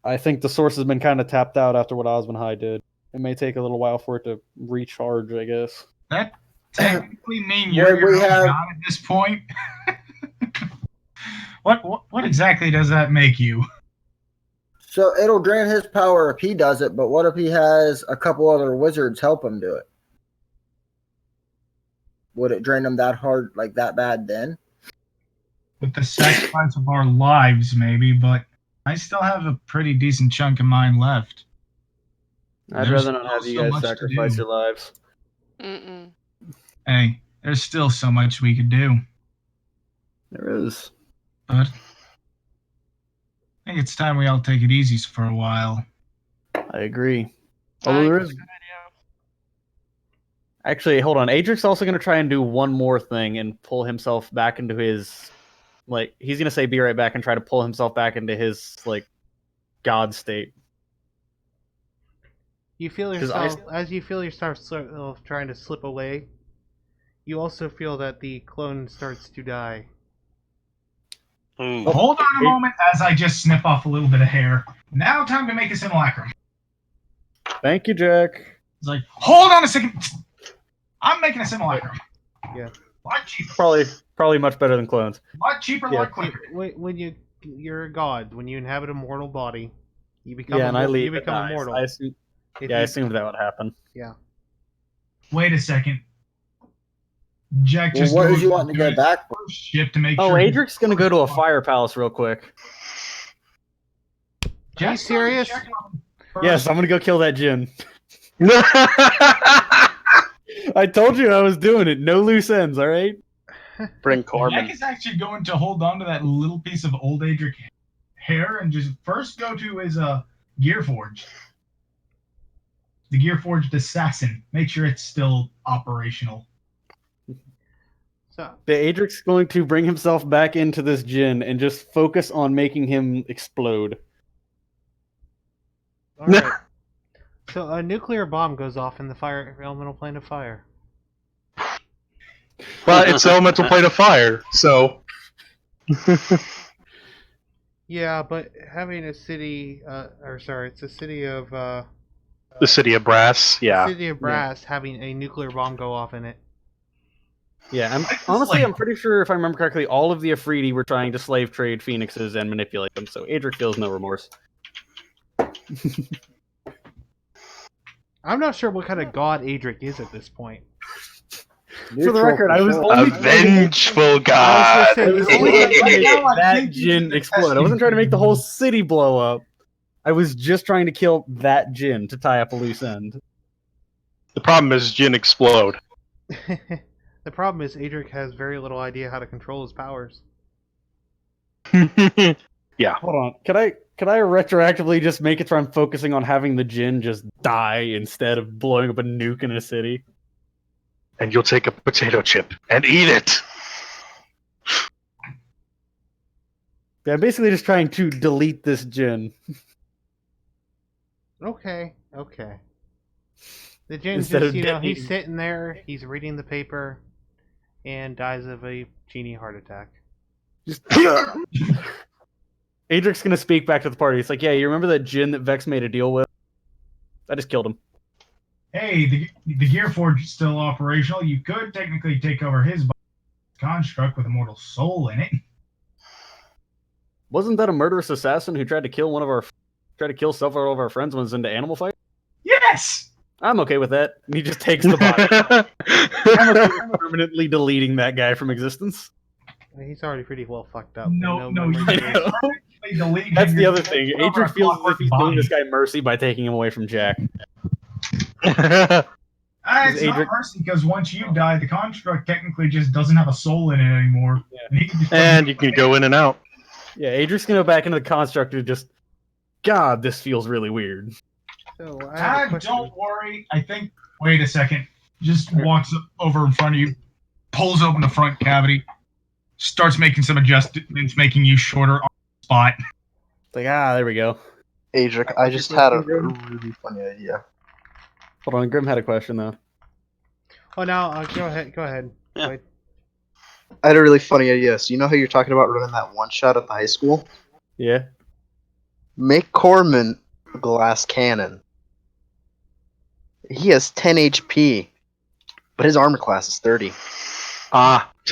I think the source has been kind of tapped out after what Osmond High did. It may take a little while for it to recharge, I guess. That technically mean Well, you're your we own have- god at this point. What exactly does that make you? So it'll drain his power if he does it, but what if he has a couple other wizards help him do it? Would it drain him that hard, like that bad then? With the sacrifice of our lives, maybe, but I still have a pretty decent chunk of mine left. I'd There's rather not have still you so guys much to sacrifice do. your lives. Mm-mm. Hey, there's still so much we could do, There is. but I think it's time we all take it easy for a while. I agree. Although there is. Actually, hold on. Adric's also going to try and do one more thing and pull himself back into his. Like, he's going to say be right back and try to pull himself back into his, like, god state. You feel 'Cause I- yourself, as you feel yourself trying to slip away, you also feel that the clone starts to die. Ooh. Hold on a moment as I just snip off a little bit of hair. Now time to make a simulacrum. Thank you, Jack. It's like, hold on a second. I'm making a simulacrum. Yeah. What? Gee, Probably much better than clones. A lot cheaper, a Yeah. lot quicker. When you're a god, when you inhabit a mortal body, you become Yeah, and I leave. you it become dies. immortal. I assume, If yeah, I you- assumed that would happen. yeah. Wait a second. Jack Well, just what goes did you want to to go his back for? first ship to make Oh, sure. Adric's gonna go to a fire palace real quick. Are you Jack's going to serious? check on first. Yes, I'm gonna go kill that Jin. I told you I was doing it. No loose ends. All right. Bring Jack Corbin. is actually going to hold on to that little piece of old Adric hair and just first go to his gear forge. The gear forged assassin. Make sure it's still operational. So The Adric's going to bring himself back into this Jin and just focus on making him explode. all right. So a nuclear bomb goes off in the fire elemental plane of fire. But it's elemental plane of fire, so Yeah, but having a city, it's a city of the city of brass. Yeah. city of brass having a nuclear bomb go off in it. Yeah, I just honestly, like- I'm pretty sure if I remember correctly, all of the Afridi were trying to slave trade phoenixes and manipulate them. So Adric feels no remorse. I'm not sure what kind of god Adric is at this point. For the record, I was Neutral only for A sure. vengeful god. say, I was only trying to make Now I that think you Jin should be explode. I testing wasn't trying to make the me. whole city blow up. I was just trying to kill that Jin to tie up a loose end. The problem is Jin explode. The problem is Adric has very little idea how to control his powers. Hold on. Could I retroactively just make it so I'm focusing on having the Jin just die instead of blowing up a nuke in a city? And you'll take a potato chip and eat it. Yeah, I'm basically just trying to delete this Jin. Okay. The Jin's Instead just, of he's detonating. sitting there, he's reading the paper, and dies of a genie heart attack. Just Adric's gonna speak back to the party. It's like, yeah, you remember that Jin that Vex made a deal with? I just killed him. Hey, the gear forge is still operational. You could technically take over his construct with a mortal soul in it. Wasn't that a murderous assassin who tried to kill several of our friends when it was into animal fight? Yes. I'm okay with that. And he just takes the body. I'm okay with permanently deleting that guy from existence. I mean, he's already pretty well fucked up. No, memory you I to- know. delete That's him. the You're other just thing. taking over Adric a feels as if clockwork he's doing body. this guy mercy by taking him away from Jack. It's Is not Adric- mercy because once you die, the construct technically just doesn't have a soul in it anymore. Yeah. And he can just And you can go in and out. Yeah, Adric's gonna go back into the construct and just, God, this feels really weird. So, I have a question. Don't worry. I think. Wait a second. Just walks over in front of you, pulls open the front cavity, starts making some adjustments, making you shorter on the spot. It's like, there we go. Adric, I just had a really funny idea. Hold on, Grim had a question though. Oh, now, go ahead. Yeah. Wait. I had a really funny idea. So you know how you're talking about running that one shot at the high school? Yeah. Make Corman a glass cannon. He has 10 HP, but his armor class is 30. 10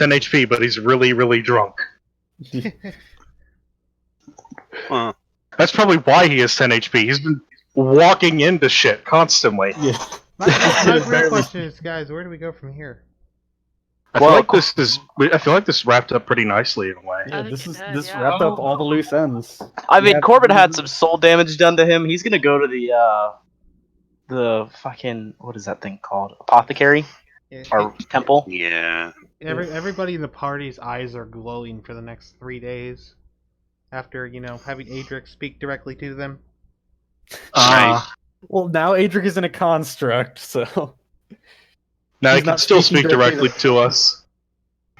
HP, but he's really, really drunk. Huh. That's probably why he has 10 HP. He's been walking into shit constantly. Yeah. My real Barely. question is, guys, where do we go from here? I feel like this wrapped up pretty nicely in a way. Yeah, I think this it did, this yeah. wrapped up all the loose ends. I mean, Yeah. Corbin had some soul damage done to him. He's gonna go to the fucking, what is that thing called? Apothecary or temple. Yeah. Everybody in the party's eyes are glowing for the next 3 days. After, having Adric speak directly to them. Well, now Adric is in a construct, so Now He's he can not still speaking speak directly to us.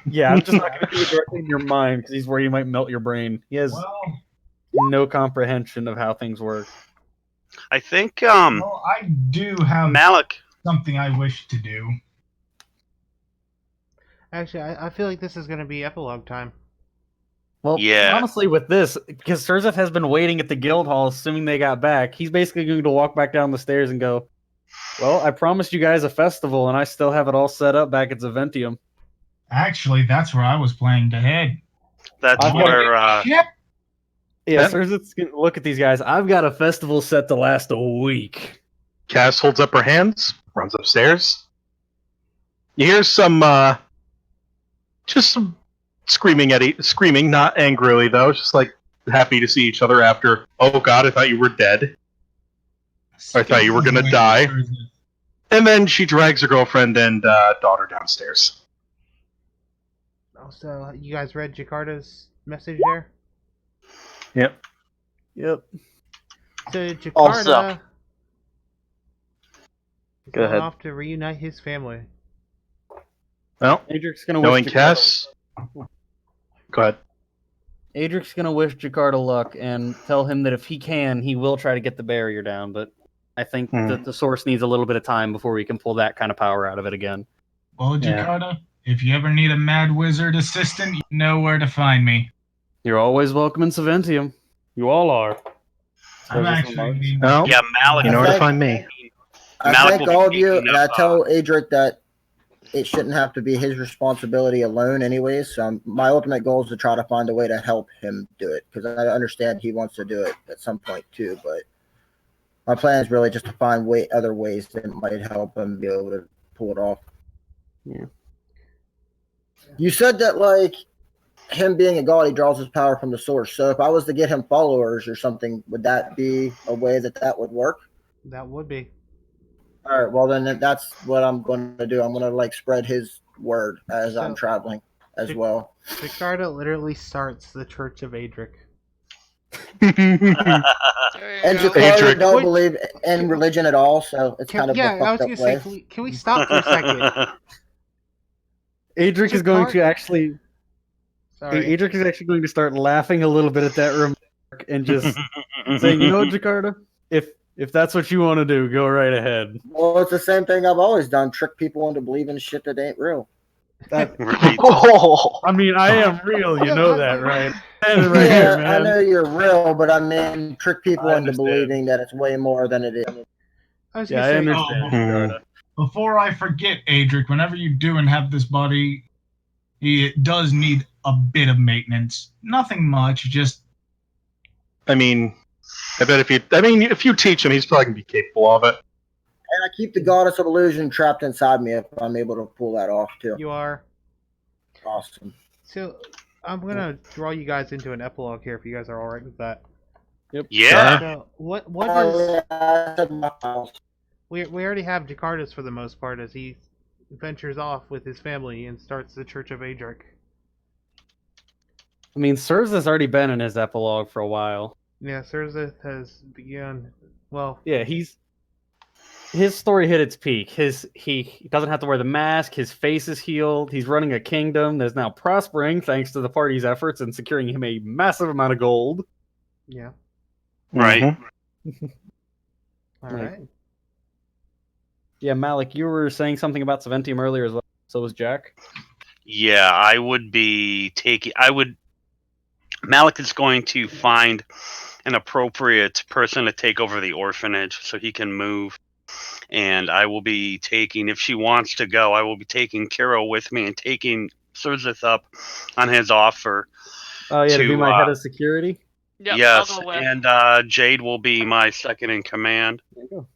yeah, I'm just not going to do it directly in your mind because he's worried he might melt your brain. He has Well, no comprehension of how things work. I think I do have Malik. something I wish to do. Actually, I feel like this is going to be epilogue time. Well, Yeah. honestly, with this, because Surzef has been waiting at the guild hall, assuming they got back, he's basically going to walk back down the stairs and go, "Well, I promised you guys a festival, and I still have it all set up back at Zaventium." Actually, that's where I was planning to head. That's I've got where. Shit! Yeah, Yep. Surzeth's gonna look at these guys. I've got a festival set to last a week. Cass holds up her hands, runs upstairs. You hear some, just some screaming screaming, not angrily though, just like happy to see each other after. Oh God, I thought you were dead. I thought you were gonna die. And then she drags her girlfriend and daughter downstairs. Also, you guys read Jakarta's message there? Yep. Yep. So Jakarta Also- is Go going ahead. off to reunite his family. Well, Adric's gonna knowing wish Cass. Go ahead. Adric's gonna wish Jakarta luck and tell him that if he can, he will try to get the barrier down. But I think that the source needs a little bit of time before we can pull that kind of power out of it again. Well, Yeah. Jakarta, if you ever need a Mad Wizard assistant, you know where to find me. You're always welcome in Saventium. You all are. I'm Surzeth actually remarks. needing Well, Yeah, Malik. you know where to Okay. find me. I Malik thank will all of be you, picking and I up, tell Adric that it shouldn't have to be his responsibility alone, anyways. So my ultimate goal is to try to find a way to help him do it, because I understand he wants to do it at some point too. But my plan is really just to find other ways that might help him be able to pull it off. Yeah. You said that like him being a god, he draws his power from the source. So if I was to get him followers or something, would that be a way that would work? That would be. All right, well then that's what I'm going to do. I'm going to like spread his word as I'm So- traveling as Jac- well. Jakarta literally starts the Church of Adric. And Jakarta Adric. don't Would- believe in religion at all, so it's kind of yeah, a I was fucked gonna up say, way. can we stop for a second? Adric is going to Jakar- actually. Sorry. Adric is actually going to start laughing a little bit at that remark and just saying, "You know what, Jakarta? If that's what you want to do, go right ahead." Well, it's the same thing I've always done: trick people into believing shit that ain't real. That, Right. Oh, I mean, I am real. You know that, right? And right Yeah, here, I man. know you're real, but I mean, trick people I into understand. believing that it's way more than it is. I was Yeah, gonna I say, understand. Jakarta. Before I forget, Adric, whenever you do inhabit this body, it does need a bit of maintenance. Nothing much, just I mean, if you teach him, he's probably gonna be capable of it. And I keep the goddess of illusion trapped inside me if I'm able to pull that off too. you are. Awesome. So I'm gonna draw you guys into an epilogue here, if you guys are all right with that. Yeah. So what is? Oh, yeah, I said my files. We already have Jakarta's for the most part, as he ventures off with his family and starts the Church of Adric. I mean, Surzeth's already been in his epilogue for a while. Yeah, Surzeth has begun. Well, Yeah, his story hit its peak. He doesn't have to wear the mask. His face is healed. He's running a kingdom that's now prospering thanks to the party's efforts in securing him a massive amount of gold. yeah. Right. Mhm. All Like- right. Yeah, Malik, you were saying something about Saventium earlier as well. So was Jack. Yeah, I would be taking. Malik is going to find an appropriate person to take over the orphanage so he can move. And I will be taking, if she wants to go, I will be taking Kiro with me and taking Surzeth up on his offer. Oh yeah, to be To, my head of security. Yep, yes, I'll go with. and Jade will be my second in command. There you go.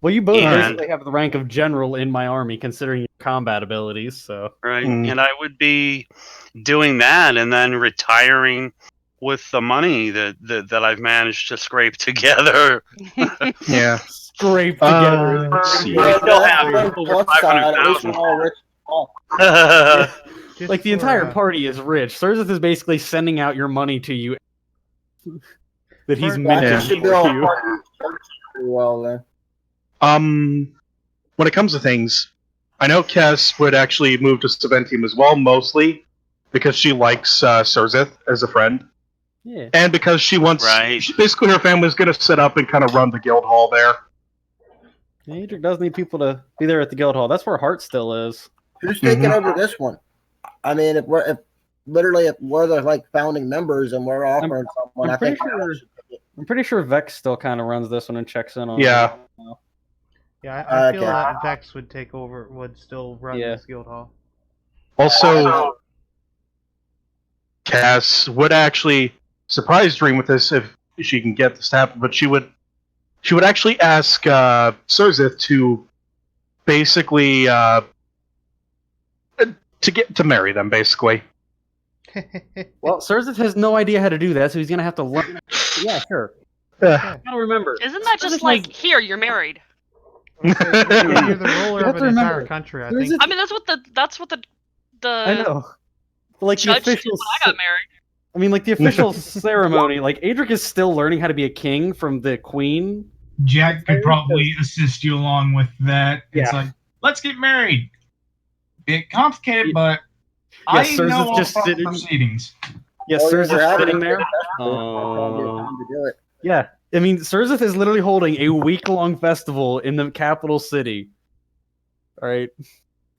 Well, you both And- basically have the rank of general in my army, considering your combat abilities. So Right, Mm. and I would be doing that and then retiring with the money that I've managed to scrape together. Yeah. scrape together. let's see. I still have On the over plus side, at least 500,000. we're all rich. Just Like the for, entire party is rich. Surzeth is basically sending out your money to you that he's For- meant Yeah. to Should give be all to you. pretty well then. When it comes to things, I know Cass would actually move to Saventium as well, mostly because she likes Surzeth as a friend, Yeah. and because she wants. Right. Basically, her family's going to set up and kind of run the guild hall there. Adric does need people to be there at the guild hall. That's where Hart still is. Who's taking Mhm. over this one? I mean, if we're the like founding members and we're offering someone, I'm I think I'm pretty sure Vex still kind of runs this one and checks in on Yeah. it. Yeah, I feel Okay. that Vex would take over, would still run Yeah. this guild hall. Also, Cass would actually surprise Dream with this if she can get this to happen, but she would actually ask Surzith to basically to marry them, basically. Well, Surzith has no idea how to do that, so he's gonna have to learn. Yeah, sure. Uh, Gotta remember. Isn't that just Surzith like, has- here, you're married? You're the ruler You have of to an entire remember, country, I there's think. I mean, that's what the I know. But, like the judge did official. when I got married. I mean, like the official ceremony. Like Adric is still learning how to be a king from the queen. Jack could probably assist you along with that. It's Yeah. like, let's get married. Bit complicated, but Yeah, I Surzith know all just proper sitting- proceedings. Yeah, Well, Surzith's you're sitting having there. Probably a time to do it. Yeah, I mean, Surzith is literally holding a week-long festival in the capital city. All right.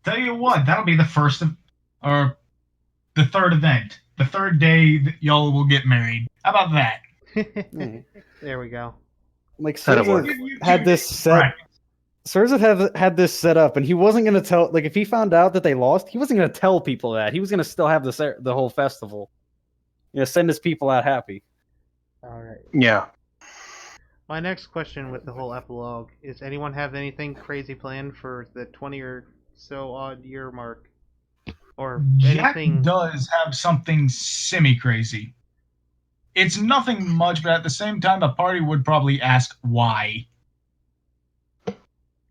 Tell you what, that'll be the first of, or the third event. The third day that y'all will get married. How about that? There we go. Like That'll work. Surzith had this set. Right. Surzith had this set up, and he wasn't going to tell. Like, if he found out that they lost, he wasn't going to tell people that. He was going to still have the whole festival. You know, send his people out happy. All right. yeah. My next question with the whole epilogue is: anyone have anything crazy planned for the 20 or so odd year mark, or Jack anything? does have something semi-crazy. It's nothing much, but at the same time, the party would probably ask why.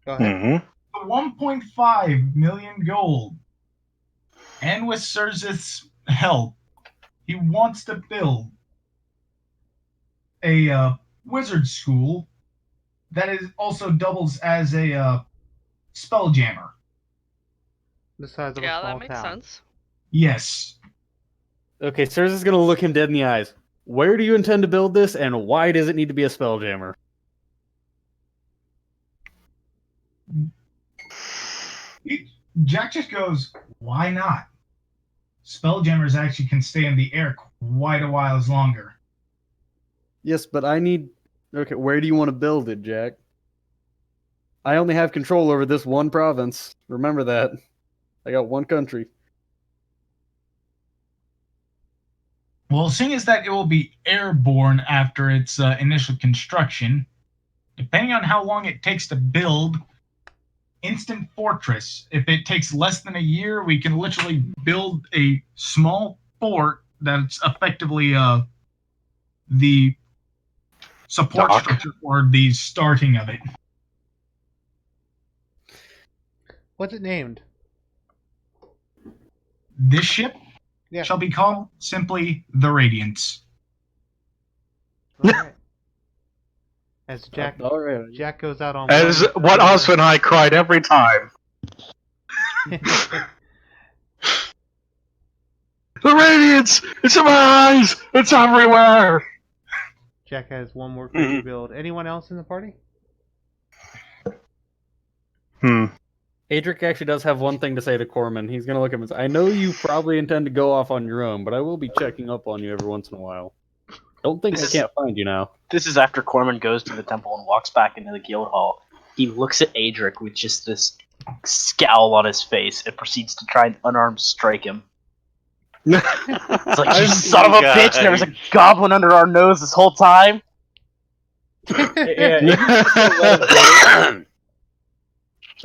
Go ahead. Hmm. 1.5 million gold. And with Surzith's help, he wants to build a wizard school that is also doubles as a spelljammer. The size of a Yeah, small that makes town. sense. Yes. Okay, Surzith's going to look him dead in the eyes. Where do you intend to build this, and why does it need to be a spelljammer? Jack just goes, why not? Spelljammers actually can stay in the air quite a while longer. Yes, but I need. Okay, where do you want to build it, Jack? I only have control over this one province. Remember that. I got one country. Well, seeing as that it will be airborne after its initial construction, depending on how long it takes to build, instant fortress. If it takes less than a year, we can literally build a small fort that's effectively the support Dock. structure for the starting of it. What's it named? This ship Yeah. shall be called simply the Radiance. All right. As Jack All right. Jack goes out on As one- what Oswin and I cried every time. The radiance! It's in my eyes! It's everywhere! Jack has one more crazy build. Anyone else in the party? Adric actually does have one thing to say to Corman. He's going to look at him and say, I know you probably intend to go off on your own, but I will be checking up on you every once in a while. Don't think I This is- can't find you now. This is after Corman goes to the temple and walks back into the guild hall. He looks at Adric with just this scowl on his face and proceeds to try and unarmed strike him. It's like, you son of a bitch, there was a goblin under our nose this whole time! Yeah, Adric's just gonna let him go.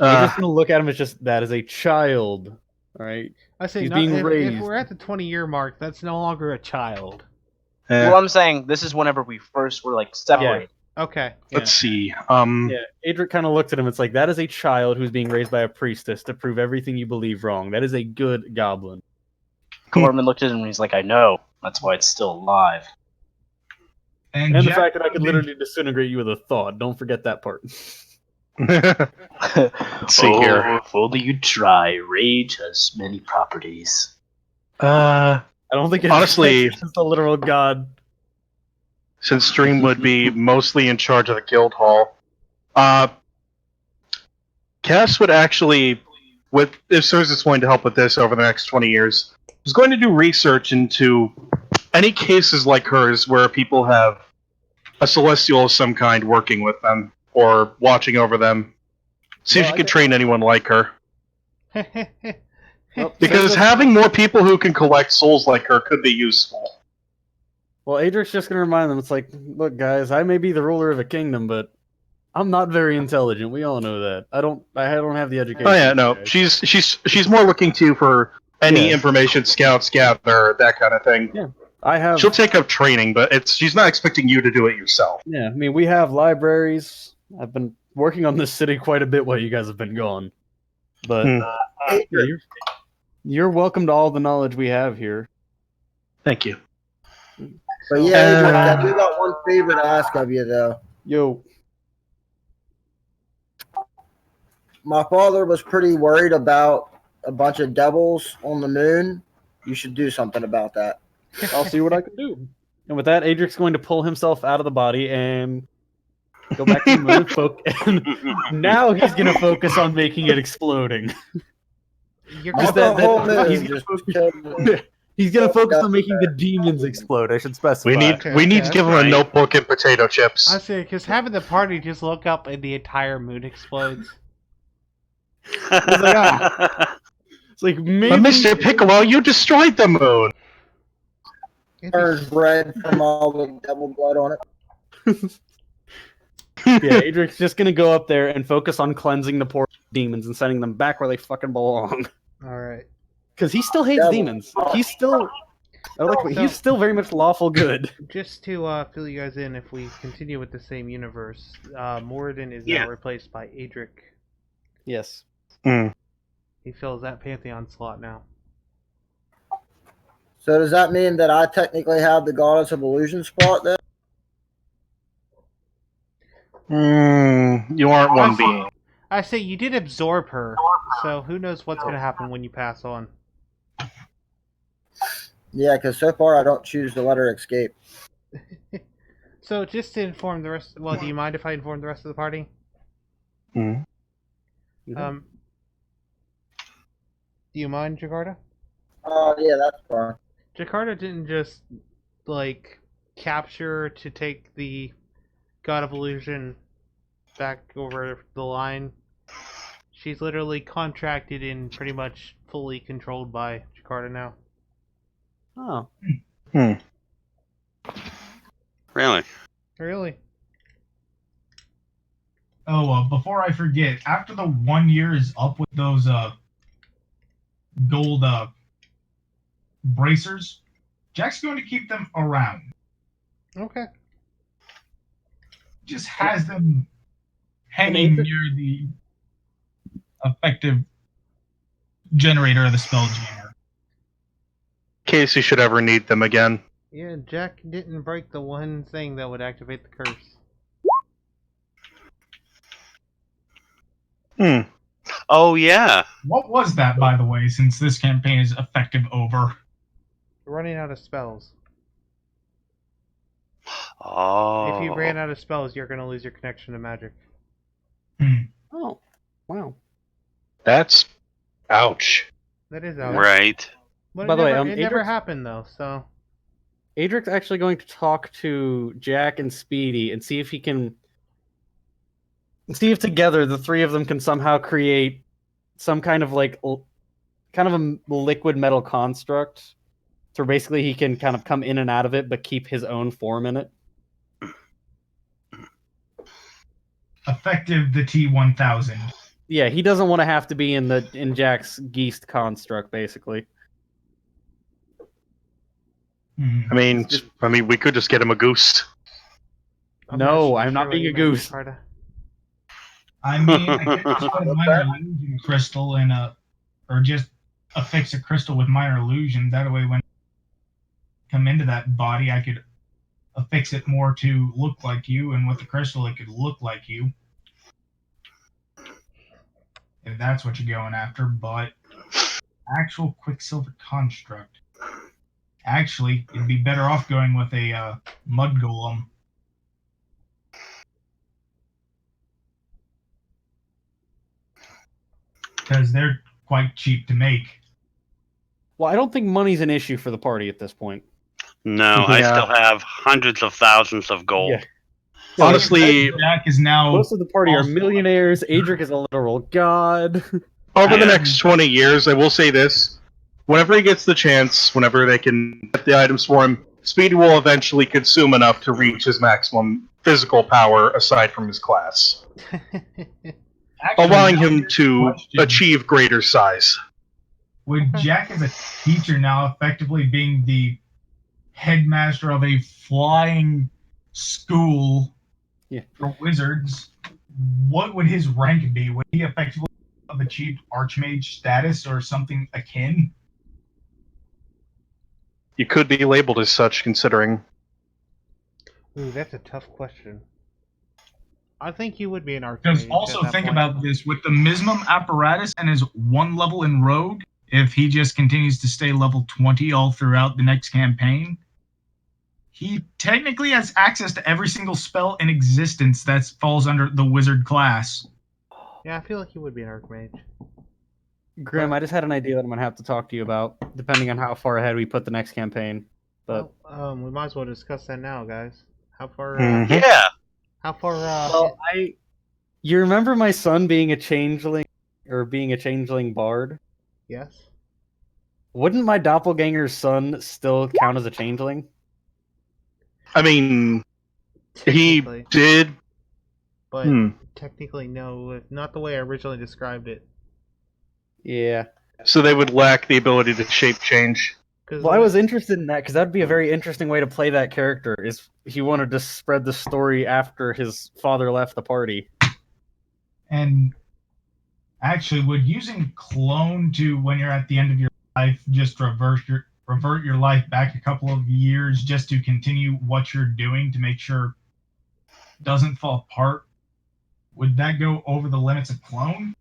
You're just Uh, gonna look at him as just that as a child. All right. I say He's not, being if raised. we're at the 20-year mark, that's no longer a child. Well, I'm saying, this is whenever we first were, like, separated. Okay. let's see. Yeah. Adric kind of looked at him. It's like that is a child who's being raised by a priestess to prove everything you believe wrong. That is a good goblin. Corman looked at him and he's like, I know. That's why it's still alive. And And the Jack fact that I could probably- literally disintegrate you with a thought. Don't forget that part. Let's see here. If only you'd try. Rage has many properties. I don't think it's Honestly- it's just a literal god. Since Stream would be mostly in charge of the guild hall, Cass would actually, if Surzith's going to help with this over the next 20 years, was going to do research into any cases like hers where people have a celestial of some kind working with them or watching over them. See if Well, she I could think- train anyone like her. Well, Because so- having more people who can collect souls like her could be useful. Well, Adric's just gonna remind them. It's like, look, guys, I may be the ruler of a kingdom, but I'm not very intelligent. We all know that. I don't have the education. Oh yeah, you no, guys. she's more looking to you for any Yeah. information scouts gather, that kind of thing. Yeah. I have. She'll take up training, but she's not expecting you to do it yourself. Yeah, I mean, we have libraries. I've been working on this city quite a bit while you guys have been gone, but Hmm. yeah, you're welcome to all the knowledge we have here. Thank you. But yeah, Adric, I do got one favor to ask of you though. Yo, My father was pretty worried about a bunch of devils on the moon. You should do something about that. I'll see what I can do. And with that, Adric's going to pull himself out of the body and go back to the moon. And now he's going to focus on making it exploding. You're Not gonna, the whole moon, he's gonna just focus- kill the- He's going to focus on making the demons explode. I should specify. We need Okay, we need okay, to give him right. a notebook and potato chips. I say, because having the party just look up and the entire moon explodes. It's like maybe. But Mr. Piccolo, you destroyed the moon. turns red from all the devil blood on it. Yeah, Adric's just gonna go up there and focus on cleansing the poor demons and sending them back where they fucking belong. All right. Because he still hates Devil. demons. He's still, he's still very much lawful good. Just to fill you guys in, if we continue with the same universe, Moradin is Yeah. now replaced by Adric. Yes. He fills that Pantheon slot now. So does that mean that I technically have the Goddess of Illusion spot then? You aren't one being. I say you did absorb her, so who knows what's going to happen when you pass on. Yeah, because so far I don't choose to let her escape. So just to inform the rest, well, do you mind if I inform the rest of the party? Mhm. Do you mind, Jakarta? Yeah, that's fine. Jakarta didn't just, like, capture to take the God of Illusion back over the line. She's literally contracted and pretty much fully controlled by Jakarta now. Oh. Really? Really? Oh, before I forget, after the 1 year is up with those gold bracers, Jack's going to keep them around. Okay. Just has them hanging Nathan? near the effective generator of the spell jammer. In case you should ever need them again. Yeah, Jack didn't break the one thing that would activate the curse. Oh yeah. What was that, by the way, since this campaign is effective over? Running out of spells. Oh. If you ran out of spells, you're going to lose your connection to magic. Oh. Wow. That's ouch. That is out. Right. But By it the way, never, it never Adric's- happened, though, so... Adric's actually going to talk to Jack and Speedy and see if together the three of them can somehow create some kind of kind of a liquid metal construct. So basically he can kind of come in and out of it but keep his own form in it. Effective the T-1000. Yeah, he doesn't want to have to be in Jack's Geist construct, basically. I mean, we could just get him a goose. No, sure I'm not what being you a meant, goose. Jakarta. I mean, I could just put a minor illusion crystal in or just affix a crystal with minor illusion. That way, when I come into that body, I could affix it more to look like you, and with the crystal, it could look like you. If that's what you're going after, but actual Quicksilver construct. Actually, it'd be better off going with a mud golem. Because they're quite cheap to make. Well, I don't think money's an issue for the party at this point. No, I Yeah. still have hundreds of thousands of gold. Yeah. Honestly, Jack is now Most of the party are also- millionaires. Adric is a literal god. Over the Yeah. next 20 years, I will say this. Whenever he gets the chance, whenever they can get the items for him, Speedy will eventually consume enough to reach his maximum physical power aside from his class, Actually, allowing now him here's a to question. achieve greater size. Would Jack, as a teacher, now effectively being the headmaster of a flying school Yeah. for wizards, what would his rank be? Would he effectively have achieved Archmage status or something akin? You could be labeled as such, considering. Ooh, that's a tough question. I think you would be an archmage. Because at also that think point. about this, with the Mismum apparatus and his 1 level in Rogue, if he just continues to stay level 20 all throughout the next campaign, he technically has access to every single spell in existence that falls under the wizard class. Yeah, I feel like you would be an archmage. Grim, I just had an idea that I'm gonna have to talk to you about, depending on how far ahead we put the next campaign. But Well, we might as well discuss that now, guys. How far? Mhm. Yeah. How far? well, you remember my son being a changeling or being a changeling bard? Yes. Wouldn't my doppelganger's son still count as a changeling? I mean, he Technically. did. But Hmm. technically, no. Not the way I originally described it. Yeah. So they would lack the ability to shape change. Cause Well, I was interested in that because that'd be a very interesting way to play that character. Is he wanted to spread the story after his father left the party? And actually, would using clone to when you're at the end of your life just revert your life back a couple of years just to continue what you're doing to make sure it doesn't fall apart? Would that go over the limits of clone?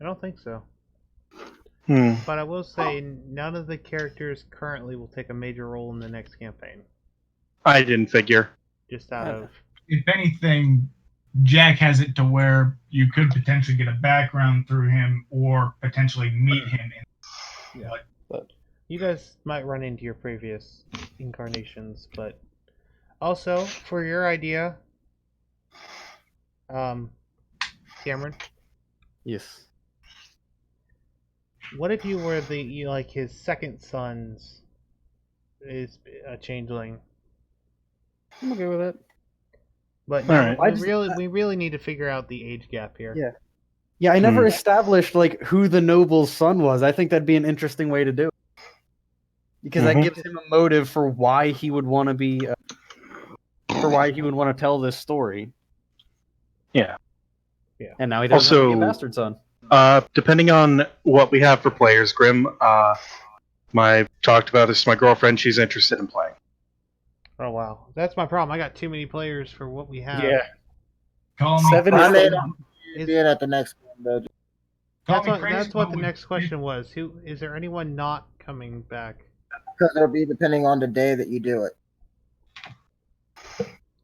I don't think so. Hmm. But I will say, none of the characters currently will take a major role in the next campaign. I didn't figure. Just out of. If anything, Jack has it to where you could potentially get a background through him or potentially meet him. You guys might run into your previous incarnations, but also for your idea, Cameron, Yes. what if you were like his second son's is a changeling? I'm okay with it. But All right. we really need to figure out the age gap here. Yeah. Yeah, I never Hmm. established like who the noble's son was. I think that'd be an interesting way to do it. Because that Mhm. gives him a motive for why he would want to be for why he would want to tell this story. Yeah. And now he doesn't have to be a Also- bastard son. Depending on what we have for players, Grim, talked about this. My girlfriend, she's interested in playing. Oh wow, that's my problem. I got too many players for what we have. Yeah. Call me Seven I is may the- not be in at the next one, though. Call That's me what, crazy, that's what but the would- next question was. Who is there? Anyone not coming back? Because it'll be depending on the day that you do it.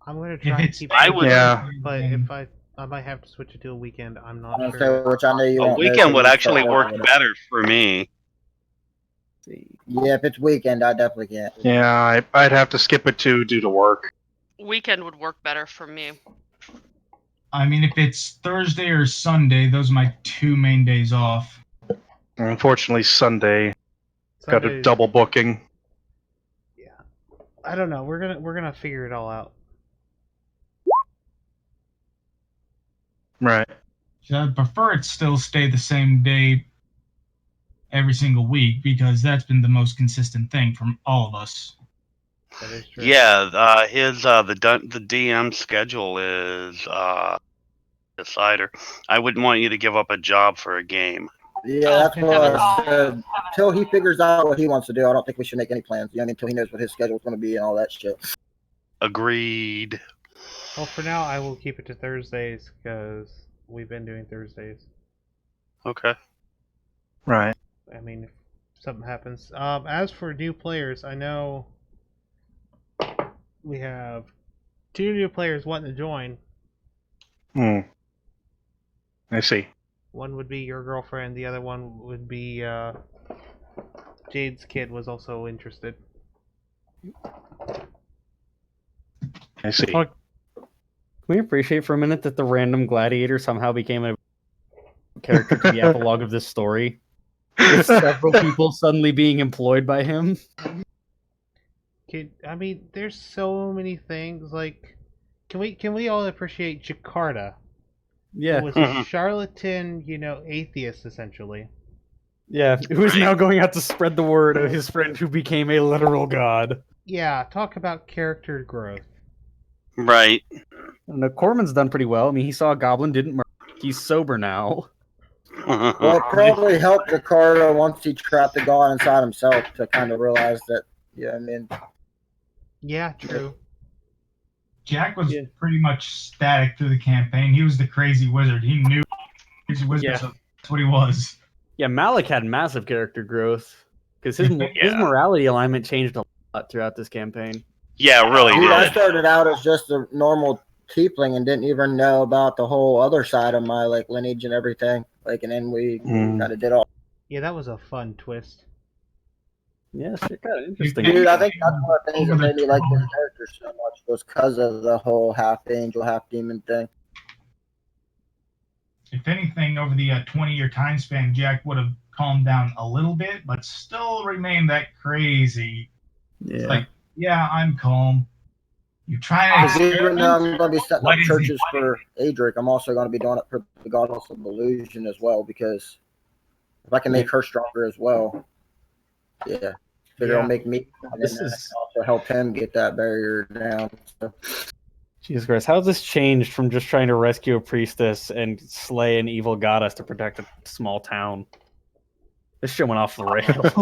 I'm gonna If try and it's keep. I it would- Yeah. But if I might have to switch it to a weekend. I'm not I'm gonna sure. say, which I know you A won't know weekend till would you actually start work working with it. better for me. Yeah, if it's weekend, I definitely can't. Yeah, I'd have to skip it too due to work. Weekend would work better for me. I mean, if it's Thursday or Sunday, those are my 2 main days off. Unfortunately, Sunday got a Sundays- double booking. I don't know. We're gonna figure it all out. Right. So I'd prefer it still stay the same day every single week because that's been the most consistent thing from all of us. That is true. Yeah, the DM schedule is decider. I wouldn't want you to give up a job for a game. Yeah, that's what I said. Until he figures out what he wants to do, I don't think we should make any plans. You know what I mean? Until he knows what his schedule's going to be and all that shit. Agreed. Well, for now, I will keep it to Thursdays because we've been doing Thursdays. Okay. Right. I mean, if something happens. As for new players, I know we have 2 new players wanting to join. Hmm. I see. One would be your girlfriend. The other one would be Jade's kid was also interested. I see. Can we appreciate for a minute that the random gladiator somehow became a character to the epilogue of this story. With several people suddenly being employed by him. I mean, there's so many things. Like, can we all appreciate Jakarta? Yeah, Who was a charlatan, atheist essentially. yeah. Who's now going out to spread the word of his friend who became a literal god. Yeah, talk about character growth. Right. And Corman's done pretty well. I mean, he saw a goblin, didn't murder. He's sober now. Well, it probably helped Jakarta once he trapped the god inside himself to kind of realize that. Yeah, I mean, Yeah, true. Jack was pretty much static through the campaign. He was the crazy wizard. He knew crazy wizard, so that's what he was. Yeah, Malik had massive character growth because his Yeah. morality alignment changed a lot throughout this campaign. Yeah, really dude, I did. started out as just a normal tiefling and didn't even know about the whole other side of my lineage and everything. And then we kind of did all. Yeah, that was a fun twist. Yeah, shit, kind of interesting. Dude, I think that's one of the things that made me like this character so much was because of the whole half angel, half demon thing. If anything, over the 20-year time span, Jack would have calmed down a little bit, but still remained that crazy. Yeah. It's like, yeah, I'm calm. You try to Because even though I'm going to be setting What up is churches for Adric, I'm also going to be doing it for the goddess of illusion as well. Because if I can make her stronger as well, figure it'll make me. And This then is- also help him get that barrier down. So. Jesus Christ, how's this changed from just trying to rescue a priestess and slay an evil goddess to protect a small town? This shit went off the rails.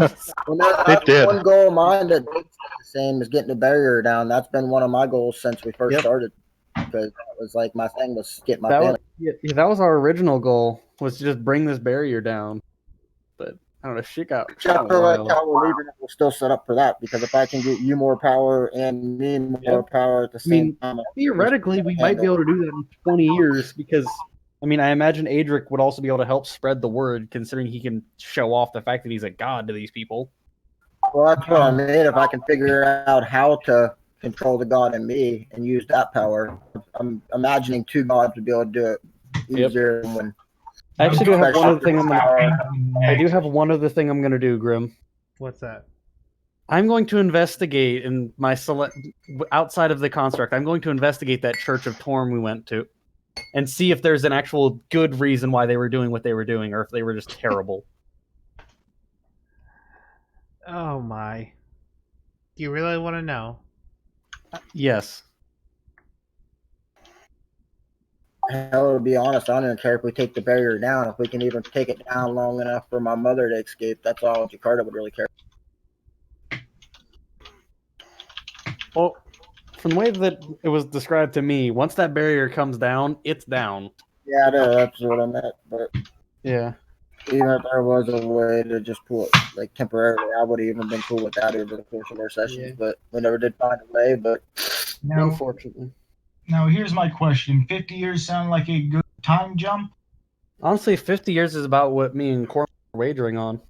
Well, no, that's did. one goal of mine that the same as getting the barrier down. That's been one of my goals since we first started. Because it was like my thing was get my that, was, family. yeah, that was our original goal, was to just bring this barrier down. But I don't know, shit got Except for how we're leaving it, we'll still set up for that. Because if I can get you more power and me more power at the same time. Theoretically, we might be able to do that in 20 years because, I mean, I imagine Adric would also be able to help spread the word, considering he can show off the fact that he's a god to these people. Well, that's what I mean. If I can figure out how to control the god in me and use that power, I'm imagining two gods would be able to do it easier than when. I actually do have one other thing I do Next. have one other thing I'm going to do, Grim. What's that? I'm going to investigate in my outside of the construct. I'm going to investigate that Church of Torm we went to, and see if there's an actual good reason why they were doing what they were doing, or if they were just terrible. Oh my. Do you really want to know? Yes. Hell, to be honest, I don't even care if we take the barrier down. If we can even take it down long enough for my mother to escape, that's all Jakarta would really care. Well, from the way that it was described to me, once that barrier comes down, it's down. Yeah, I know, that's what I meant. But Yeah. even if there was a way to just pull it temporarily, I would have even been cool with that over the course of our sessions. Yeah. But we never did find a way. But Now, Unfortunately. now, here's my question. 50 years sound like a good time jump? Honestly, 50 years is about what me and Corman were wagering on.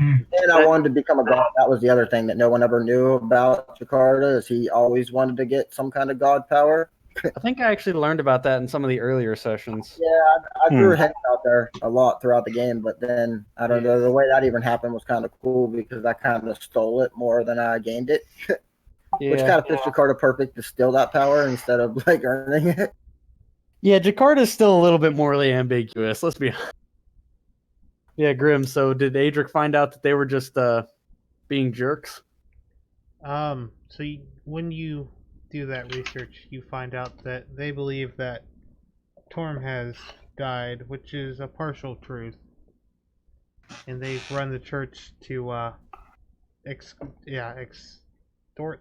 and I wanted to become a god. That was the other thing that no one ever knew about Jakarta, is he always wanted to get some kind of god power. I think I actually learned about that in some of the earlier sessions. Yeah, I threw a hint out there a lot throughout the game, but then I don't know, the way that even happened was kind of cool because I kind of stole it more than I gained it, which kind of fits Jakarta perfect to steal that power instead of earning it. Yeah, Jakarta's still a little bit morally ambiguous. Let's be honest. Yeah, Grim. So did Adric find out that they were just being jerks? When you do that research, you find out that they believe that Torm has died, which is a partial truth, and they've run the church to extort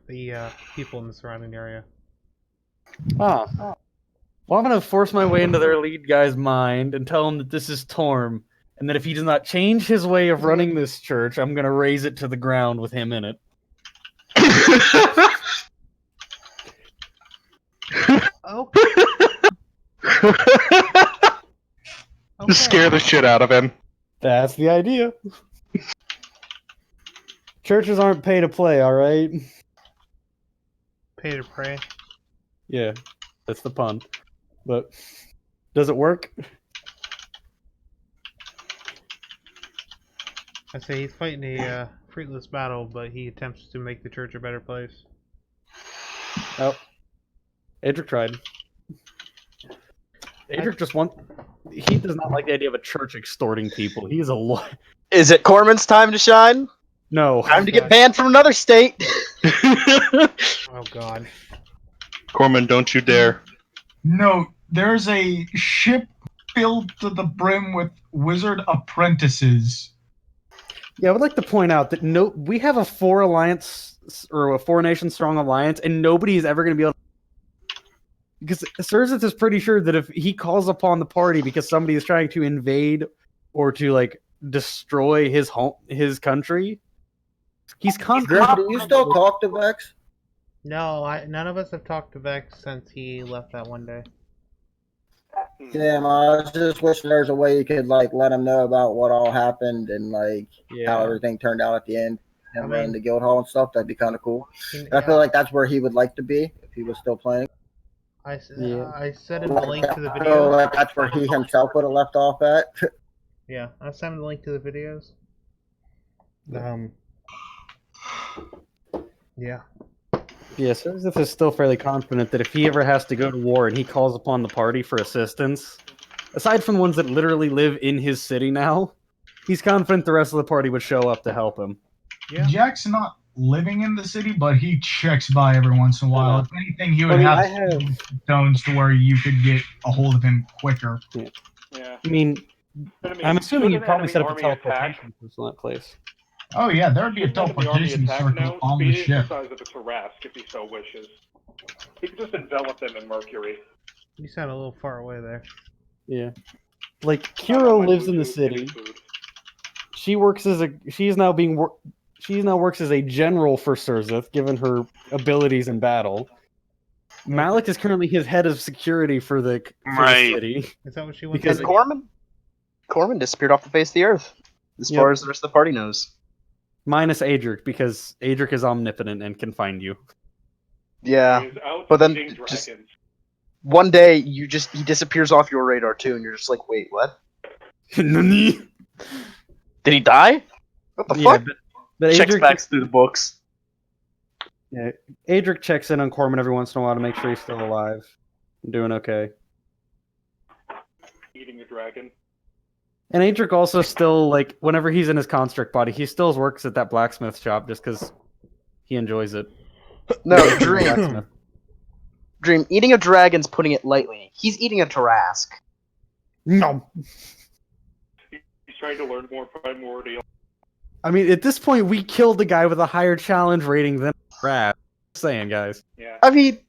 the people in the surrounding area. Ah. Well, I'm going to force my way into their lead guy's mind and tell him that this is Torm, and that if he does not change his way of running this church, I'm going to raise it to the ground with him in it. Oh, Just scare the shit out of him. That's the idea. Churches aren't pay to play, all right? Pay to pray. Yeah, that's the pun. But does it work? I say he's fighting a fruitless battle, but he attempts to make the church a better place. Oh, Adric tried. Adric just wants. He does not like the idea of a church extorting people. He is a Is it Corman's time to shine? no. Time to get banned from another state. Oh god. Corman, don't you dare. No, there's a ship filled to the brim with wizard apprentices. Yeah, I would like to point out that we have a 4-nation strong alliance, and nobody is ever going to be able to. Because Surzith is pretty sure that if he calls upon the party because somebody is trying to invade or to like destroy his country, he's Grim, confident. do you still talk to Vex? No, none of us have talked to Vex since he left that one day. Damn, I was just wishing there was a way you could like let him know about what all happened and like how everything turned out at the end. And running the guild hall and stuff. That'd be kind of cool. I feel like that's where he would like to be if he was still playing. I sent him the link to the I feel video. like that's where he himself would have left off at. Yeah, I sent him the link to the videos. Yeah. Yeah, Surzith is still fairly confident that if he ever has to go to war and he calls upon the party for assistance, aside from the ones that literally live in his city now, he's confident the rest of the party would show up to help him. Yeah. Jack's not living in the city, but he checks by every once in a while. If anything, he would have stones to where you could get a hold of him quicker. Yeah. I mean, I'm assuming you should an probably set up a enemy army teleportation system in that place. Oh yeah, there would be a Shouldn't the army teleportation attack circle now? on the Speedy is ship. the size of a Tarask if he so wishes. He could just envelop them in mercury. You sound a little far away there. Yeah. Like, Kiro lives in the city. She works as she now works as a general for Surzith, given her abilities in battle. Malik is currently his head of security for the city. Is that what she wants Because to do? Corman disappeared off the face of the earth, as far as the rest of the party knows. Minus Adric, because Adric is omnipotent and can find you. Yeah, He's out but then eating just dragons. one day he disappears off your radar too, and you're just like, wait, what? Nani? Did he die? What the fuck? But Checks Adric, back through the books. yeah, Adric checks in on Corman every once in a while to make sure he's still alive. And doing okay. Eating a dragon. And Adric also still, like, whenever he's in his construct body, he still works at that blacksmith shop just because he enjoys it. No, Blacksmith. Dream. Dream, eating a dragon's putting it lightly. He's eating a Tarask. No. He's trying to learn more primordial. I mean, at this point, we killed the guy with a higher challenge rating than Rat. Just saying, guys. Yeah. I mean,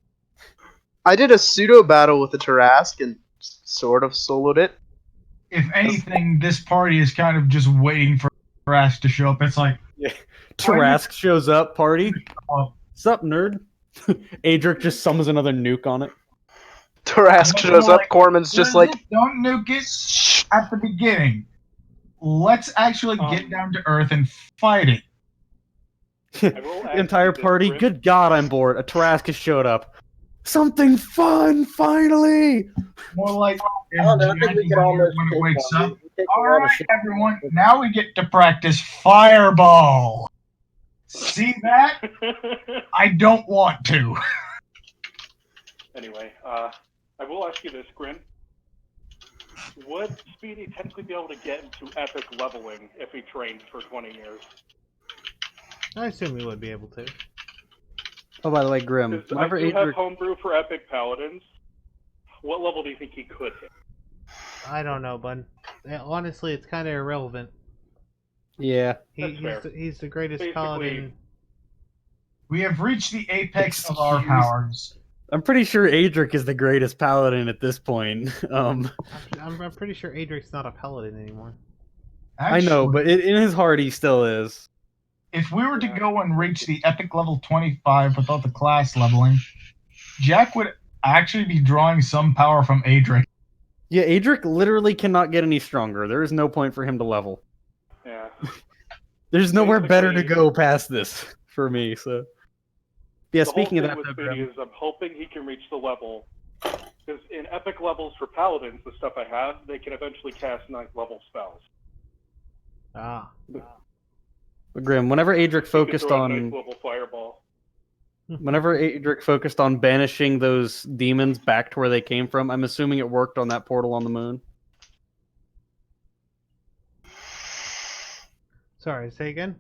I did a pseudo battle with the Tarask and sort of soloed it. If anything, this party is kind of just waiting for Rask to show up. It's like, Tarask shows up, party. Oh. Sup, nerd? Adric just summons another nuke on it. Tarask shows up, Corman's just like, don't nuke it at the beginning. Let's actually get down to earth and fight it. The entire party, good God, I'm bored. A Tarask has showed up. Something fun, finally! More like, I don't know, I think we can almost when it take wakes one. up. We take All one on the right, ship. everyone, now we get to practice fireball. See that? I don't want to. Anyway, I will ask you this, Grim. Would Speedy technically be able to get into epic leveling if he trained for 20 years? I assume we would be able to. Oh, by the way, Grim, 'Cause whenever I do have Adric... homebrew for epic paladins. What level do you think he could hit? I don't know, bud. Honestly, it's kind of irrelevant. Yeah. He's the greatest Basically- paladin. We have reached the apex of our powers. I'm pretty sure Adric is the greatest paladin at this point. I'm pretty sure Adric's not a paladin anymore. I know, but in his heart he still is. If we were to go and reach the epic level 25 without the class leveling, Jack would actually be drawing some power from Adric. Yeah, Adric literally cannot get any stronger. There is no point for him to level. Yeah. There's nowhere better to Basically- go past this for me, so... Yeah, The speaking of whole that, thing though, with Speedy Grim, is I'm hoping he can reach the level, because in epic levels for paladins, the stuff I have, they can eventually cast 9th level spells. Ah. Grim, whenever Adric You could focused throw a nice on little fireball. banishing those demons back to where they came from, I'm assuming it worked on that portal on the moon. Sorry, say again?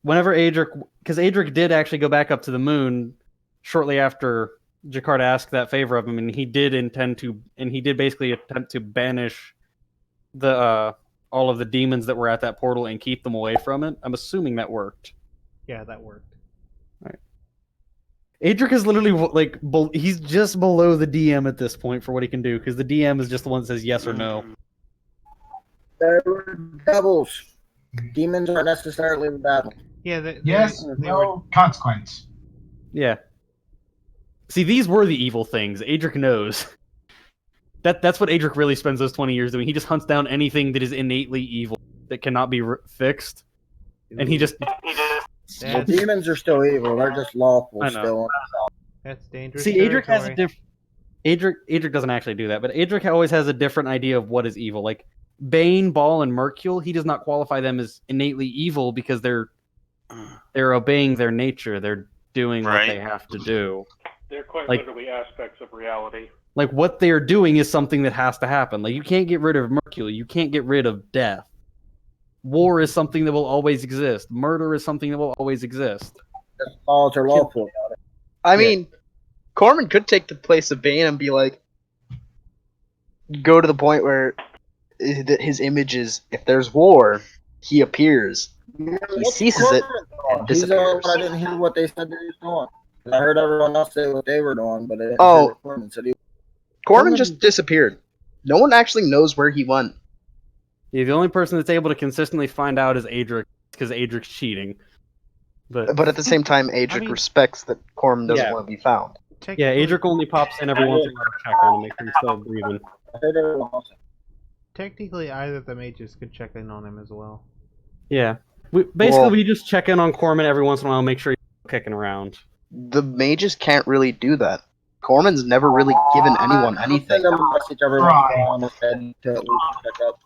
Whenever Adric, because Adric did actually go back up to the moon shortly after Jakar asked that favor of him, and he did basically attempt to banish the all of the demons that were at that portal and keep them away from it. I'm assuming that worked. Yeah, that worked. Adric is literally like he's just below the DM at this point for what he can do, because the DM is just the one that says yes or no. They're devils. Demons aren't necessarily bad. Yeah. Yes, no consequence. Yeah. See, these were the evil things. Adric knows. That's what Adric really spends those 20 years doing. He just hunts down anything that is innately evil that cannot be fixed, and he just. Well, demons are still evil. They're just lawful I know. still. That's dangerous. See, Adric has a territory. Adric doesn't actually do that, but Adric always has a different idea of what is evil. Like Bane, Baal, and Mercule, he does not qualify them as innately evil because they're obeying their nature. They're doing what they have to do. They're quite Like- literally aspects of reality. Like what they're doing is something that has to happen. Like you can't get rid of Mercule. You can't get rid of death. War is something that will always exist. Murder is something that will always exist. Laws are lawful about it. I mean, Corman could take the place of Bane and be like, go to the point where his image is, if there's war, he appears. He ceases it and He's the only disappears. one I didn't hear what they said they were doing. I heard everyone else say what they were doing, but I didn't Oh. hear what Corman said. Corman just disappeared. No one actually knows where he went. Yeah, the only person that's able to consistently find out is Adric, because Adric's cheating. But at the same time, Adric respects that Corman doesn't want to be found. Yeah, Adric only pops in every once in a while to check on him, make sure he's still breathing. Technically, either of the mages could check in on him as well. Yeah. We just check in on Corman every once in a while, make sure he's kicking around. The mages can't really do that. Corman's never really given anyone anything. Send them a message every once in a while on his head to at least check up.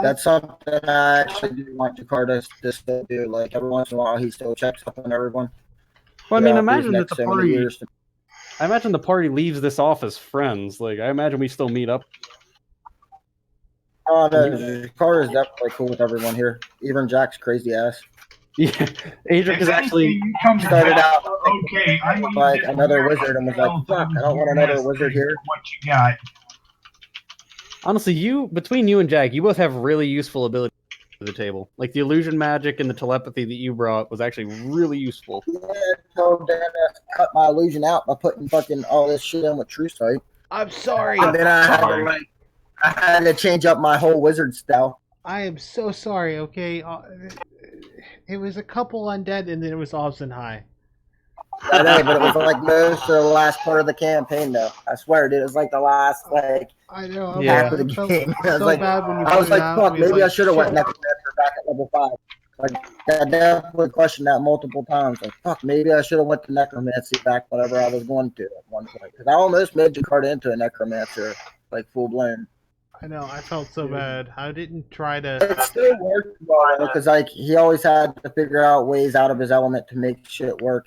That's something I actually do want Jakarta to still do. Like every once in a while, he still checks up on everyone. Well, I mean, Yeah, imagine these that next the so many party. years to- I imagine the party leaves this off as friends. Like, I imagine we still meet up. Oh no, Jakarta is definitely cool with everyone here. Even Jack's crazy ass. Yeah, Adric is actually started out okay. I need like this another weird wizard and was like, "Fuck, I don't want another wizard here." What you got? honestly, between you and Jack, you both have really useful abilities to the table. Like the illusion magic and the telepathy that you brought was actually really useful. Yeah, told Dan to cut my illusion out by putting fucking all this shit in with True Sight. I'm sorry. And then I had to change up my whole wizard style. I am so sorry, okay? It was a couple undead and then it was Obscene High. I know, but it was like most of the last part of the campaign, though. I swear, dude, it was like the last I know. half of the I felt game. I was so like, bad when you I was put it like, out, fuck, and it was maybe I like, should have went shit. Necromancer back at level 5. Like, I definitely questioned that multiple times. Like, fuck, maybe I should have went to Necromancy back whenever I was going to at one point. Because I almost made Jakarta into a Necromancer, like full blown. I know. I felt so bad. I didn't try to. It still worked well because like he always had to figure out ways out of his element to make shit work.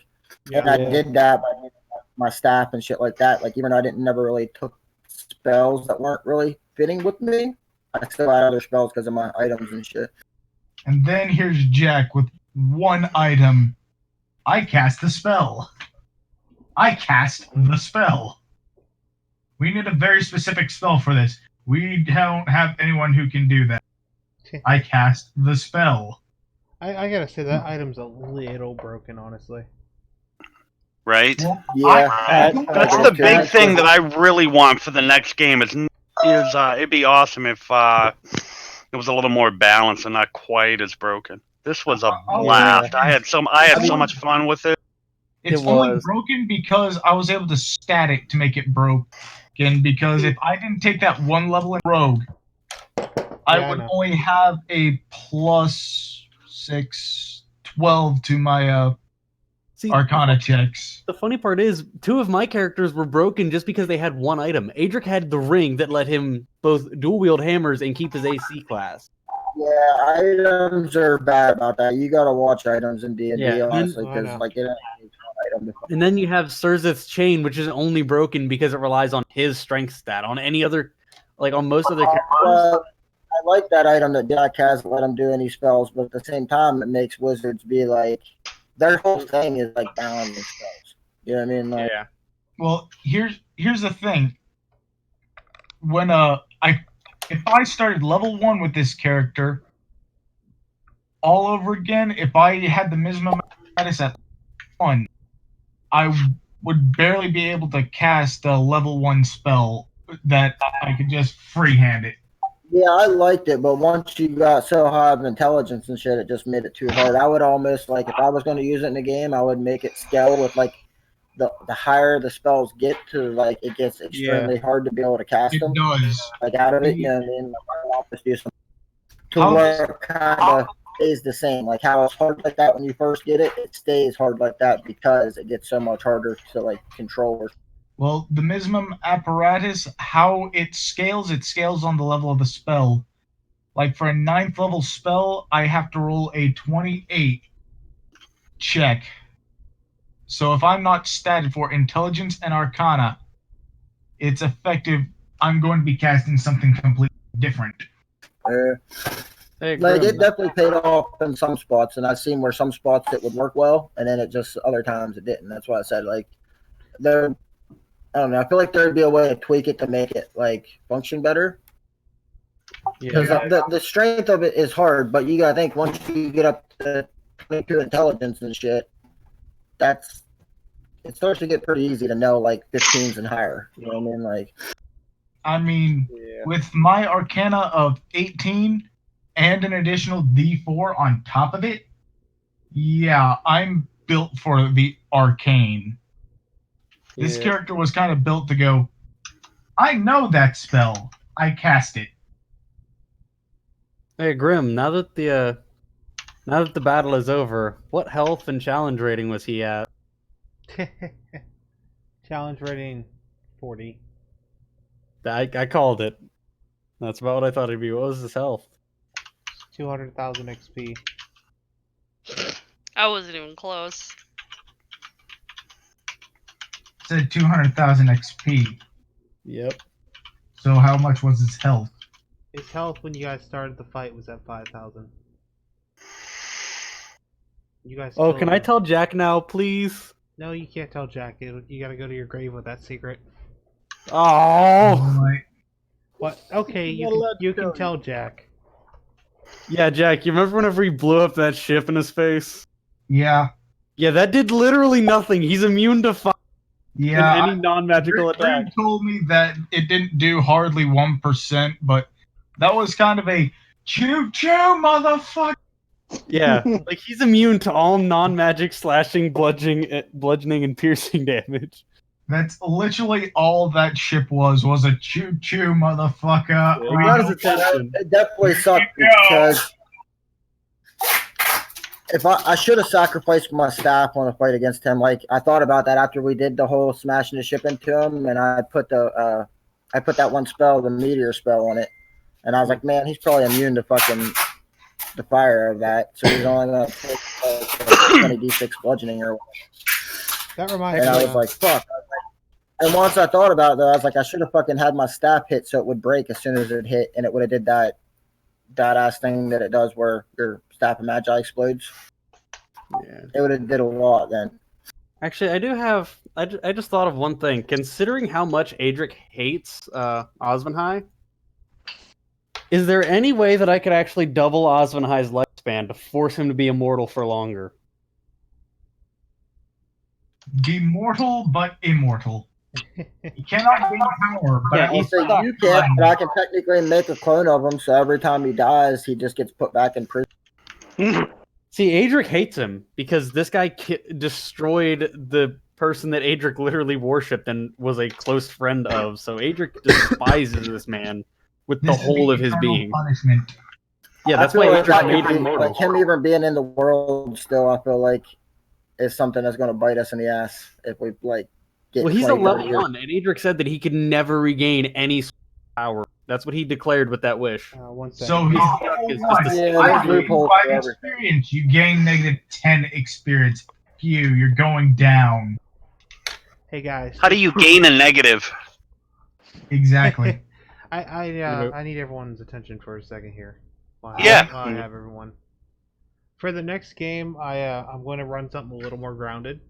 And I did that by using my staff and shit like that. Like even though I never really took spells that weren't really fitting with me, I still had other spells because of my items and shit. And then here's Jack with one item. I cast the spell. I cast the spell. We need a very specific spell for this. We don't have anyone who can do that. I cast the spell. I gotta say that item's a little broken, honestly. Right? Yeah, That's the big thing that I really want for the next game. It'd be awesome if it was a little more balanced and not quite as broken. This was a blast. I had so much fun with it. It's only broken because I was able to static to make it broken. Because if I didn't take that one level in Rogue, I would only have a plus 6, 12 to my Arcana checks. The funny part is, 2 of my characters were broken just because they had one item. Adric had the ring that let him both dual wield hammers and keep his AC class. Yeah, items are bad about that. You gotta watch items in D&D, Yeah, honestly, I because know. like it only takes one item to And then you have Surzeth's chain, which is only broken because it relies on his strength stat. On any other, like on most other characters, Well, I like that item that Jack has, let him do any spells, but at the same time, it makes wizards be like, their whole thing is like balancing spells. You know what I mean? Like, yeah. Well, here's the thing. When if I started level 1 with this character all over again, if I had the Misma Apparatus at 1, I would barely be able to cast a level 1 spell that I could just freehand it. yeah, I liked it, but once you got so high of intelligence and shit, it just made it too hard. I would almost like if I was going to use it in the game, I would make it scale with like the higher the spells get to, like it gets extremely hard to be able to cast It them does. like out of it. You know what I mean? Like, I want to do something to How- where it kind of stays the same. Like how it's hard like that when you first get it, it stays hard like that because it gets so much harder to like control. Well, the Mismum Apparatus, how it scales on the level of the spell. Like for a 9th level spell, I have to roll a 28 check. So if I'm not statted for Intelligence and Arcana, it's effective. I'm going to be casting something completely different. Hey, Like Grim, it definitely paid off in some spots, and I've seen where some spots it would work well, and then it just other times it didn't. That's why I said like there. I don't know. I feel like there'd be a way to tweak it to make it like function better. Because the strength of it is hard, but you gotta think once you get up to 22 intelligence and shit, it starts to get pretty easy to know like 15s and higher. You know what I mean? Like, I mean, with my Arcana of 18 and an additional D4 on top of it, yeah, I'm built for the arcane. This character was kind of built to go, I know that spell. I cast it. Hey, Grim. Now that the battle is over, what health and challenge rating was he at? Challenge rating 40. I called it. That's about what I thought it'd be. What was his health? 200,000 XP. I wasn't even close. It said 200,000 XP. Yep. So how much was his health? His health when you guys started the fight was at 5,000. You guys. Oh, can I tell Jack now, please? No, you can't tell Jack. You gotta go to your grave with that secret. Oh. What? Okay, you can tell Jack. Yeah, Jack. You remember whenever he blew up that ship in his face? Yeah. Yeah, that did literally nothing. He's immune to fire. Yeah. Any non-magical attack. Rick told me that it didn't do hardly 1%, but that was kind of a choo-choo, motherfucker. Yeah, like he's immune to all non-magic slashing, bludgeoning, and piercing damage. That's literally all that ship was a choo-choo, motherfucker. He got his attention. it definitely sucked because if I should have sacrificed my staff on a fight against him. Like I thought about that after we did the whole smashing the ship into him, and I put that one spell, the meteor spell, on it, and I was like, man, he's probably immune to fucking the fire of that, so he's only gonna take 20d6 bludgeoning or whatever. That reminds And me. I was like, fuck. And once I thought about it, though, I was like, I should have fucking had my staff hit so it would break as soon as it hit, and it would have did that ass thing that it does where your staff of magi explodes. Yeah. It would have did a lot then. Actually, I do have. I just thought of one thing. Considering how much Adric hates Osvanhai, is there any way that I could actually double Osvanhai's lifespan to force him to be immortal for longer? Be mortal, but immortal. You cannot gain power, but Yeah, I'll say you can't, but I can technically make a clone of him, so every time he dies, he just gets put back in prison. See, Adric hates him because this guy destroyed the person that Adric literally worshipped and was a close friend of. So Adric despises this man with the whole of his being. Punishment. Yeah, that's I why feel like Adric that made would be- him mortal. Like him even being in the world still, I feel like is something that's going to bite us in the ass if we like get. Well, he's a 20, 30 level years. 1, and Adric said that he could never regain any power. That's what he declared with that wish. One second. So He's he's stuck as what? just a Yeah, I there's gain loopholes 5 for everything. experience. You gain negative 10 experience. Phew, you're going down. Hey guys. How do you gain a negative? Exactly. I need everyone's attention for a second here. While Yeah. I have everyone. For the next game, I'm going to run something a little more grounded.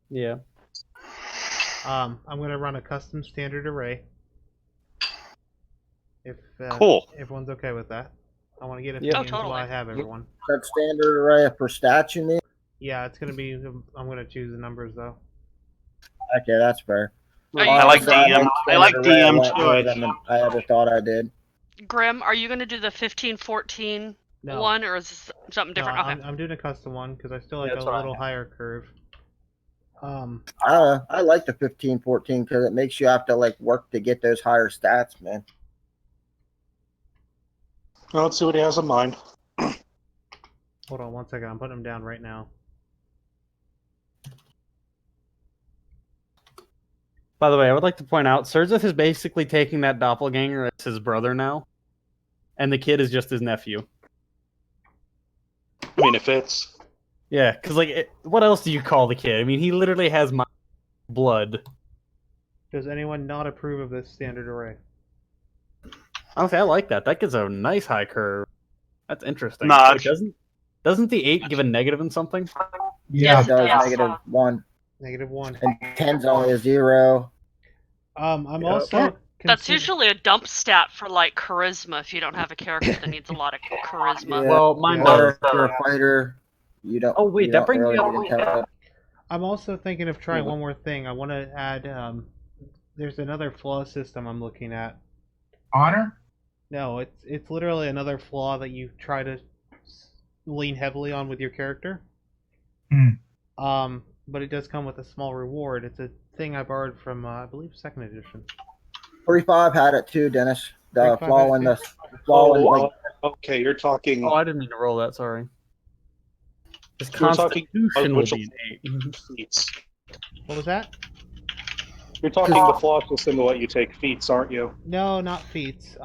Yeah. I'm going to run a custom standard array. If Cool. everyone's okay with that, I want to get a Yep. few Oh, totally. while I have everyone. That standard array for stats, you mean? Yeah, it's going to be. I'm going to choose the numbers though. Okay, that's fair. Are you I like Honestly, DM. I like standard array a DM lot more choice. than I ever thought I did. Grim, are you going to do the 15-14 No. one, or is this something different? No, Okay. I'm doing a custom one because I still like That's a what I little have. higher curve. I like the 15-14 because it makes you have to like work to get those higher stats, man. Well, let's see what he has in mind. Hold on 1 second. I'm putting them down right now. By the way, I would like to point out, Surzeth is basically taking that doppelganger as his brother now, and the kid is just his nephew. I mean, it fits. Yeah, because what else do you call the kid? I mean, he literally has my blood. Does anyone not approve of this standard array? Honestly, I like that. That gives a nice high curve. That's interesting. Nah, Wait, doesn't the 8 give a negative in something? Yeah, it does Yes. -1, -1. and 10's only a 0. I'm Yeah. also. That's usually a dump stat for like charisma if you don't have a character that needs a lot of charisma. Yeah. Well, mine Yeah. does. Or if you're a fighter, you don't. Oh, wait, you that don't brings me really up- need to tell- I'm also thinking of trying one more thing. I want to add. There's another flaw system I'm looking at. Honor? No, it's literally another flaw that you try to lean heavily on with your character. But it does come with a small reward. It's a thing I borrowed from I believe 2nd edition. 3-5 had it too, Dennis. The 3-5 flaw had in it the flaw in like Okay, you're talking. Oh, I didn't mean to roll that, sorry. His You're talking constitution will which- be an 8. feats. What was that? You're talking the flaw system to let you take feats, aren't you? No, not feats.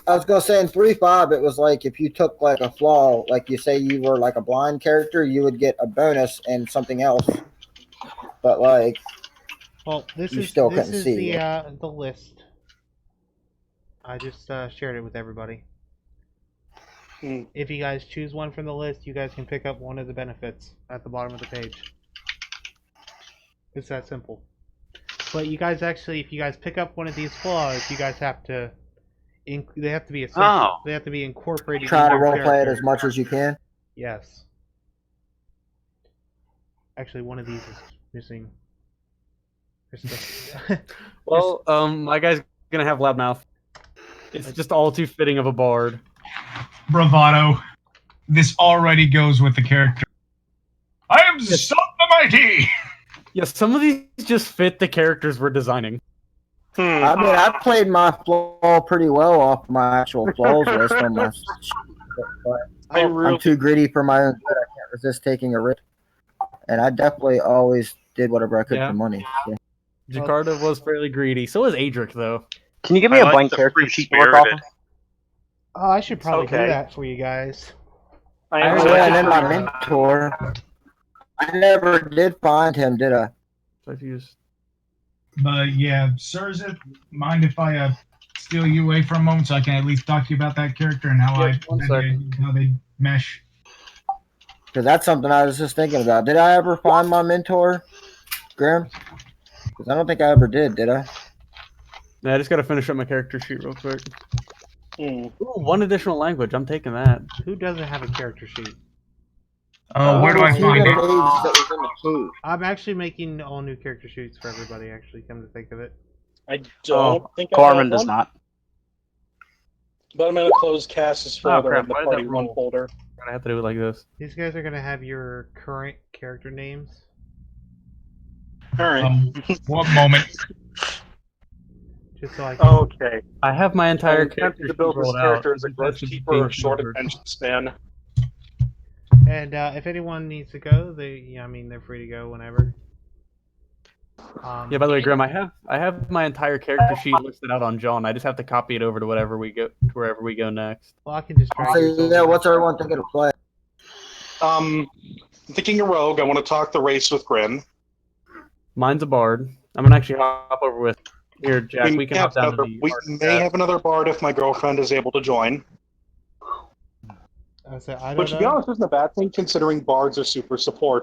I was gonna say in 3-5, it was like if you took like a flaw, like you say you were like a blind character, you would get a bonus and something else. But like, Well, this You is still this couldn't is see the list. I just shared it with everybody. Hmm. If you guys choose one from the list, you guys can pick up one of the benefits at the bottom of the page. It's that simple. But you guys actually, if you guys pick up one of these flaws, you guys have to. They have to be essential. Oh. They have to be incorporated. try to in your roleplay it character. as much as you can. Yes. Actually, one of these is missing. Well, my guy's gonna have loud mouth. It's just all too fitting of a bard. Bravado. This already goes with the character. I am Son the Mighty! Yeah, some of these just fit the characters we're designing. I mean, I played my flaw pretty well off my actual flaws list on my. But I'm too greedy for my own good. I can't resist taking a risk, and I definitely always did whatever I could Yeah. for money. So. Jakarta was fairly greedy. So was Adric, though. Can you give me I a like blank the character sheet to work off of? Oh, I should probably do Okay. that for you guys. Oh, yeah, and then my mentor. I never did find him, did I? But yeah, Surzeth, mind if I steal you away for a moment so I can at least talk to you about that character and how Yeah, one second. how they mesh? Because that's something I was just thinking about. Did I ever find my mentor, Grim? Because I don't think I ever did I? I just gotta finish up my character sheet real quick. Hmm. Ooh, one additional language. I'm taking that. Who doesn't have a character sheet? Oh, where do I See find that it? page that was in the cave. I'm actually making all new character sheets for everybody, actually, come to think of it. I don't think I Corman have does one, not. but I'm gonna close Cass's folder crap, in the why did that party one roll? folder. I have to do it like this. These guys are going to have your current character names. All right. One moment. Just so I can... Okay. I have my entire I'm character tempted to build sheet this rolled character out. as a That's grudge just keeper being or short delivered. attention span. And if anyone needs to go, they're free to go whenever. Yeah, by the way, Grim, I have my entire character sheet listed out on John. I just have to copy it over to wherever we go next. Well, I can just drag So yours yeah, over. what's everyone thinking of play? Thinking a rogue, I want to talk the race with Grim. Mine's a bard. I'm gonna actually hop over with here, Jack. We can hop down to the we bard may chat. have another bard if my girlfriend is able to join. I said, I But don't to be know. honest, isn't a bad thing considering bards are super support.